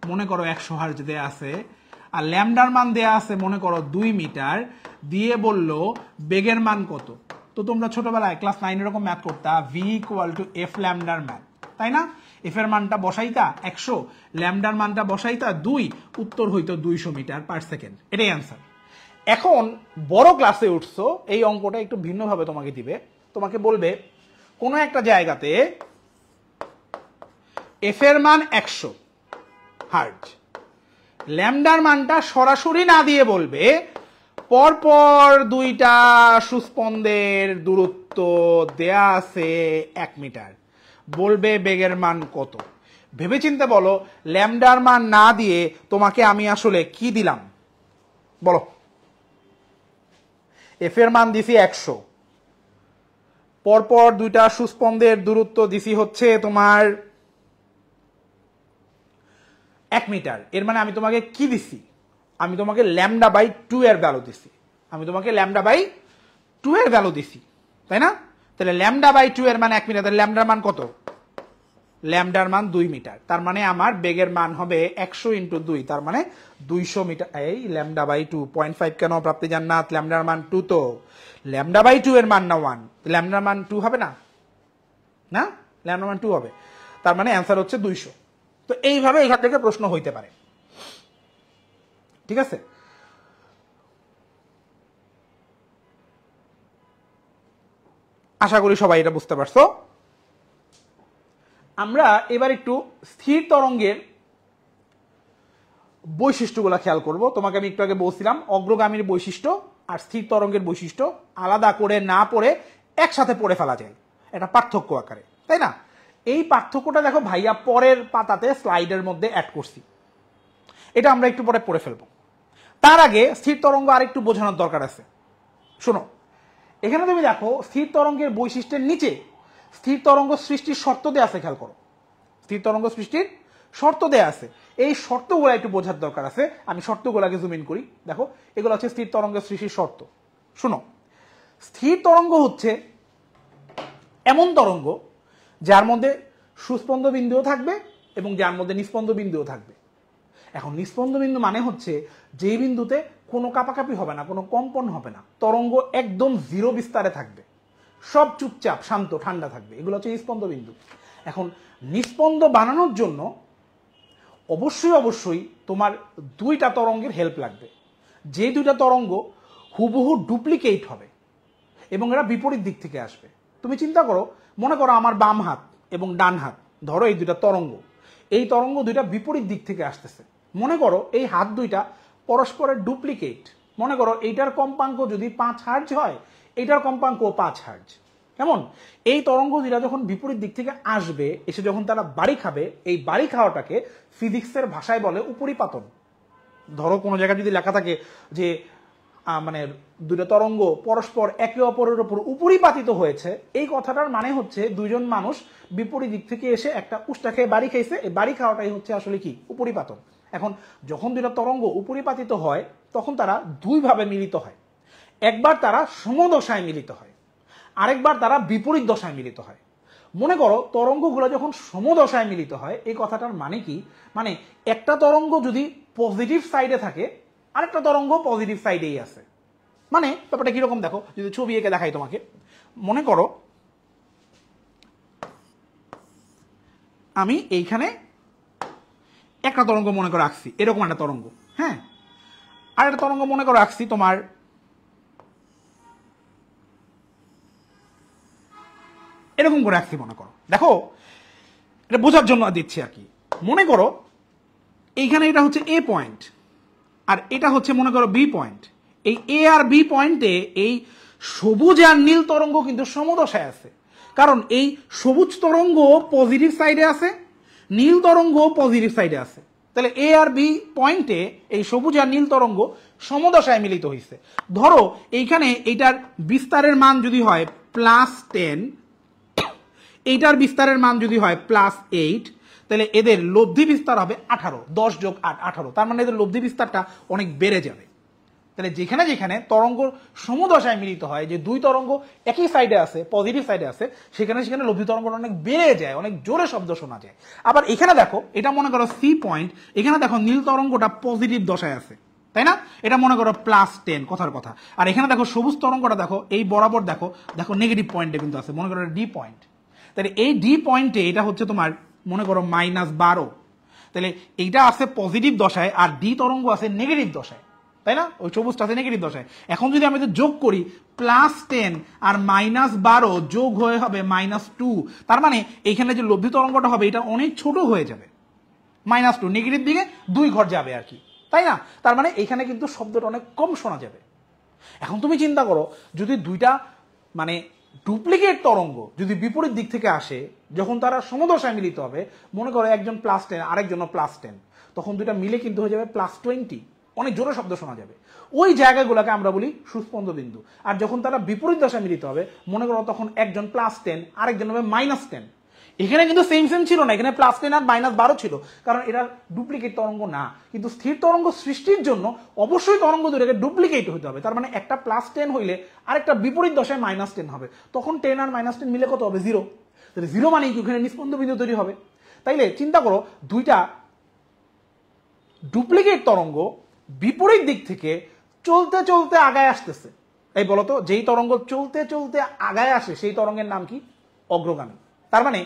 মনে করো 100 হার্জ দেয়া আছে, আর ল্যামডার মান দেয়া আছে মনে করো 2 মিটার, দিয়ে বললো বেগের মান কত। তো তোমরা ছোটবেলায় ক্লাস 9 এরকম ম্যাথ করতা, ভি ইকুয়াল টু এফ ল্যামডার ম্যাথ, তাই না? এফ এর মানটা বসাইতা 100, ল্যামডার মানটা বসাইতা 2, উত্তর হইতো 200 মিটার পার সেকেন্ড। এটাই অ্যান্সার। এখন বড় ক্লাসে উঠছো, এই অঙ্কটা একটু ভিন্নভাবে তোমাকে দিবে। তোমাকে বলবে কোনো একটা জায়গাতে এফ এর মান 100 হার্জ, ল্যামডার মানটা সরাসরি না দিয়ে বলবে পরপর দুইটা সুস্পন্দের দূরত্ব দেয়া আছে 1 মিটার, বলবে বেগের মান কত। ভেবেচিন্তে বলো, ল্যামডার মান না দিয়ে তোমাকে আমি আসলে কি দিলাম বলো? এফ এর মান দিছি 100, পরপর দুইটা সুস্পন্দের দূরত্ব দিছি হচ্ছে তোমার 1 মিটার। এর মানে আমি তোমাকে কি দিছি? আমি তোমাকে ল্যামডা বাই 2 এর ভ্যালু দিছি। আমি তোমাকে ল্যামডা বাই 2 এর ভ্যালু দিছি, তাই না? তাহলে ল্যামডা বাই 2 এর মান 1 মিটার, তাহলে ল্যামডার মান কত? ল্যামডার মান 2 মিটার। তার মানে আমার বেগের মান হবে 100 ইন্টু 2, তার মানে 200 মিটার। এই ল্যামডা বাই 2, 0.5 কেন? প্রাপ্তি জান্নাত, ল্যামডার মান 2, তো ল্যামডা বাই 2 এর মান না 1, ল্যামডার মান 2 হবে না? না, ল্যামডার মান 2 হবে। তার মানে অ্যান্সার হচ্ছে 200। তো এইভাবে এখান থেকে প্রশ্ন হইতে পারে, ঠিক আছে? আশা করি সবাই এটা বুঝতে পারছো। আমরা এবার একটু স্থির তরঙ্গের বৈশিষ্ট্যগুলো খেয়াল করব। তোমাকে আমি একটু আগে বলছিলাম অগ্রগামীর বৈশিষ্ট্য আর স্থির তরঙ্গের বৈশিষ্ট্য আলাদা করে না পড়ে একসাথে পড়ে ফেলা যায়, এটা পার্থক্য আকারে, তাই না? এই পার্থক্যটা দেখো ভাইয়া পরের পাতাতে স্লাইডের মধ্যে অ্যাড করছি, এটা আমরা একটু পরে পড়ে ফেলবো। তার আগে স্থির তরঙ্গ আরেকটু বোঝানোর দরকার আছে। শোনো, এখানে তুমি দেখো স্থির তরঙ্গের বৈশিষ্ট্যের নিচে স্থির তরঙ্গ সৃষ্টির শর্ত দেয়া আছে। খেয়াল করো, স্থির তরঙ্গ সৃষ্টির শর্ত দেয়া আছে। এই শর্তগুলো একটু বোঝার দরকার আছে। আমি শর্তগুলোকে জুম ইন করি। দেখো, এগুলো হচ্ছে স্থির তরঙ্গের সৃষ্টির শর্ত। শোনো, স্থির তরঙ্গ হচ্ছে এমন তরঙ্গ যার মধ্যে সুস্পন্দ বিন্দুও থাকবে এবং যার মধ্যে নিস্পন্দ বিন্দুও থাকবে। এখন নিস্পন্দ বিন্দু মানে হচ্ছে যেই বিন্দুতে কোনো কাপাকাপি হবে না, কোনো কম্পন হবে না, তরঙ্গ একদম জিরো বিস্তারে থাকবে, সব চুপচাপ শান্ত ঠান্ডা থাকবে, এগুলো হচ্ছে নিস্পন্দ বিন্দু। এখন নিস্পন্দ বানানোর জন্য অবশ্যই তোমার দুইটা তরঙ্গের হেল্প লাগবে, যে দুইটা তরঙ্গ হুবহু ডুপ্লিকেট হবে এবং এরা বিপরীত দিক থেকে আসবে। তুমি চিন্তা করো, মনে করো আমার বাম হাত এবং ডান হাত, ধরো এই দুইটা তরঙ্গ, এই তরঙ্গ দুইটা বিপরীত দিক থেকে আসতেছে। মনে করো এই হাত দুইটা পরস্পরের ডুপ্লিকেট। মনে করো এইটার কম্পাঙ্ক যদি 5 হার্জ হয়, এইটার কম্পাঙ্ক 5 হার্জ। কেমন? এই তরঙ্গ দুইটা যখন বিপরীত দিক থেকে আসবে, এসে যখন তারা বাড়ি খাবে, এই বাড়ি খাওয়াটাকে ফিজিক্সের ভাষায় বলে উপরিপাতন। ধরো কোনো জায়গায় যদি লেখা থাকে যে মানে দুটো তরঙ্গ পরস্পর একে অপরের উপর উপরিপাতিত হয়েছে, এই কথাটার মানে হচ্ছে দুইজন মানুষ বিপরীত দিক থেকে এসে একটা উষ্টা খেয়ে বাড়ি খাইছে, এই বাড়ি খাওয়াটাই হচ্ছে আসলে কি? উপরিপাতন। এখন যখন দুটো তরঙ্গ উপরিপাতিত হয় তখন তারা দুইভাবে মিলিত হয়। একবার তারা সমদশায় মিলিত হয়, আরেকবার তারা বিপরীত দশায় মিলিত হয়। মনে করো তরঙ্গগুলো যখন সমদশায় মিলিত হয়, এই কথাটার মানে কি? মানে একটা তরঙ্গ যদি পজিটিভ সাইডে থাকে, আরেকটা তরঙ্গ পজিটিভ সাইডেই আছে। মানে ব্যাপারটা কিরকম দেখো, যদি ছবি এঁকে দেখাই তোমাকে। মনে করো আমি এইখানে একটা তরঙ্গ মনে করে রাখছি, এরকম একটা তরঙ্গ, হ্যাঁ, আর একটা তরঙ্গ মনে করে রাখছি তোমার এরকম করে রাখছি। মনে করো, দেখো এটা বোঝার জন্য দিচ্ছি আর কি। মনে করো এইখানে এটা হচ্ছে এ পয়েন্ট আর এটা হচ্ছে মনে করো বি পয়েন্ট। এই এ আর বি পয়েন্টে এই সবুজ আর নীল তরঙ্গ কিন্তু সমদশায় আছে, কারণ এই সবুজ তরঙ্গ পজিটিভ সাইডে আছে, নীল তরঙ্গ পজিটিভ সাইডে আছে। তাহলে এ আর বি পয়েন্টে এই সবুজ আর নীল তরঙ্গ সমদশায় মিলিত হয়েছে। ধরো এইখানে এইটার বিস্তারের মান যদি হয় +10, এইটার বিস্তারের মান যদি হয় +8, তাহলে এদের লব্ধি বিস্তার হবে 18, 10 যোগ 8 18, তার মানে এদের লব্ধি বিস্তারটা অনেক বেড়ে যাবে। তাহলে যেখানে যেখানে তরঙ্গ সমদশায় মিলিত হয়, যে দুই তরঙ্গ একই সাইডে আছে, পজিটিভ সাইডে আছে, সেখানে সেখানে লব্ধি তরঙ্গটা অনেক বেড়ে যায়, অনেক জোরে শব্দ শোনা যায়। আবার এখানে দেখো, এটা মনে করো সি পয়েন্ট, এখানে দেখো নীল তরঙ্গটা পজিটিভ দশায় আছে, তাই না? এটা মনে করো +10, কথার কথা। আর এখানে দেখো সবুজ তরঙ্গটা দেখো এই বরাবর দেখো দেখো নেগেটিভ পয়েন্টে কিন্তু আছে, মনে করো ডি পয়েন্ট। তাহলে এই ডি পয়েন্টে এটা হচ্ছে তোমার মনে করো -12, তাহলে এইটা আছে পজিটিভ দশায় আর ডি তরঙ্গ আছে নেগেটিভ দশায়, তাই না? ওই সবুজটা আছে নেগেটিভ দশায়। এখন যদি আমি যোগ করি +10 আর -12 যোগ হয়ে হবে -2, তার মানে এইখানে যে লব্ধি তরঙ্গটা হবে এটা অনেক ছোট হয়ে যাবে, -2, নেগেটিভ দিকে 2 ঘর যাবে আর কি, তাই না? তার মানে এইখানে কিন্তু শব্দটা অনেক কম শোনা যাবে। এখন তুমি চিন্তা করো, যদি দুইটা মানে ডুপ্লিকেট তরঙ্গ যদি বিপরীত দিক থেকে আসে, যখন তারা সমদশায় মিলিত হবে, মনে করো একজন +10 আরেকজন +10, তখন দুইটা মিলে কিন্তু হয়ে যাবে +20, অনেক জোরে শব্দ শোনা যাবে। ওই জায়গাগুলোকে আমরা বলি সুস্পন্দ বিন্দু। আর যখন তারা বিপরীত দশায় মিলিত হবে, মনে করো তখন একজন +10 আরেকজন হবে -10। এখানে কিন্তু সেম ছিল না, এখানে +10 আর -12 ছিল, কারণ এটা ডুপ্লিকেট তরঙ্গ না। কিন্তু স্থির তরঙ্গ সৃষ্টির জন্য অবশ্যই তরঙ্গ দুটোকে ডুপ্লিকেট হতে হবে। তার মানে একটা +10 হইলে আরেকটা বিপরীত দশায় -10 হবে, তখন 10 আর -10 মিলে কত হবে? 0। তাহলে 0 মানেই কি ওখানে নিস্পন্দ বিন্দু তৈরি হবে। তাইলে চিন্তা করো, দুইটা ডুপ্লিকেট তরঙ্গ বিপরীত দিক থেকে চলতে চলতে আগায় আসতেছে। এই বলতো, যেই তরঙ্গ চলতে চলতে আগায় আসে সেই তরঙ্গের নাম কি? অগ্রগামী। তার মানে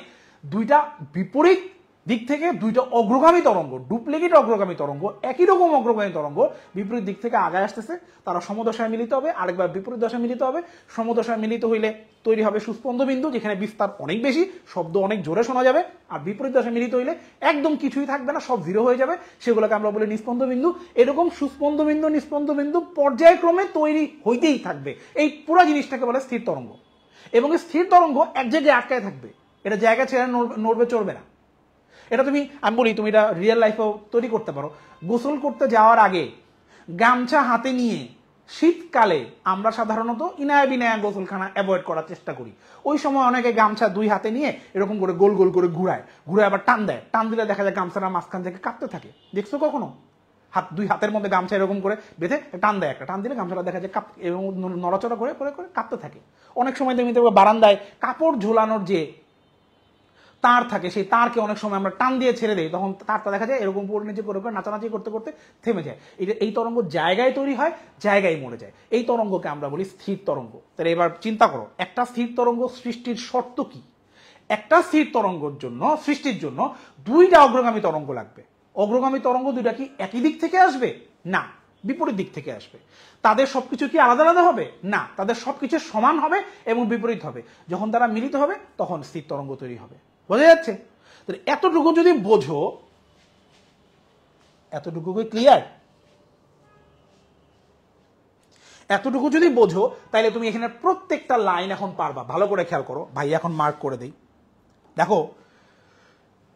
দুইটা বিপরীত দিক থেকে দুইটা অগ্রগামী তরঙ্গ, ডুপ্লিকেট অগ্রগামী তরঙ্গ, একই রকম অগ্রগামী তরঙ্গ বিপরীত দিক থেকে আগায় আসতেছে, তারা সমদশায় মিলিত হবে, আরেকবার বিপরীত দশায় মিলিত হবে। সমদশায় মিলিত হইলে তৈরি হবে সুস্পন্দ বিন্দু, যেখানে বিস্তার অনেক বেশি, শব্দ অনেক জোরে শোনা যাবে। আর বিপরীত দশায় মিলিত হইলে একদম কিছুই থাকবে না, সব 0 হয়ে যাবে, সেগুলোকে আমরা বলি নিস্পন্দ বিন্দু। এরকম সুস্পন্দ বিন্দু নিস্পন্দ বিন্দু পর্যায়ক্রমে তৈরি হইতেই থাকবে। এই পুরো জিনিসটাকে বলে স্থির তরঙ্গ। এবং স্থির তরঙ্গ এক জায়গায় আটকায় থাকবে, এটা জায়গা ছেড়ে নড়বে চড়বে না। এটা আমি বলি, তুমি এটা রিয়েল লাইফেও তৈরি করতে পারো। গোসল করতে যাওয়ার আগে গামছা হাতে নিয়ে শীতকালে আমরা সাধারণত ইনায়া বিনায়া গোসলখানা অ্যাভয়েড করার চেষ্টা করি। ওই সময় অনেকে গামছা 2 হাতে নিয়ে এরকম করে গোল গোল করে ঘুরায়, আবার টান দেয়, টান দিলে দেখা যায় গামছাটা মাঝখান থেকে কাঁপতে থাকে। দেখছো কখনো? 2 হাতের মধ্যে গামছা এরকম করে বেঁধে টান দেয়, একটা টান দিলে গামছাটা দেখা যায় এবং নড়াচড়া করে করে করে কাঁপতে থাকে। অনেক সময় দেখতে বারান্দায় কাপড় ঝোলানোর যে তার থাকে, সেই তারকে অনেক সময় আমরা টান দিয়ে ছেড়ে দেই, তখন তারটা দেখা যায় এরকম উপর নিচে করে করে নাচানাচি করতে করতে থেমে যায়। এই তরঙ্গ জায়গায় তৈরি হয়, জায়গায় মরে যায়। এই তরঙ্গকে আমরা বলি স্থির তরঙ্গ। তাহলে এবার চিন্তা করো, একটা স্থির তরঙ্গ সৃষ্টির শর্ত কি? একটা স্থির তরঙ্গের জন্য, সৃষ্টির জন্য 2টা অগ্রগামী তরঙ্গ লাগবে। অগ্রগামী তরঙ্গ 2টা কি একই দিক থেকে আসবে? না, বিপরীত দিক থেকে আসবে। তাদের সবকিছু কি আলাদা আলাদা হবে? না, তাদের সবকিছু সমান হবে এবং বিপরীত হবে। যখন তারা মিলিত হবে তখন স্থির তরঙ্গ তৈরি হবে। বোঝা যাচ্ছে? তাহলে এতটুকু যদি বোঝো, এতটুকু ক্লিয়ার? এতটুকু যদি বোঝো, তাহলে তুমি এখানে প্রত্যেকটা লাইন এখন পারবা। ভালো করে খেয়াল করো, ভাই এখন মার্ক করে দেই। দেখো,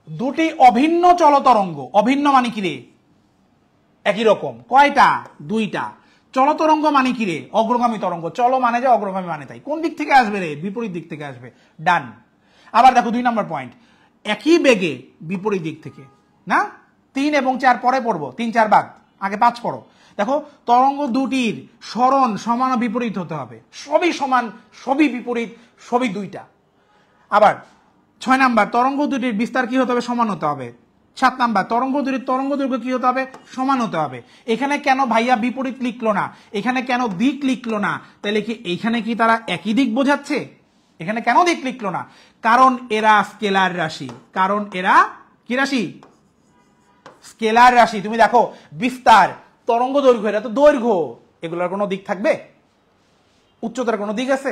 দুটি অভিন্ন চলতরঙ্গ, অভিন্ন মানে কি রে? একই রকম। কয়টা? 2টা। চলতরঙ্গ মানে কি রে? অগ্রগামী তরঙ্গ। চল মানে যে, অগ্রগামী মানে তাই। কোন দিক থেকে আসবে রে? বিপরীত দিক থেকে আসবে। ডান। আবার দেখো 2 নম্বর পয়েন্ট, একই বেগে বিপরীত দিক থেকে, না? 3 এবং 4 পরে পড়বো, 3 4 বাদ, আগে 5 পড়ো। দেখো, তরঙ্গ দুটির সরণ সমান ও বিপরীত হতে হবে। সবই সমান, সবই বিপরীত, সবই 2টা। আবার 6 নাম্বার, তরঙ্গ দুটির বিস্তার কি হতে হবে? সমান হতে হবে। 7 নাম্বার, তরঙ্গ দুটির তরঙ্গ দৈর্ঘ্য কি হতে হবে? সমান হতে হবে। এখানে কেন ভাইয়া বিপরীত লিখলো না? এখানে কেন দিক লিখলো না? তাহলে কি এখানে কি তারা একই দিক বোঝাচ্ছে? এখানে কেন দিক লিখলো না? কারণ এরা স্কেলার রাশি। কারণ এরা কি রাশি? স্কেলার রাশি। তুমি দেখো, বিস্তার, তরঙ্গ দৈর্ঘ্য, এটা তো দৈর্ঘ্য, এগুলোর কোনো দিক থাকবে? উচ্চতার কোনো দিক আছে?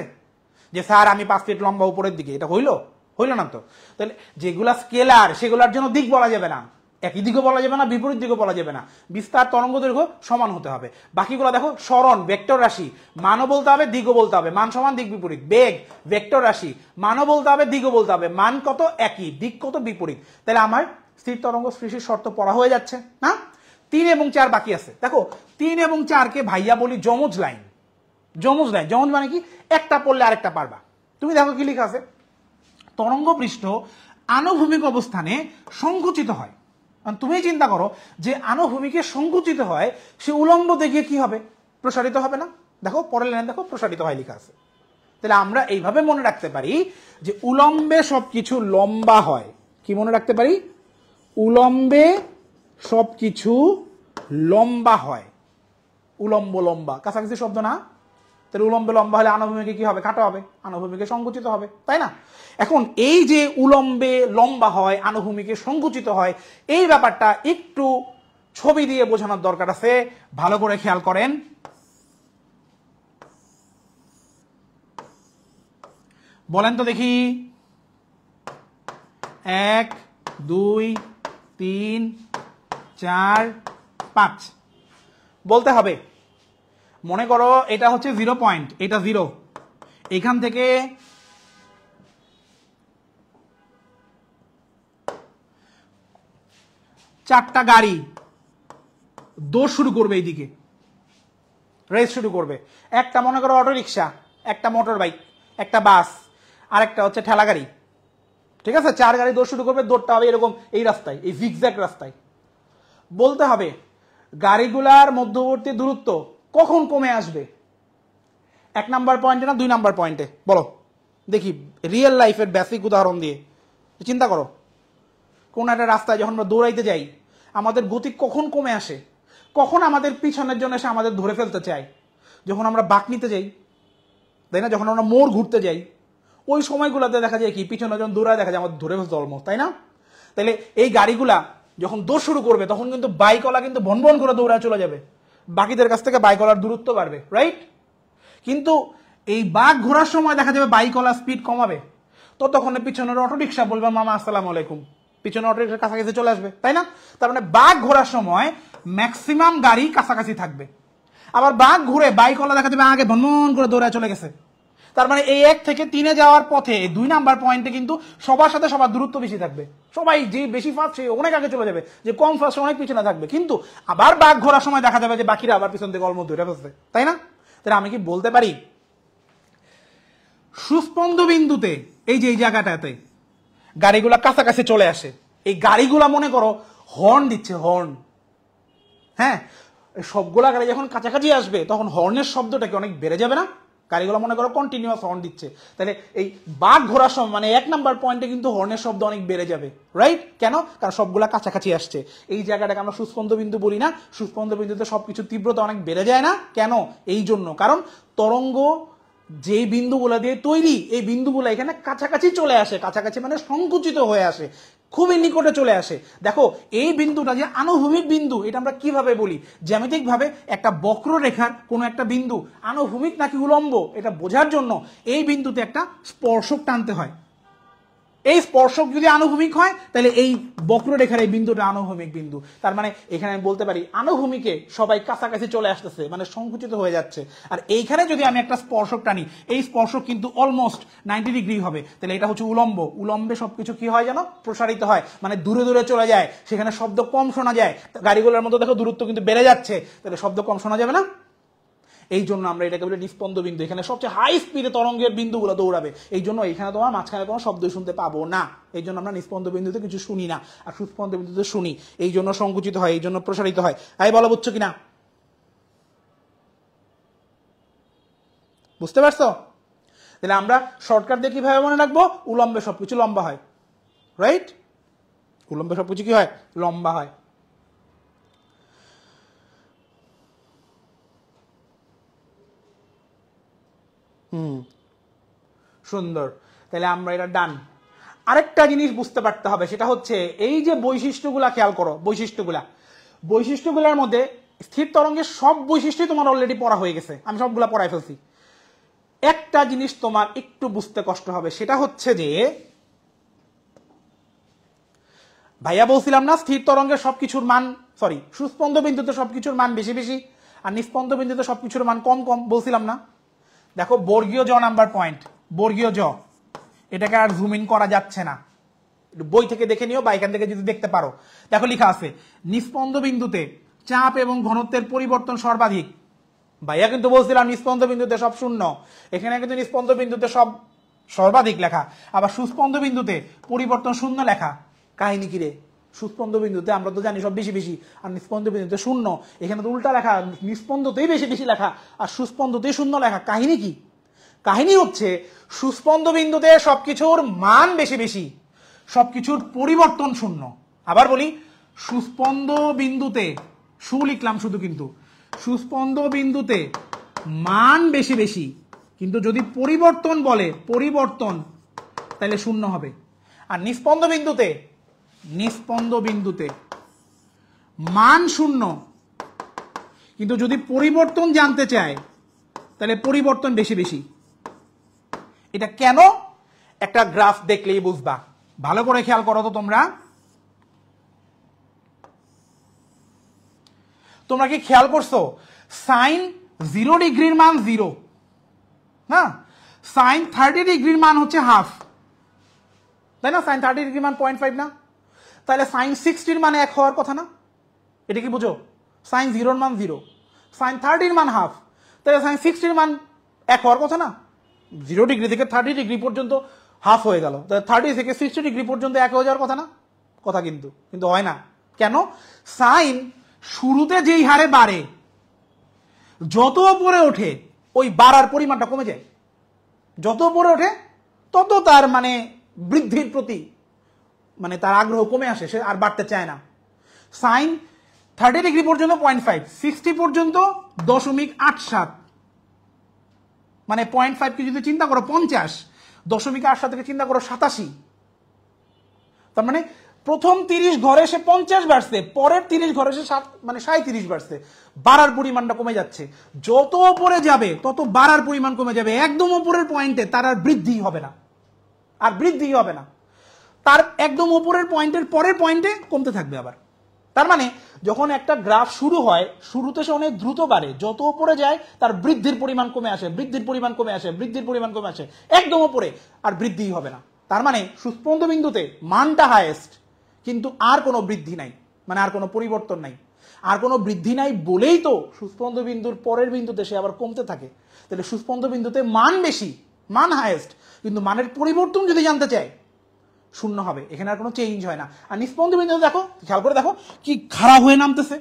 যে স্যার আমি 5 ফিট লম্বা উপরের দিকে, এটা হইল না তো। তাহলে যেগুলা স্কেলার সেগুলার জন্য দিক বলা যাবে না, একই দিকে বলা যাবে না, বিপরীত দিকে বলা যাবে না। বিস্তার তরঙ্গ দৈর্ঘ্য সমান হতে হবে। বাকিগুলো দেখো সরণ ভেক্টর রাশি, মানও বলতে হবে দিকও বলতে হবে, মান সমান দিক বিপরীত। বেগ ভেক্টর রাশি, মানও বলতে হবে দিকও বলতে হবে, মান কত একই, দিক কত বিপরীত। তাহলে আমার স্থির তরঙ্গ সৃষ্টির শর্ত পড়া হয়ে যাচ্ছে না। 3 এবং 4 বাকি আছে। দেখো 3 এবং 4কে ভাইয়া বলি যমজ লাইন। যমজ লাইন, যমজ মানে কি, একটা পড়লে আরেকটা পারবা। তুমি দেখো কি লেখা আছে, তরঙ্গ পৃষ্ঠ আনুভূমিক অবস্থানে সংকুচিত হয়। তুমি চিন্তা করো যে আনুভূমিকে সংকুচিত হয়, সে উলম্ব দিকে কি হবে, প্রসারিত হবে না। দেখো পরের লাইন দেখো, প্রসারিত হয় লেখা আছে। তাহলে আমরা এইভাবে মনে রাখতে পারি যে উলম্বে সবকিছু লম্বা হয়। কি মনে রাখতে পারি, উলম্বে সবকিছু লম্বা হয়। উলম্ব লম্বা কাছাকাছি শব্দ না, তাহলে উলম্বে লম্বা হলে আনুভূমিকে কি হবে, খাটো হবে, আনুভূমিকে সংকুচিত হবে, তাই না। এখন এই যে উলম্বে লম্বা হয়, আনুভূমিকে সংকুচিত হয়, এই ব্যাপারটা একটু ছবি দিয়ে বোঝানোর দরকার আছে। ভালো করে খেয়াল করেন। বলেন তো দেখি, 1 2 3 4 5 বলতে হবে। মনে করো এটা হচ্ছে 0 পয়েন্ট, এটা 0, এখান থেকে চারটা গাড়ি দৌড় শুরু করবে, এইদিকে রেস শুরু করবে। একটা মনে করো অটো রিক্সা, একটা মোটর বাইক, একটা বাস, আর একটা হচ্ছে ঠেলা গাড়ি, ঠিক আছে। 4 গাড়ি দৌড় শুরু করবে, দৌড়টা হবে এরকম এই রাস্তায়, এই জিগজ্যাগ রাস্তায়। বলতে হবে গাড়িগুলার মধ্যবর্তী দূরত্ব কখন কমে আসবে, 1 নাম্বার পয়েন্টে না 2 নাম্বার পয়েন্টে, বলো দেখি। রিয়েল লাইফের বেসিক উদাহরণ দিয়ে চিন্তা করো। কোন একটা রাস্তায় যখন আমরা দৌড়াইতে যাই, আমাদের গতি কখন কমে আসে, কখন আমাদের পিছনের জন্য এসে আমাদের ধরে ফেলতে চায়, যখন আমরা বাঁক নিতে যাই, তাই না, যখন আমরা মোড় ঘুরতে যাই, ওই সময়গুলোতে দেখা যায় কি পিছনে যখন দৌড়ায় দেখা যায় আমাদের ধরে ফেলতে অলমোস্ট, তাই না। তাহলে এই গাড়িগুলা যখন দৌড় শুরু করবে, তখন কিন্তু বাইকওয়ালা কিন্তু ভন করে দৌড়ায় চলে যাবে, বাকিদের কাছ থেকে বাইকওয়ালার দূরত্ব বাড়বে, রাইট। কিন্তু এই বাঘ ঘোরার সময় দেখা যাবে বাইকওয়ালা স্পিড কমাবে, ততক্ষণে পিছনের অটো রিক্সা বলবে মামা আসসালামু আলাইকুম, পিছনে অটো রিক্সার কাছাকাছি চলে আসবে, তাই না। তার মানে বাঘ ঘোরার সময় ম্যাক্সিমাম গাড়ি কাছাকাছি থাকবে, আবার বাঘ ঘুরে বাইকওয়ালা দেখা যাবে আগে ভন করে দৌড়ায় চলে গেছে। তার মানে এই 1 থেকে 3-এ যাওয়ার পথে 2 নাম্বার পয়েন্টে কিন্তু সবার সাথে সবার দূরত্ব বেশি থাকবে, সবাই যে বেশি ফাস্ট সে অনেক আগে চলে যাবে, যে কম ফাস্ট অনেক পিছনে থাকবে। কিন্তু আবার বাঘ ঘোরার সময় দেখা যাবে যে বাকিরা আবার পিছন থেকে অলমোস্ট ধরে ফেলছে, তাই না। তাহলে আমি কি বলতে পারি, সুস্পন্দ বিন্দুতে এই যে এই জায়গাটাতে গাড়িগুলা কাছাকাছি চলে আসে, এই গাড়িগুলা মনে করো হর্ন দিচ্ছে, হর্ন, হ্যাঁ, সবগুলা গাড়ি যখন কাছাকাছি আসবে তখন হর্নের শব্দটা কি অনেক বেড়ে যাবে না। গাড়িগুলো মনে করো কন্টিনিউয়াস হর্ন দিচ্ছে, তাহলে এই বাঘ ঘোরার সময় মানে 1 নাম্বার পয়েন্টে কিন্তু হর্নের শব্দ অনেক বেড়ে যাবে, রাইট। কেন, কারণ সবগুলা কাছাকাছি আসছে। এই জায়গাটাকে আমরা সুস্পন্দ বিন্দু বলি না, সুস্পন্দ বিন্দুতে সবকিছু তীব্রতা অনেক বেড়ে যায় না, কেন, এই জন্য, কারণ তরঙ্গ যেই বিন্দুগুলা দিয়ে তৈরি, এই বিন্দুগুলা এখানে কাছাকাছি চলে আসে, কাছাকাছি মানে সংকুচিত হয়ে আসে, খুবই নিকটে চলে আসে। দেখো এই বিন্দুটা যে আনুভূমিক বিন্দু, এটা আমরা কিভাবে বলি, জ্যামিতিক ভাবে একটা বক্ররেখার কোন একটা বিন্দু আনুভূমিক নাকি উলম্ব, এটা বোঝার জন্য এই বিন্দুতে একটা স্পর্শক টানতে হয়। এই স্পর্শক যদি আনুভূমিক হয় তাহলে এই বক্ররেখার এই বিন্দুটা আনুভূমিক বিন্দু। তার মানে এখানে আমি বলতে পারি আনুভূমিকে সবাই কাছাকাছি চলে আসতেছে, মানে সংকুচিত হয়ে যাচ্ছে। আর এইখানে যদি আমি একটা স্পর্শক টানি, এই স্পর্শক কিন্তু অলমোস্ট 90 ডিগ্রি হবে, তাহলে এটা হচ্ছে উলম্ব। উলম্বে সবকিছু কি হয় যেন, প্রসারিত হয়, মানে দূরে দূরে চলে যায়, সেখানে শব্দ কম শোনা যায়। গাড়িগুলোর মধ্যে দেখো দূরত্ব কিন্তু বেড়ে যাচ্ছে, তাহলে শব্দ কম শোনা যাবে না। এই জন্য আমরা এটাকে বলি নিস্পন্দ বিন্দু। এখানে সবচেয়ে হাই স্পিডে তরঙ্গের বিন্দুগুলো দৌড়াবে, এই জন্য এখানে তোমার মাঝখানে কোনো শব্দই শুনতে পাবো না। এই জন্য আমরা নিস্পন্দ বিন্দুতে কিছু শুনি না, আর সুস্পন্দ বিন্দুতে শুনি। এই জন্য সংকুচিত হয়, এই জন্য প্রসারিত হয়। এই বলো বুঝছো কিনা, বুঝতে পারছো। তাহলে আমরা শর্টকাট দিয়ে কিভাবে মনে রাখবো, উলম্বে সবকিছু লম্বা হয়, রাইট। উলম্বে সবকিছু কি হয়, লম্বা হয়। সুন্দর, তাহলে আমরা এটা ডান। আরেকটা জিনিস বুঝতে পারতে হবে, সেটা হচ্ছে এই যে বৈশিষ্ট্যগুলা, খেয়াল করো বৈশিষ্ট্যগুলার মধ্যে স্থির তরঙ্গের সব বৈশিষ্ট্যই তোমার অলরেডি পড়া হয়ে গেছে, আমি সবগুলা পড়াই ফেলছি। একটা জিনিস তোমার একটু বুঝতে কষ্ট হবে, সেটা হচ্ছে যে ভাইয়া বলছিলাম না স্থির তরঙ্গের সবকিছুর মান, সরি সুস্পন্দ বিন্দুতে সবকিছুর মান বেশি বেশি আর নিস্পন্দ বিন্দুতে সবকিছুর মান কম কম, বলছিলাম না? দেখো বর্গীয় জ নাম্বার পয়েন্ট, বর্গীয় জ, এটাকে আর জুম ইন করা যাচ্ছে না, বই থেকে দেখে নিও বা এখান থেকে যদি দেখতে পারো। দেখো লেখা আছে নিস্পন্দ বিন্দুতে চাপ এবং ঘনত্বের পরিবর্তন সর্বাধিক। ভাইয়া কিন্তু বলছিলাম নিস্পন্দ বিন্দুতে সব শূন্য, এখানে কিন্তু নিস্পন্দ বিন্দুতে সব সর্বাধিক লেখা, আবার সুস্পন্দ বিন্দুতে পরিবর্তন শূন্য লেখা। কাহিনী কি রে? সুস্পন্দ বিন্দুতে আমরা তো জানি সব বেশি বেশি, আর নিস্পন্দ বিন্দুতে শূন্য, এখানে তো উল্টা লেখা, নিস্পন্দতেই বেশি বেশি লেখা আর সুস্পন্দতেই শূন্য লেখা। কাহিনী কি? কাহিনী হচ্ছে সুস্পন্দ বিন্দুতে সবকিছুর মান বেশি বেশি, সবকিছুর পরিবর্তন শূন্য। আবার বলি, সুস্পন্দ বিন্দুতে, সু লিখলাম শুধু, কিন্তু সুস্পন্দ বিন্দুতে মান বেশি বেশি, কিন্তু যদি পরিবর্তন বলে পরিবর্তন, তাহলে শূন্য হবে। আর নিস্পন্দ বিন্দুতে, নিস্পন্দ বিন্দুতে মান শূন্য, কিন্তু যদি পরিবর্তন জানতে চায় তাহলে পরিবর্তন বেশি বেশি। এটা কেন? একটা গ্রাফ দেখলেই বুঝবা। ভালো করে খেয়াল করো তো তোমরা। তোমরা কি খেয়াল করছো সাইন 0 ডিগ্রির মান 0, হ্যাঁ, সাইন 30 ডিগ্রির মান হচ্ছে হাফ, তাই না? সাইন 30 ডিগ্রির মান 0.5 না? তাহলে সাইন 60 মানে 1 হওয়ার কথা না? এটা কি বুঝো? সাইন 0 মান 0, সাইন 30 মান হাফ, তাহলে সাইন 60 মান 1 হওয়ার কথা না? 0 ডিগ্রি থেকে 30 ডিগ্রি পর্যন্ত হাফ হয়ে গেল, তাহলে 30 থেকে 60 ডিগ্রি পর্যন্ত 1 হয়ে যাওয়ার কথা না? কথা কিন্তু কিন্তু হয় না। কেন? সাইন শুরুতে যেই হারে বাড়ে, যত উপরে ওঠে ওই বাড়ার পরিমাণটা কমে যায়। যত উপরে ওঠে তত তার মানে বৃদ্ধির প্রতি মানে তার আগ্রহ কমে আসে, সে আর বাড়তে চায় না। সাইন 30 ডিগ্রি পর্যন্ত 0.5, 60 পর্যন্ত 0.87, মানে 0.5 কে যদি চিন্তা করো 50, 0.87 থেকে চিন্তা করো 87, তার মানে প্রথম 30 ঘরে সে 50 বাড়ছে, পরের 30 ঘরে সে মানে 37 বাড়ছে, বাড়ার পরিমাণটা কমে যাচ্ছে। যত উপরে যাবে তত বাড়ার পরিমাণ কমে যাবে, একদম উপরের পয়েন্টে তার আর বৃদ্ধি হবে না, আর বৃদ্ধি হবে না, তার একদম উপরের পয়েন্টের পরের পয়েন্টে কমতে থাকবে আবার। তার মানে যখন একটা গ্রাফ শুরু হয়, শুরুতে সে অনেক দ্রুত বাড়ে, যত উপরে যায় তার বৃদ্ধির পরিমাণ কমে আসে, বৃদ্ধির পরিমাণ কমে আসে, বৃদ্ধির পরিমাণ কমে আসে, একদম উপরে আর বৃদ্ধি হবে না। তার মানে সুস্পন্দ বিন্দুতে মানটা হাইয়েস্ট, কিন্তু আর কোনো বৃদ্ধি নাই, মানে আর কোনো পরিবর্তন নাই। আর কোনো বৃদ্ধি নাই বলেই তো সুস্পন্দ বিন্দুর পরের বিন্দুতে সে আবার কমতে থাকে। তাহলে সুস্পন্দ বিন্দুতে মান বেশি, মান হাইয়েস্ট, কিন্তু মানের পরিবর্তন যদি জানতে চায় শূন্য হবে, এখানে আর কোনো চেঞ্জ হয় না। আর নিস্পন্দ বিন্দু দেখো, খেয়াল করে দেখো কি খারাপ হয়ে নামতেছে।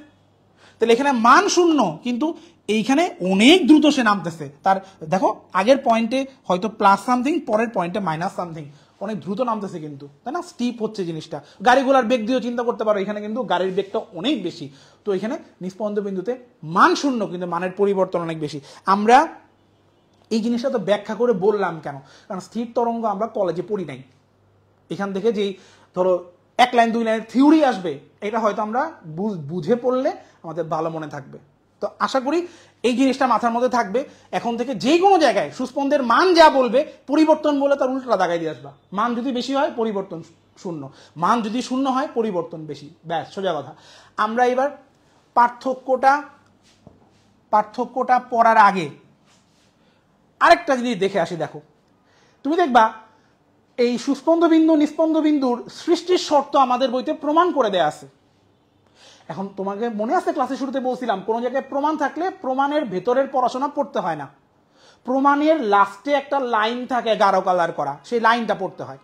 তাহলে এখানে মান শূন্য, কিন্তু এইখানে অনেক দ্রুত সে নামতেছে। তার দেখো আগের পয়েন্টে হয়তো প্লাস সামথিং, পরের পয়েন্টে মাইনাস সামথিং, অনেক দ্রুত নামতেছে কিন্তু, তাই না? স্টিপ হচ্ছে জিনিসটা। গাড়িগুলোর বেগ দিয়েও চিন্তা করতে পারো, এখানে কিন্তু গাড়ির বেগটা অনেক বেশি। তো এখানে নিস্পন্দ বিন্দুতে মান শূন্য, কিন্তু মানের পরিবর্তন অনেক বেশি। আমরা এই জিনিসটা তো ব্যাখ্যা করে বললাম কেন? কারণ স্থির তরঙ্গ আমরা কলেজে পড়ি নাই। এখান থেকে যেই ধরো 1 লাইন 2 লাইনের থিওরি আসবে, এটা হয়তো আমরা বুঝে পড়লে আমাদের ভালো মনে থাকবে। তো আশা করি এই জিনিসটা মাথার মধ্যে থাকবে। এখন থেকে যে কোনো জায়গায় সুস্পন্দের মান যা বলবে, পরিবর্তন বলে তার উল্টা দাগাই দিয়ে আসবা। মান যদি বেশি হয় পরিবর্তন শূন্য, মান যদি শূন্য হয় পরিবর্তন বেশি, ব্যাস সোজা কথা। আমরা এবার পার্থক্যটা পড়ার আগে আরেকটা জিনিস দেখে আসি। দেখো তুমি দেখবা এই সুস্পন্দ বিন্দু নিস্পন্দ বিন্দুর সৃষ্টির শর্ত আমাদের বইতে প্রমাণ করে দেয়া আছে। এখন তোমাকে মনে আছে ক্লাসের শুরুতে বলছিলাম, কোন জায়গায় প্রমাণ থাকলে প্রমাণের ভেতরের পড়াশোনা পড়তে হয় না, প্রমাণের লাস্টে একটা লাইন থাকে গাঢ় কালার করা, সেই লাইনটা পড়তে হয়।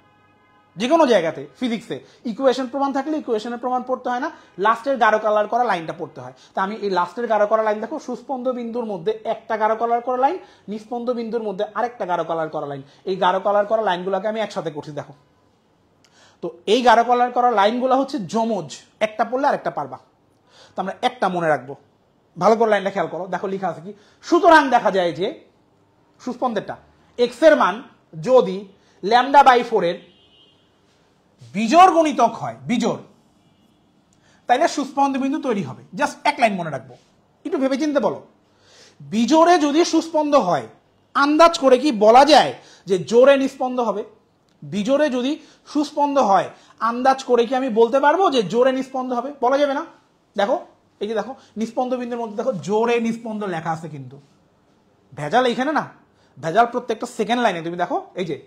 যে কোনো জায়গাতে ফিজিক্সে ইকুয়েশন প্রমাণ থাকলে ইকুয়েশনের প্রমাণ পড়তে হয় না, লাস্টের গাঢ় কালার করা লাইনটা পড়তে হয়। তা আমি এই লাস্টের গাঢ় করা লাইন দেখো, সুস্পন্দ বিন্দুর মধ্যে একটা গাঢ় কালার করা লাইন, নিস্পন্দ বিন্দুর মধ্যে আরেকটা গাঢ় কালার করা লাইন। এই গাঢ় কালার করা লাইনগুলোকে আমি একসাথে করছি দেখো। তো এই গাঢ় কালার করা লাইনগুলো হচ্ছে যমজ, একটা পড়লে আরেকটা পারবা। তো আমরা একটা মনে রাখবো, ভালো করে লাইনটা খেয়াল করো। দেখো লেখা আছে কি, সুতরাং দেখা যায় যে সুস্পন্দেরটা এক্স এর মান যদি λ/4 এর বিজোড় গুণিতক হয়, বিজোড়, তাইলে সুস্পন্দ বিন্দু তৈরি হবে। জাস্ট এক লাইন মনে রাখবো, একটু ভেবে চিনতে বলো। বিজোড়ে যদি সুস্পন্দ হয়, আন্দাজ করে কি বলা যায় যে জোড়ে নিস্পন্দ হবে? বিজোরে যদি সুস্পন্দ হয় আন্দাজ করে কি আমি বলতে পারবো যে জোরে নিস্পন্দ হবে? বলা যাবে না। দেখো এই যে দেখো নিস্পন্দ বিন্দুর মধ্যে দেখো জোরে নিস্পন্দ লেখা আছে, কিন্তু ভেজাল এইখানে না, ভেজাল প্রত্যেকটা সেকেন্ড লাইনে। তুমি দেখো এই যে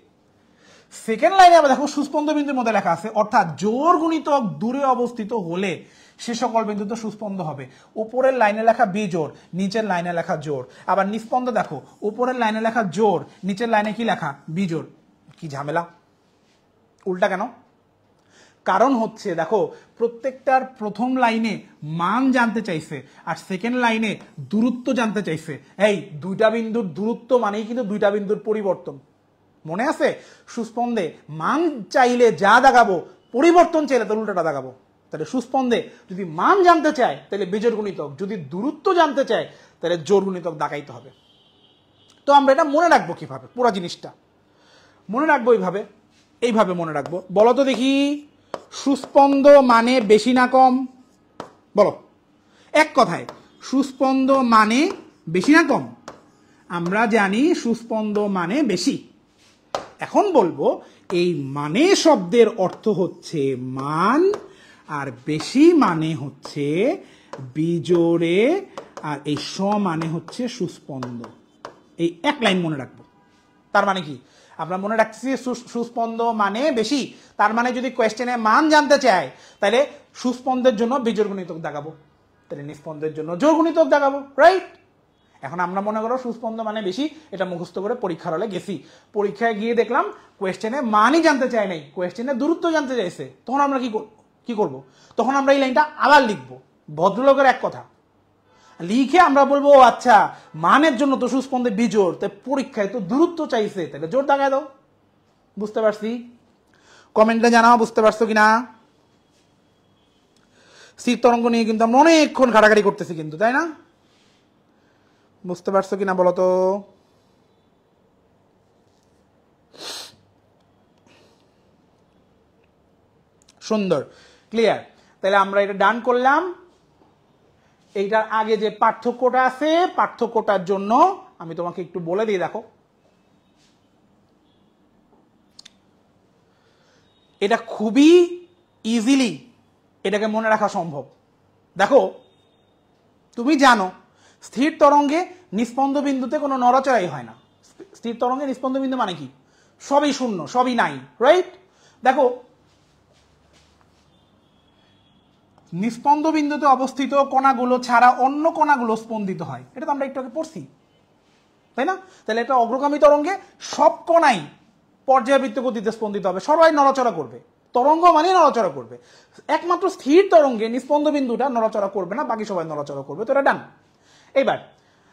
সেকেন্ড লাইনে আবার দেখো সুস্পন্দ বিন্দুর মধ্যে লেখা আছে, অর্থাৎ জোর গুণিতক দূরে অবস্থিত হলে সে সকল বিন্দুতে সুস্পন্দ হবে। উপরের লাইনে লেখা বিজোড়, নিচের লাইনে লেখা জোড়। আবার নিস্পন্দ দেখো উপরের লাইনে লেখা জোড়, নিচের লাইনে কি লেখা? বিজোড়। কি ঝামেলা, উল্টা কেন? কারণ হচ্ছে দেখো প্রত্যেকটার প্রথম লাইনে মান জানতে চাইছে আর সেকেন্ড লাইনে দূরত্ব জানতে চাইছে। এই দুইটা বিন্দুর দূরত্ব মানেই কিন্তু দুইটা বিন্দুর পরিবর্তন। মনে আছে সুস্পন্দে মান চাইলে যা দাগাবো, পরিবর্তন চাইলে তো উল্টাটা দাগাবো। তাহলে সুস্পন্দে যদি মান জানতে চায় তাহলে বিজোড় গুণিতক, যদি দূরত্ব জানতে চায় তাহলে জোড় গুণিতক দাগাইতে হবে। তো আমরা এটা মনে রাখবো কিভাবে? পুরো জিনিসটা মনে রাখবো এইভাবে মনে রাখবো। বলো তো দেখি, সুস্পন্দ মানে বেশি না কম? বলো এক কথায়, সুস্পন্দ মানে বেশি না কম? আমরা জানি সুস্পন্দ মানে বেশি। এখন বলবো এই মানে শব্দের অর্থ হচ্ছে মান, আর বেশি মানে হচ্ছে বিজোড়ে, আর এই স মানে হচ্ছে সুস্পন্দ। এই এক লাইন মনে রাখবো। তার মানে কি আমরা মনে রাখছি সুস্পন্দ মানে বেশি, তার মানে যদি কোয়েশ্চেনে মান জানতে চায় তাহলে সুস্পন্দের জন্য বিজোড় গুণিতক দাগাবো, তাহলে নিস্পন্দের জন্য জোড় গুণিতক দাগাবো, রাইট? এখন আমরা মনে করো সুস্পন্দ মানে বেশি, এটা মুখস্থ করে পরীক্ষার হলে গেছি, পরীক্ষায় গিয়ে দেখলাম কোয়েশ্চেনে মানই জানতে চায় নাই, কোয়েশ্চেনে দূরত্ব জানতে চাইছে। তখন আমরা কি করব? তখন আমরা এই লাইনটা আবার লিখবো। ভদ্রলোকের এক কথা লিখে আমরা বলবো আচ্ছা মানের জন্য তো সুস্পন্দে বিজোড়, তাই পরীক্ষায় তো দূরত্ব চাইছে, তাহলে জোর দাগায় দাও। বুঝতে পারছি? কমেন্টে জানাও বুঝতে পারছো কিনা। স্থির তরঙ্গ নিয়ে কিন্তু আমরা অনেকক্ষণ ঘাটাঘাটি করতেছি কিন্তু, তাই না? বুঝতে পারছো কিনা বলো তো? সুন্দর, ক্লিয়ার। তাহলে আমরা এটা ডান করলাম। এইটার আগে যে পার্থক্যটা আছে, পার্থক্যটার জন্য আমি তোমাকে একটু বলে দিই। দেখো এটা খুবই ইজিলি এটাকে মনে রাখা সম্ভব। দেখো তুমি জানো স্থির তরঙ্গে নিস্পন্দ বিন্দুতে কোনো নড়াচড়াই হয় না। স্থির তরঙ্গে নিস্পন্দ বিন্দু মানে কি? সবই শূন্য, সবই নাই, রাইট? দেখো নিস্পন্দ বিন্দুতে অবস্থিত কণাগুলো ছাড়া অন্য কণাগুলো স্পন্দিত হয়, এটা তো আমরা একটু আগে পড়ছি, তাই না? তাহলে এটা অগ্রগামী তরঙ্গে সব কণাই পর্যায়বৃত্ত গতিতে স্পন্দিত হবে, সবাই নড়াচড়া করবে, তরঙ্গ মানে নড়াচড়া করবে। একমাত্র স্থির তরঙ্গে নিস্পন্দ বিন্দুটা নড়াচড়া করবে না, বাকি সবাই নড়াচড়া করবে। তো এটা ডান। এইবার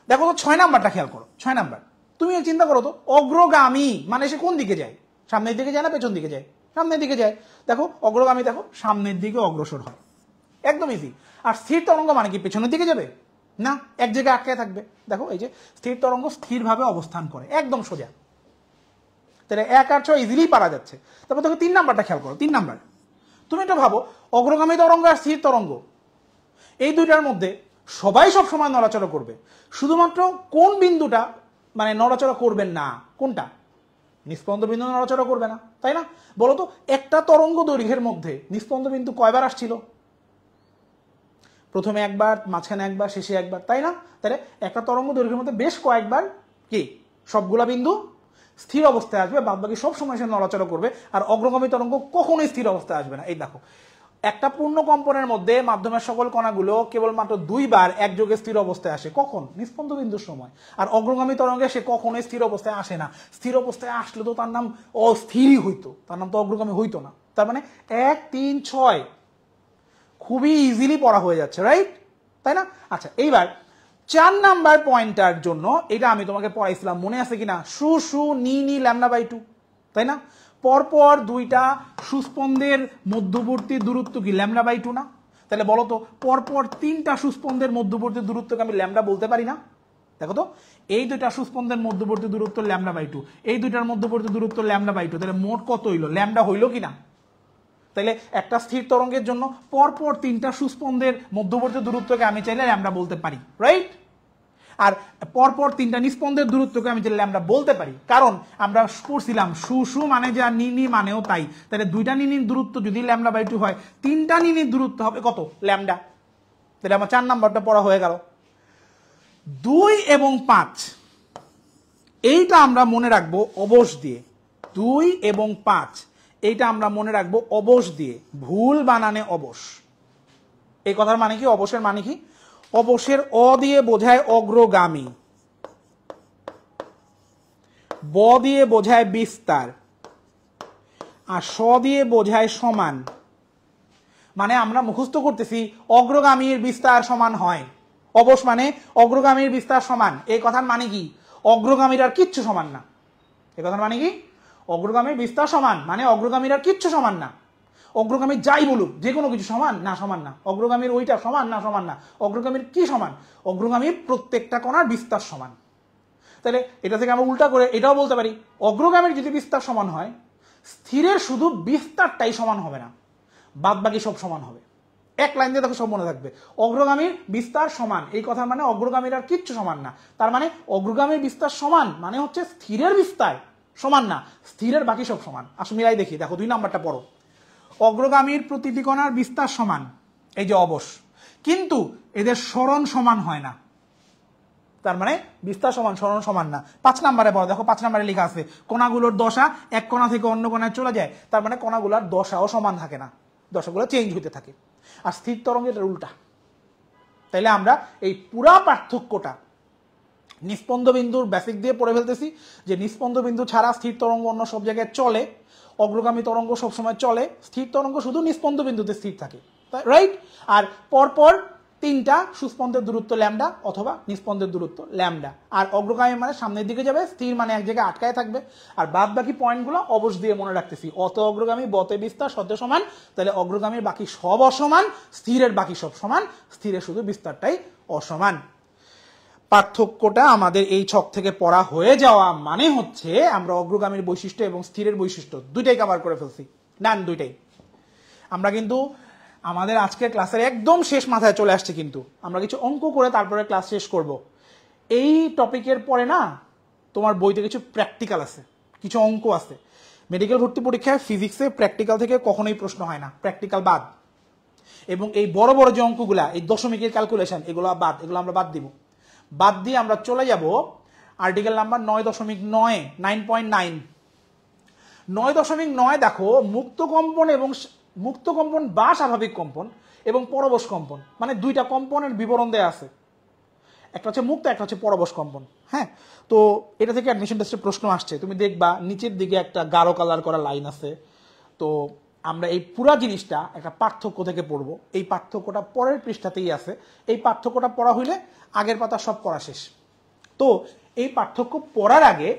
দেখো তো 6 নাম্বারটা খেয়াল করো। 6 নাম্বার তুমি চিন্তা করো তো, অগ্রগামী মানে সে কোন দিকে যায়? সামনের দিকে যায় না পেছন দিকে যায়? সামনের দিকে যায়। দেখো অগ্রগামী দেখো সামনের দিকে অগ্রসর হয়, একদম ইজি। আর স্থির তরঙ্গ মানে কি পেছনের দিকে যাবে? না, এক জায়গায় আটকে থাকবে। দেখো এই যে স্থির তরঙ্গ স্থিরভাবে অবস্থান করে, একদম সোজা। তাহলে 1 আর 6 ইজিলি পারা যাচ্ছে। তারপর দেখো 3 নাম্বারটা খেয়াল করো। 3 নাম্বার তুমি এটা ভাবো, অগ্রগামী তরঙ্গ আর স্থির তরঙ্গ এই দুইটার মধ্যে সবাই সব সময় নড়াচড়া করবে, শুধুমাত্র কোন বিন্দুটা মানে নড়াচড়া করবেন না? কোনটা? নিস্পন্দ বিন্দু নড়াচড়া করবে না, তাই না? বলো তো একটা তরঙ্গ দৈর্ঘ্যের মধ্যে নিস্পন্দ বিন্দু কয়বার আসছিল? প্রথমে একবার, মাঝখানে একবার, শেষে একবার, তাই না? তাহলে একটা তরঙ্গ দৈর্ঘ্যের মধ্যে বেশ কয়েকবার কি সবগুলা বিন্দু স্থির অবস্থায় আসবে, বাদ বাকি সব সময় সে নড়াচড়া করবে। আর অগ্রগামী তরঙ্গ কখনোই স্থির অবস্থায় আসবে না। এই দেখো একটা পূর্ণ কম্পনের মধ্যে মাধ্যমের সকল কণাগুলো কেবলমাত্র 2 বার একযোগে স্থির অবস্থায় আসে, কখন? নিস্পন্দ বিন্দুর সময়। আর অগ্রগামী তরঙ্গে সে কখনোই স্থির অবস্থায় আসে না। স্থির অবস্থায় আসলে তো তার নাম অস্থিরই হইতো, তার নাম তো অগ্রগামী হইতো না। তার মানে 1, 3, 6 খুবই ইজিলি পড়া হয়ে যাচ্ছে, রাইট? তাই না? আচ্ছা এইবার 4 নাম্বার পয়েন্টার জন্য এটা আমি তোমাকে পড়াইছিলাম, মনে আছে কিনা? সু সু নি নি λ/2, তাই না? পরপর দুইটা সুস্পন্দের মধ্যবর্তী দূরত্ব কি λ/2 না? তাহলে বলো তো পরপর 3টা সুস্পন্দের মধ্যবর্তী দূরত্বকে আমি ল্যামডা বলতে পারি না? দেখো তো এই দুইটা সুস্পন্দের মধ্যবর্তী দূরত্ব λ/2, এই দুইটার মধ্যবর্তী দূরত্ব λ/2, তাহলে মোট কত হইলো? ল্যামডা হইলো কিনা? তাহলে একটা স্থির তরঙ্গের জন্য পরপর 3টা সুস্পন্দের মধ্যবর্তী দূরত্বকে আমি চাইলে ল্যামডা বলতে পারি, রাইট? আর পরপর তিনটা নিস্পন্দের দূরত্বকে আমি যে ল্যামডা বলতে পারি, কারণ আমরা পড়ছিলাম সু সু মানে যা, নি নি মানেও তাই। তাহলে দুইটা নিনির দূরত্ব যদি ল্যামডা বাই 2 হয়, তিনটা নিনির দূরত্ব হবে কত? ল্যামডা। তাহলে আমার 4 নাম্বারটা পড়া হয়ে গেল। 2 এবং 5 এইটা আমরা মনে রাখবো অবশ দিয়ে। 2 এবং 5 এইটা আমরা মনে রাখবো অবশ দিয়ে, ভুল বানানে অবশ। এই কথার মানে কি? অবশের মানে কি? অবশের অ দিয়ে বোঝায় অগ্রগামী, ব দিয়ে বোঝায় বিস্তার, আর স দিয়ে বোঝায় সমান। মানে আমরা মুখস্থ করতেছি অগ্রগামীর বিস্তার সমান হয়, অবশ মানে অগ্রগামীর বিস্তার সমান। এই কথার মানে কি? অগ্রগামীর আর কিচ্ছু সমান না। এই কথার মানে কি? অগ্রগামীর বিস্তার সমান মানে অগ্রগামীর আর কিচ্ছু সমান না। অগ্রগামী যাই বলুক, যে কোনো কিছু সমান না, সমান না। অগ্রগামীর ওইটা সমান না, সমান না। অগ্রগামীর কি সমান? অগ্রগামীর প্রত্যেকটা কণার বিস্তার সমান। তাহলে এটা থেকে আমরা উল্টা করে এটাও বলতে পারি, অগ্রগামীর যদি বিস্তার সমান হয়, স্থিরের শুধু বিস্তারটাই সমান হবে না, বাদ বাকি সব সমান হবে। এক লাইন দিয়ে দেখো, সব মনে থাকবে। অগ্রগামীর বিস্তার সমান, এই কথার মানে অগ্রগামীর আর কিচ্ছু সমান না। তার মানে অগ্রগামীর বিস্তার সমান মানে হচ্ছে স্থিরের বিস্তার সমান না, স্থিরের বাকি সব সমান। আসলে মিলাই দেখি, দেখো 2 নাম্বারটা পড়ো। অগ্রগামীর প্রতিটি কণার বিস্তার সমান, এই যে অবশ, কিন্তু এদের সরণ সমান হয় না। তার মানে বিস্তার সমান, সরণ সমান না। 5 নাম্বারে পড়ো, দেখো 5 নাম্বারে লেখা আছে কণাগুলোর দশা এক কণা থেকে অন্য কণায় চলে যায়। তার মানে কণাগুলোর দশাও সমান থাকে না, দশাগুলো চেঞ্জ হতে থাকে। আর স্থির তরঙ্গের উল্টা। তাইলে আমরা এই পুরা পার্থক্যটা নিস্পন্দ বিন্দুর বেসিক দিয়ে পড়ে ফেলতেছি, যে নিস্পন্দ বিন্দু ছাড়া স্থির তরঙ্গ অন্য সব জায়গায় চলে, অগ্রগামী তরঙ্গ সবসময় চলে, স্থির তরঙ্গ শুধু নিস্পন্দ বিন্দুতে স্থির থাকে, রাইট? আর পরপর 3টা সুস্পন্দের দূরত্ব ল্যামডা অথবা নিস্পন্দের দূরত্ব ল্যামডা। আর অগ্রগামী মানে সামনের দিকে যাবে, স্থির মানে এক জায়গায় আটকায় থাকবে। আর বাদ বাকি পয়েন্টগুলো অবশ দিয়ে মনে রাখতেছি, অত অগ্রগামী, বতে বিস্তার, সতে সমান। তাহলে অগ্রগামীর বাকি সব অসমান, স্থিরের বাকি সব সমান, স্থিরের শুধু বিস্তারটাই অসমান। পার্থক্যটা আমাদের এই ছক থেকে পড়া হয়ে যাওয়া মানে হচ্ছে আমরা অগ্রগামীর বৈশিষ্ট্য এবং স্থিরের বৈশিষ্ট্য দুইটাই কভার করে ফেলছি। ডান, দুইটাই। আমরা কিন্তু আমাদের আজকের ক্লাসের একদম শেষ মাথায় চলে আসছে, কিন্তু আমরা কিছু অঙ্ক করে তারপরে ক্লাস শেষ করব। এই টপিকের পরে না তোমার বইতে কিছু প্র্যাকটিক্যাল আছে, কিছু অঙ্ক আছে। মেডিকেল ভর্তি পরীক্ষায় ফিজিক্সে প্র্যাকটিক্যাল থেকে কখনোই প্রশ্ন হয় না, প্র্যাকটিক্যাল বাদ। এবং এই বড় বড় যে অঙ্কগুলা, এই দশমিকের ক্যালকুলেশন, এগুলো বাদ, এগুলো আমরা বাদ দিব। বাদ দিয়ে আমরা চলে যাব আর্টিকেল নাম্বার 9.9, 9.9। 9.9 দেখো, মুক্ত কম্পন এবং মুক্ত কম্পন বা স্বাভাবিক কম্পন এবং পরবশ কম্পন, মানে দুইটা কম্পনের বিবরণ দেয়া আছে। একটা হচ্ছে মুক্ত, একটা হচ্ছে পরবশ কম্পন। হ্যাঁ, তো এটা থেকে অ্যাডমিশন টেস্টে প্রশ্ন আসছে, তুমি দেখবা নিচের দিকে একটা গাঢ় কালার করা লাইন আছে। তো আমরা এই পুরা জিনিসটা একটা পার্থক্য থেকে পড়বো। এই পার্থক্যটা পরের পৃষ্ঠাতেই আছে। এই পার্থক্যটা পড়া হইলে আগের পাতা সব পড়া শেষ। তো এই পার্থক্য পড়ার আগে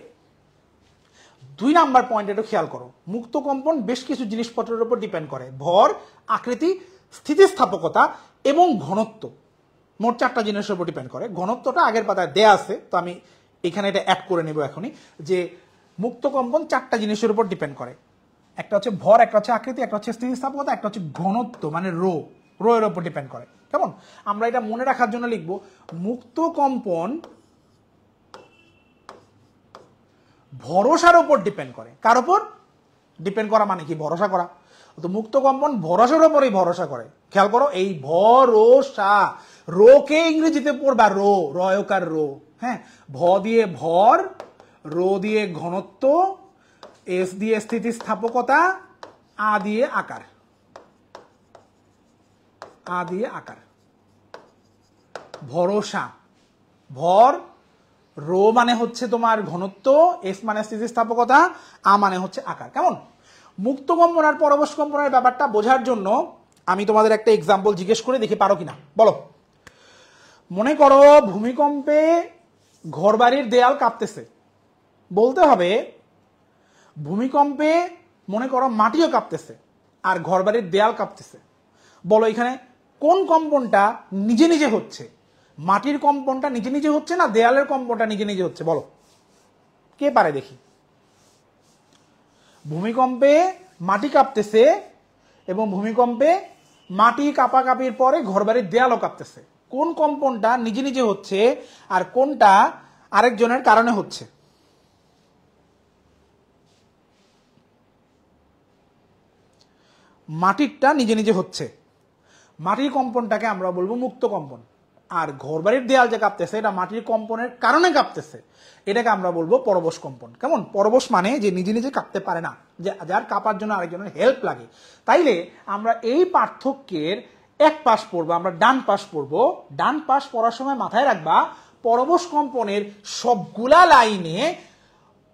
2 নাম্বার পয়েন্ট একটু খেয়াল করো। মুক্ত কম্পন বেশ কিছু জিনিসপত্রের উপর ডিপেন্ড করে, ভর, আকৃতি, স্থিতিস্থাপকতা এবং ঘনত্ব। মোট 4টা জিনিসের উপর ডিপেন্ড করে। ঘনত্বটা আগের পাতায় দেয়া আছে, তো আমি এখানে এটা অ্যাড করে নেব এখনই, যে মুক্ত কম্পন 4টা জিনিসের উপর ডিপেন্ড করে। একটা হচ্ছে ভর, একটা হচ্ছে আকৃতি, একটা হচ্ছে স্থিতিস্থাপকতা, একটা হচ্ছে ঘনত্ব মানে রো, রো এর উপর ডিপেন্ড করে। কেমন? আমরা এটা মনে রাখার জন্য লিখব মুক্ত কম্পন ভরসার উপর ডিপেন্ড করে। কার উপর ডিপেন্ড করা মানে কি? ভরসা করা। তো মুক্ত কম্পন ভরসার উপরেই ভরসা করে। খেয়াল করো, এই ভরসা, রোকে ইংরেজিতে পড়বা রো, রয়কার রো। হ্যাঁ, ভ দিয়ে ভর, রো দিয়ে ঘনত্ব, এস দিয়ে স্থিতিস্থাপকতা, আ দিয়ে আকার, আ দিয়ে আকার। ভরসা, ভর, রো মানে হচ্ছে তোমার ঘনত্ব, এস মানে স্থিতিস্থাপকতা, আ মানে হচ্ছে আকার। কেমন? মুক্ত কম্পন আর পরবশ কম্পনের ব্যাপারটা বোঝার জন্য আমি তোমাদের একটা এক্সাম্পল জিজ্ঞেস করে দেখি পারো কিনা, বলো। মনে করো ভূমিকম্পে ঘরবাড়ির দেয়াল কাঁপতেছে। বলতে হবে ভূমিকম্পে মনে করো মাটিও কাঁপতেছে আর ঘরবাড়ির দেয়াল কাঁপতেছে। বলো এখানে কোন কম্পনটা নিজে নিজে হচ্ছে? মাটির কম্পনটা নিজে নিজে হচ্ছে না দেয়ালের কম্পনটা নিজে নিজে হচ্ছে? বলো, কে পারে দেখি। ভূমিকম্পে মাটি কাঁপতেছে এবং ভূমিকম্পে মাটি কাঁপাকাঁপির পরে ঘরবাড়ির দেয়ালও কাঁপতেছে। কোন কম্পনটা নিজে নিজে হচ্ছে আর কোনটা আরেকজনের কারণে হচ্ছে। মাটিরটা নিজে নিজে হচ্ছে, মাটির কম্পনটাকে আমরা বলবো মুক্ত কম্পন। আর ঘরবাড়ির দেয়াল যে কাঁপতেছে এটা মাটির কম্পনের কারণে কাঁপতেছে, এটাকে আমরা বলবো পরবশ কম্পন। কেমন? পরবশ মানে যে নিজে নিজে কাঁপতে পারে না, যে যার কাঁপার জন্য আরেকজনের হেল্প লাগে। তাইলে আমরা এই পার্থক্যের এক পাশ পড়বো, আমরা ডান পাশ পড়বো। ডান পাশ পড়ার সময় মাথায় রাখবা পরবশ কম্পনের সবগুলা লাইনে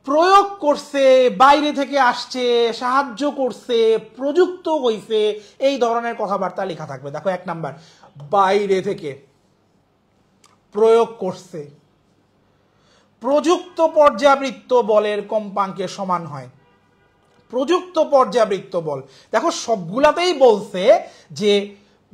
প্রয়োগ করছে, বাইরে থেকে আসছে, সাহায্য করছে, প্রযুক্ত হইছে, এই ধরনের কথাবার্তা লেখা থাকবে। দেখো 1 নাম্বার, বাইরে থেকে প্রয়োগ করছে, প্রযুক্ত পর্যাবৃত্ত বলের কম্পাঙ্কের সমান হয়। প্রযুক্ত পর্যাবৃত্ত বল, দেখো সবগুলাতেই বলছে যে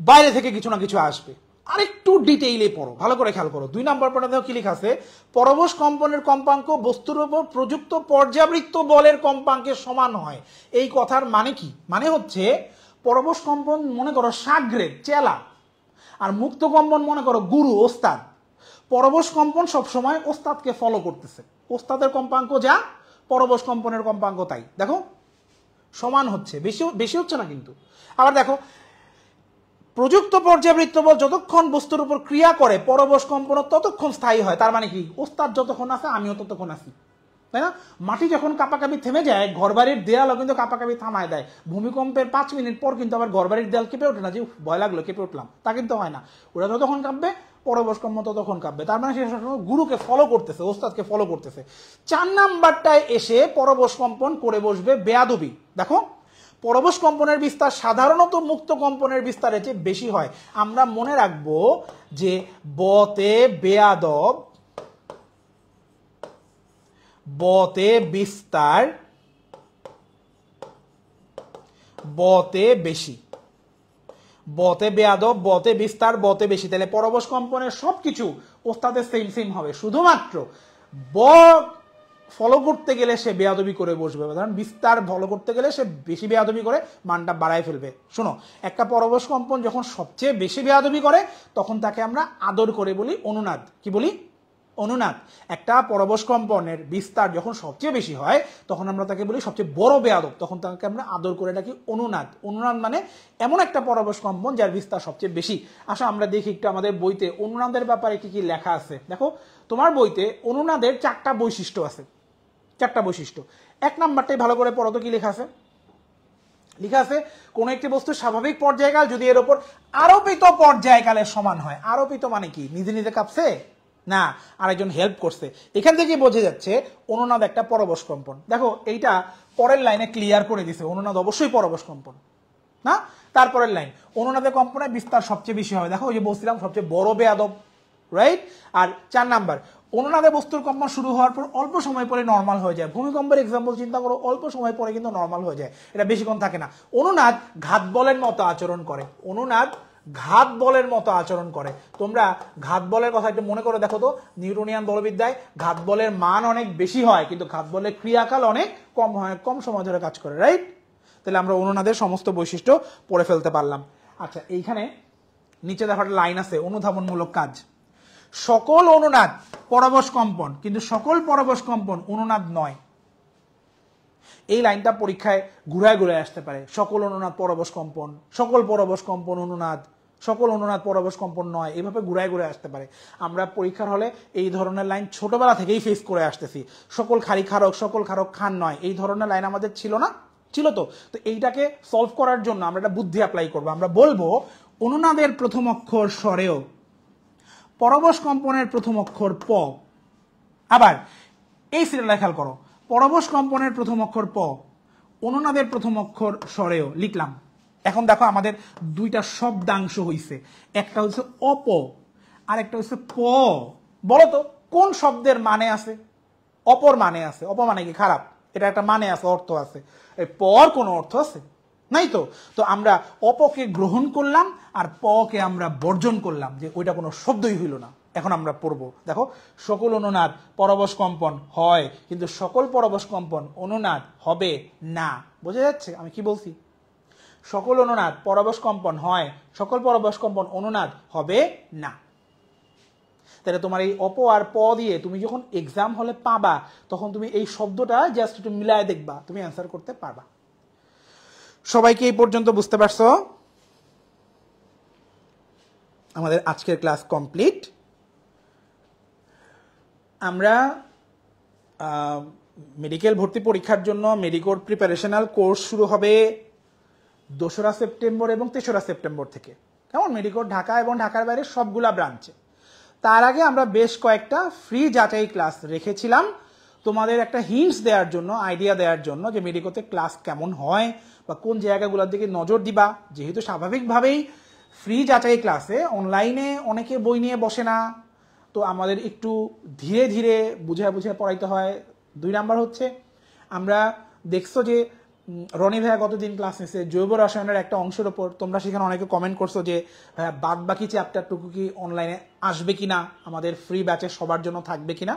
বাইরে থেকে কিছু না কিছু আসবে। আরেকটু ডিটেইলে পড়ো, ভালো করে খেয়াল করো। 2 নাম্বার পড়া দেখো কি লেখা আছে, পরবশ কম্পনের কম্পাঙ্ক বস্তুর উপর প্রযুক্ত পর্যাবৃত্ত বলের কম্পাঙ্কের সমান হয়। এই কথার মানে কি? মানে হচ্ছে পরবশ কম্পন মনে করো সাগ্রেদ, চেলা, আর মুক্ত কম্পন মনে করো গুরু, ওস্তাদ। পরবশ কম্পন সবসময় ওস্তাদকে ফলো করতেছে, ওস্তাদের কম্পাঙ্ক যা পরবশ কম্পনের কম্পাঙ্ক তাই। দেখো সমান হচ্ছে, বেশি হচ্ছে না কিন্তু। আবার দেখো প্রযুক্ত পর্যাবৃত্ত বল যতক্ষণ বস্তুর উপর ক্রিয়া করে পরবশ কম্পন ততক্ষণ স্থায়ী হয়। তার মানে কি? ওস্তাদ যতক্ষণ আছে আমিও ততক্ষণ আছি, তাই না? মাটি যখন কাঁপাকাঁপি থেমে যায়, ঘরবাড়ির দেয়ালও কিন্তু কাঁপাকাঁপি থামায় দেয়। ভূমিকম্পের 5 মিনিট পর কিন্তু আবার ঘরবাড়ির দেয়াল কেঁপে ওঠে না, যে ভয় লাগলো কেঁপে উঠলাম, তা কিন্তু হয় না। ওরা যতক্ষণ কাঁপবে পরবশ কম্পন ততক্ষণ কাঁপবে। তার মানে সে গুরুকে ফলো করতেছে, ওস্তাদকে ফলো করতেছে। 4 নাম্বারটায় এসে পরবশ কম্পন করে বসবে বেয়াদবি। দেখো পরবশ কম্পনের বিস্তার সাধারণত মুক্ত কম্পনের বিস্তারের চেয়ে বেশি হয়। আমরা মনে রাখবো যে বতে বেয়াদব, বতে বিস্তার, বতে বেশি। বতে বেয়াদব, বতে বিস্তার, বতে বেশি। তাহলে পরবশ কম্পনের সবকিছু ওস্তাদের সেম সেম হবে, শুধুমাত্র ব ফলো করতে গেলে সে বেয়াদবি করে বসবে, কারণ বিস্তার ফলো করতে গেলে সে বেশি বেয়াদবি করে মানটা বাড়ায় ফেলবে। শোনো, একটা পরবশ কম্পন যখন সবচেয়ে বেশি বেয়াদবি করে তখন তাকে আমরা আদর করে বলি অনুনাদ। কি বলি? অনুনাদ। একটা পরবশ কম্পনের বিস্তার যখন সবচেয়ে বেশি হয় তখন আমরা তাকে বলি সবচেয়ে বড় বেয়াদব, তখন তাকে আমরা আদর করে ডাকি অনুনাদ। অনুনাদ মানে এমন একটা পরবশ কম্পন যার বিস্তার সবচেয়ে বেশি। আসো আমরা দেখি একটু আমাদের বইতে অনুনাদের ব্যাপারে কি কি লেখা আছে। দেখো তোমার বইতে অনুনাদের 4টা বৈশিষ্ট্য আছে, 4টা বৈশিষ্ট্য। 1 নাম্বারটাই ভালো করে পড়ো তো, কি লেখা আছে? লেখা আছে কোন একটি বস্তু স্বাভাবিক পর্যায়কাল যদি এর উপর আরোপিত পর্যায়কালের সমান হয়। আরোপিত মানে কি? নিজে নিজে কাঁপছে না, আরেকজন হেল্প করছে। এখান থেকে বোঝা যাচ্ছে অনুনাদ একটা পরবশ কম্পন। দেখো এইটা পরের লাইনে ক্লিয়ার করে দিছে, অনুনাদ অবশ্যই পরবশ কম্পন না। তারপরের লাইন, অনুনাদের কম্পনের বিস্তার সবচেয়ে বেশি হবে। দেখো ওই যে বলছিলাম সবচেয়ে বড় বেয়াদব, রাইট? আর 4 নাম্বার, অনুনাদে বস্তুর কম্পন শুরু হওয়ার পর অল্প সময় পরে নর্মাল হয়ে যায়। ভূমিকম্পের এক্সাম্পল চিন্তা করো, অল্প সময় পরে কিন্তু নর্মাল হয়ে যায়, এটা বেশিক্ষণ থাকে না। অনুনাদ ঘাত বলের মতো আচরণ করে, অনুনাদ ঘাত বলের মতো আচরণ করে। তোমরা ঘাত বলের কথা একটু মনে করে দেখো তো, নিউটনিয়ান বলবিদ্যায় ঘাত বলের মান অনেক বেশি হয় কিন্তু ঘাত বলের ক্রিয়াকাল অনেক কম হয়, কম সময় ধরে কাজ করে, রাইট? তাহলে আমরা অনুনাদের সমস্ত বৈশিষ্ট্য পড়ে ফেলতে পারলাম। আচ্ছা, এইখানে নিচে দেখো একটা লাইন আছে, অনুধাবনমূলক কাজ। সকল অনুনাদ পরবশ কম্পন, কিন্তু সকল পরবশ কম্পন অনুনাদ নয়। এই লাইনটা পরীক্ষায় ঘুরায় ঘুরায় আসতে পারে। সকল অনুনাদ পরবশ কম্পন, সকল পরবশ কম্পন অনুনাদ, সকল অনুনাদ পরবশ কম্পন নয়, এভাবে ঘুরায় ঘুরে আসতে পারে। আমরা পরীক্ষার হলে এই ধরনের লাইন ছোটবেলা থেকেই ফেস করে আসতেছি। সকল খারি খারক, সকল খারক খান নয়, এই ধরনের লাইন আমাদের ছিল না? ছিল তো। তো এইটাকে সলভ করার জন্য আমরা একটা বুদ্ধি অ্যাপ্লাই করবো। আমরা বলবো অনুনাদের প্রথম অক্ষর স্বরেও, পরবশ কম্পনের প্রথম অক্ষর প। আবার এই সিরিয়ালটা খেয়াল করো, পরবশ কম্পনের প্রথম অক্ষর প, অনুনাদের প্রথম অক্ষর স্বরেও লিখলাম। এখন দেখো আমাদের 2টা শব্দাংশ হইছে, একটা হচ্ছে অপ আর একটা হচ্ছে প। বলো তো কোন শব্দের মানে আছে? অপর মানে আছে। অপ মানে কি? খারাপ। এটা একটা মানে আছে, অর্থ আছে। এই পর কোনো অর্থ আছে? নাই তো। তো আমরা অপকে গ্রহণ করলাম আর পকে আমরা বর্জন করলাম, যে ওইটা কোনো শব্দই হইল না। এখন আমরা পড়বো, দেখো সকল অনুনাদ পরবশ কম্পন হয় কিন্তু সকল পরবশ কম্পন অনুনাদ হবে না। বোঝা যাচ্ছে আমি কি বলছি? সকল অনুনাদ পরবশ কম্পন হয়, সকল পরবশ কম্পন অনুনাদ হবে না। তাহলে তোমার এই অপ আর প দিয়ে তুমি যখন এক্সাম হলে পাবা তখন তুমি এই শব্দটা জাস্ট একটু মিলায় দেখবা, তুমি অ্যান্সার করতে পারবা। সবাইকে এই পর্যন্ত বুঝতে পারছো? আমাদের আজকের ক্লাস কমপ্লিট। আমরা মেডিকেল ভর্তি পরীক্ষার জন্য মেডিকোর প্রিপারেশনাল কোর্স শুরু হবে 2রা সেপ্টেম্বর এবং 3রা সেপ্টেম্বর থেকে। কেমন? মেডিকোর ঢাকা এবং ঢাকার বাইরে সবগুলা ব্রাঞ্চে। তার আগে আমরা বেশ কয়েকটা ফ্রি যাচাই ক্লাস রেখেছিলাম তোমাদের একটা হিন্টস দেওয়ার জন্য, আইডিয়া দেওয়ার জন্য যে মেডিকোতে ক্লাস কেমন হয় বা কোন জায়গাগুলোর দিকে নজর দিবা। যেহেতু স্বাভাবিকভাবেই ফ্রি যাচাই ক্লাসে অনলাইনে অনেকে বই নিয়ে বসে না, তো আমাদের একটু ধীরে ধীরে বুঝে বুঝে পড়াইতে হয়। 2 নাম্বার হচ্ছে আমরা দেখছো যে রনি ভাইয়া গতদিন ক্লাস নিচ্ছে জৈব রসায়নের একটা অংশের ওপর, তোমরা সেখানে অনেকে কমেন্ট করছো যে ভাইয়া বাদ বাকি চ্যাপ্টারটুকু কি অনলাইনে আসবে কিনা, আমাদের ফ্রি ব্যাচে সবার জন্য থাকবে কিনা।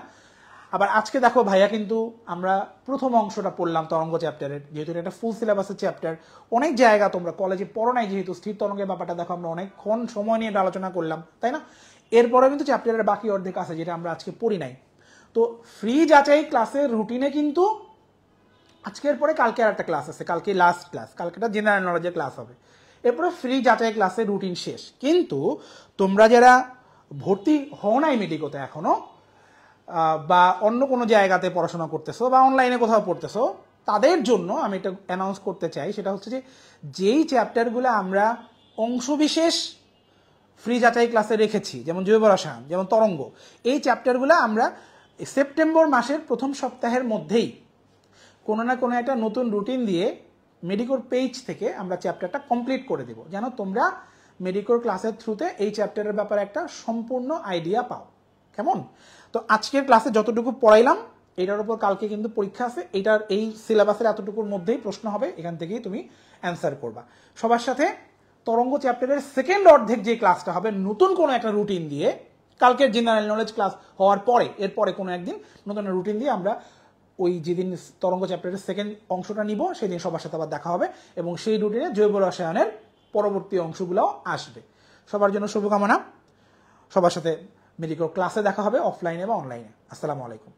আবার আজকে দেখো ভাইয়া কিন্তু আমরা প্রথম অংশটা পড়লাম তরঙ্গ চ্যাপ্টারের, যেহেতু এটা একটা ফুল সিলেবাসের চ্যাপ্টার। অনেক জায়গা তোমরা কলেজে পড়ো নাই, যেহেতু স্থির তরঙ্গের ব্যাপারটা দেখো আমরা অনেকক্ষণ সময় নিয়ে আলোচনা করলাম, তাই না? এরপরে কিন্তু চ্যাপ্টারের বাকি অর্ধেক আছে যেটা আমরা আজকে পড়ি নাই। তো ফ্রি যাচাই ক্লাসের রুটিনে কিন্তু আজকের পরে কালকে আর একটা ক্লাস আছে, কালকে লাস্ট ক্লাস, কালকেটা জেনারেল নলেজের ক্লাস হবে। এরপরে ফ্রি যাচাই ক্লাসের রুটিন শেষ। কিন্তু তোমরা যারা ভর্তি হও নাই মেডিকোতে এখনো, বা অন্য কোনো জায়গাতে পড়াশোনা করতেছো বা অনলাইনে কোথাও পড়তেছো, তাদের জন্য আমি এটা অ্যানাউন্স করতে চাই, সেটা হচ্ছে যে যেই চ্যাপ্টারগুলো আমরা অংশবিশেষ ফ্রি যাচাই ক্লাসে রেখেছি, যেমন জৈব রসায়ন, যেমন তরঙ্গ, এই চ্যাপ্টারগুলো আমরা সেপ্টেম্বর মাসের প্রথম সপ্তাহের মধ্যেই কোনো না কোনো একটা নতুন রুটিন দিয়ে মেডিকোর পেজ থেকে আমরা চ্যাপ্টারটা কমপ্লিট করে দেব, যেন তোমরা মেডিকোর ক্লাসের থ্রুতে এই চ্যাপ্টারের ব্যাপারে একটা সম্পূর্ণ আইডিয়া পাও। কেমন? তো আজকের ক্লাসে যতটুকু পড়াইলাম এটার উপর কালকে কিন্তু পরীক্ষা আছে, এটার এই সিলেবাসের এতটুকুর মধ্যেই প্রশ্ন হবে, এখান থেকেই তুমি অ্যান্সার করবা। সবার সাথে তরঙ্গ চ্যাপ্টারের সেকেন্ড অর্ধেক যে ক্লাসটা হবে নতুন কোনো একটা রুটিন দিয়ে, কালকের জেনারেল নলেজ ক্লাস হওয়ার পরে এরপরে কোনো একদিন নতুন রুটিন দিয়ে আমরা ওই যেদিন তরঙ্গ চ্যাপ্টারের সেকেন্ড অংশটা নিব সেদিন সবার সাথে আবার দেখা হবে, এবং সেই রুটিনে জৈব রসায়নের পরবর্তী অংশগুলোও আসবে। সবার জন্য শুভকামনা। সবার সাথে মেডিকোর ক্লাসে দেখা হবে, অফলাইনে বা অনলাইনে। আসসালামু আলাইকুম।